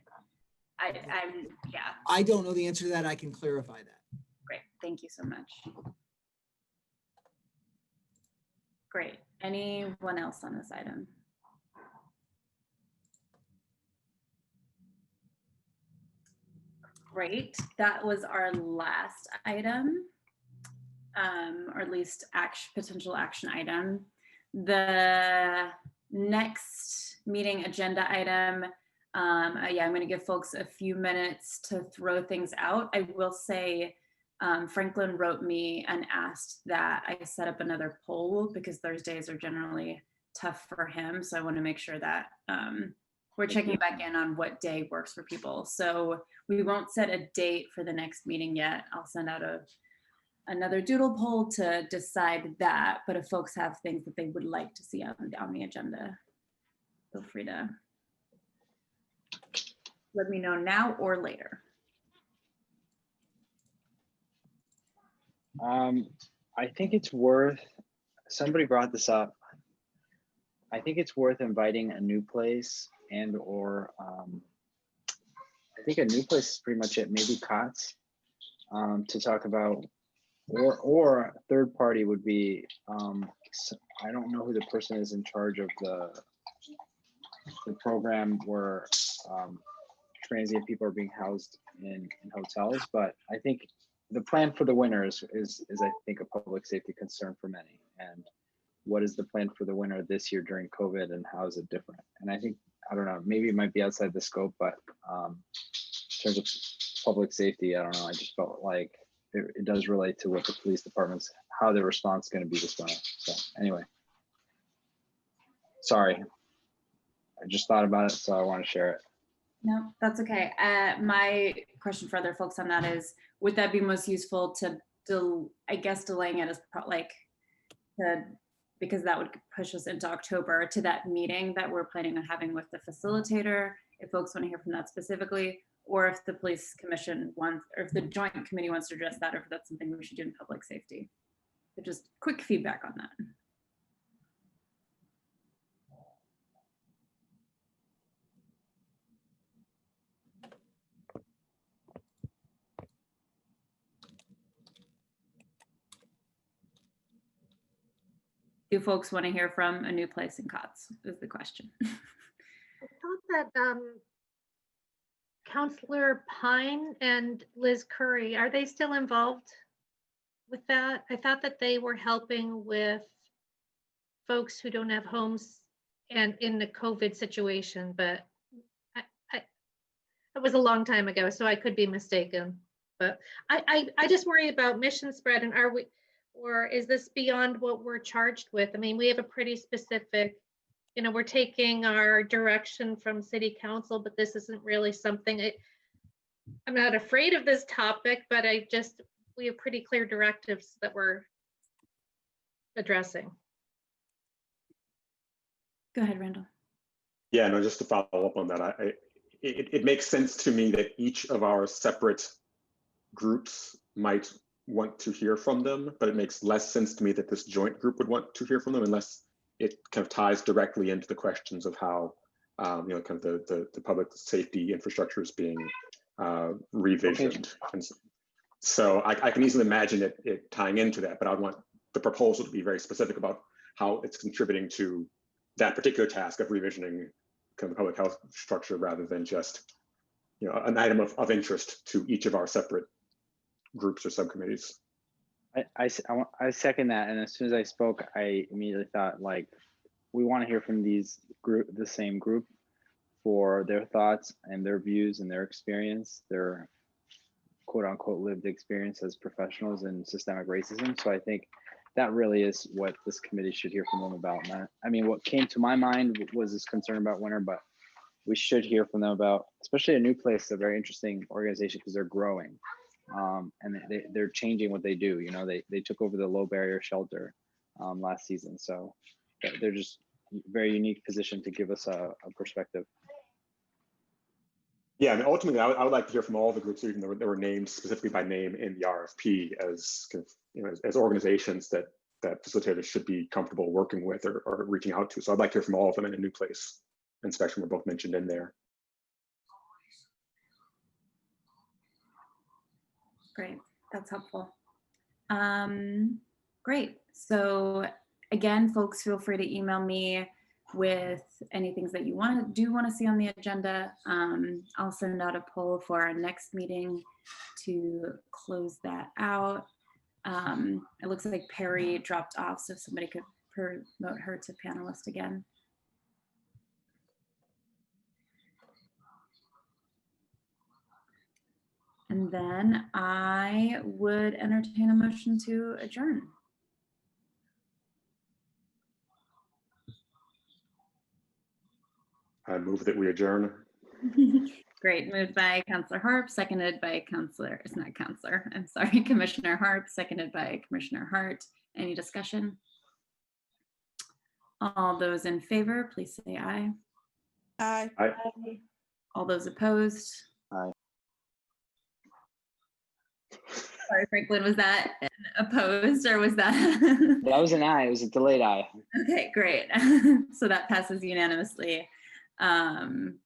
S1: Yeah.
S18: I don't know the answer to that. I can clarify that.
S1: Great. Thank you so much. Great. Anyone else on this item? Great. That was our last item, or at least potential action item. The next meeting agenda item, yeah, I'm going to give folks a few minutes to throw things out. I will say Franklin wrote me and asked that I set up another poll because Thursdays are generally tough for him. So I want to make sure that we're checking back in on what day works for people. So we won't set a date for the next meeting yet. I'll send out another doodle poll to decide that. But if folks have things that they would like to see on the agenda, feel free to let me know now or later.
S20: I think it's worth, somebody brought this up. I think it's worth inviting a new place or I think a new place is pretty much it, maybe COTS, to talk about, or a third party would be, I don't know who the person is in charge of the program where transient people are being housed in hotels, but I think the plan for the winter is I think a public safety concern for many. And what is the plan for the winter this year during COVID, and how is it different? And I think, I don't know, maybe it might be outside the scope, but terms of public safety, I don't know. I just felt like it does relate to what the police department's, how their response is going to be this winter. So anyway, sorry. I just thought about it, so I want to share it.
S1: No, that's okay. My question for other folks on that is, would that be most useful to, I guess, delaying it as because that would push us into October to that meeting that we're planning on having with the facilitator, if folks want to hear from that specifically, or if the police commission wants, or if the joint committee wants to address that, or if that's something we should do in public safety. So just quick feedback on that. Do folks want to hear from a new place in COTS is the question.
S16: I thought that Counselor Pine and Liz Curry, are they still involved with that? I thought that they were helping with folks who don't have homes and in the COVID situation, but it was a long time ago, so I could be mistaken. But I just worry about mission spread, and are we, or is this beyond what we're charged with? I mean, we have a pretty specific, you know, we're taking our direction from city council, but this isn't really something, I'm not afraid of this topic, but we have pretty clear directives that we're addressing.
S1: Go ahead, Randall.
S15: Yeah, no, just to follow up on that, it makes sense to me that each of our separate groups might want to hear from them, but it makes less sense to me that this joint group would want to hear from them unless it kind of ties directly into the questions of how kind of the public safety infrastructure is being revisioned. Okay. And so I can easily imagine it tying into that, but I want the proposal to be very specific about how it's contributing to that particular task of revisioning kind of the public health structure, rather than just an item of interest to each of our separate groups or subcommittees.
S20: I second that, and as soon as I spoke, I immediately thought, like, we want to hear from the same group for their thoughts and their views and their experience, their quote unquote lived experience as professionals in systemic racism. So I think that really is what this committee should hear from them about. I mean, what came to my mind was this concern about winter, but we should hear from them about, especially a new place, a very interesting organization, because they're growing. And they're changing what they do. You know, they took over the low barrier shelter last season. So they're just very unique position to give us a perspective.
S15: Yeah, and ultimately, I would like to hear from all the groups, even though they were named specifically by name in the RFP, as kind of, as organizations that facilitators should be comfortable working with or reaching out to. So I'd like to hear from all of them in a new place. And Spectrum were both mentioned in there.
S1: Great, that's helpful. Great, so again, folks, feel free to email me with any things that you want to see on the agenda. I'll send out a poll for our next meeting to close that out. It looks like Perry dropped off, so if somebody could promote her to panelist again. And then I would entertain a motion to adjourn.
S15: I move that we adjourn.
S1: Great, moved by Councillor Harp, seconded by Commissioner Harp, seconded by Commissioner Hart. Any discussion? All those in favor, please say aye.
S11: Aye.
S15: Aye.
S1: All those opposed?
S20: Aye.
S1: Sorry, Franklin, was that opposed or was that?
S20: That was an aye, it was a delayed aye.
S1: Okay, great. So that passes unanimously.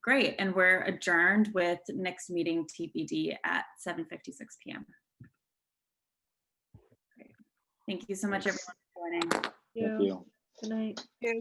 S1: Great, and we're adjourned with next meeting TBD at 7:56 p.m. Great. Thank you so much, everyone, for joining.
S20: Thank you.
S16: Good night.
S11: Yeah.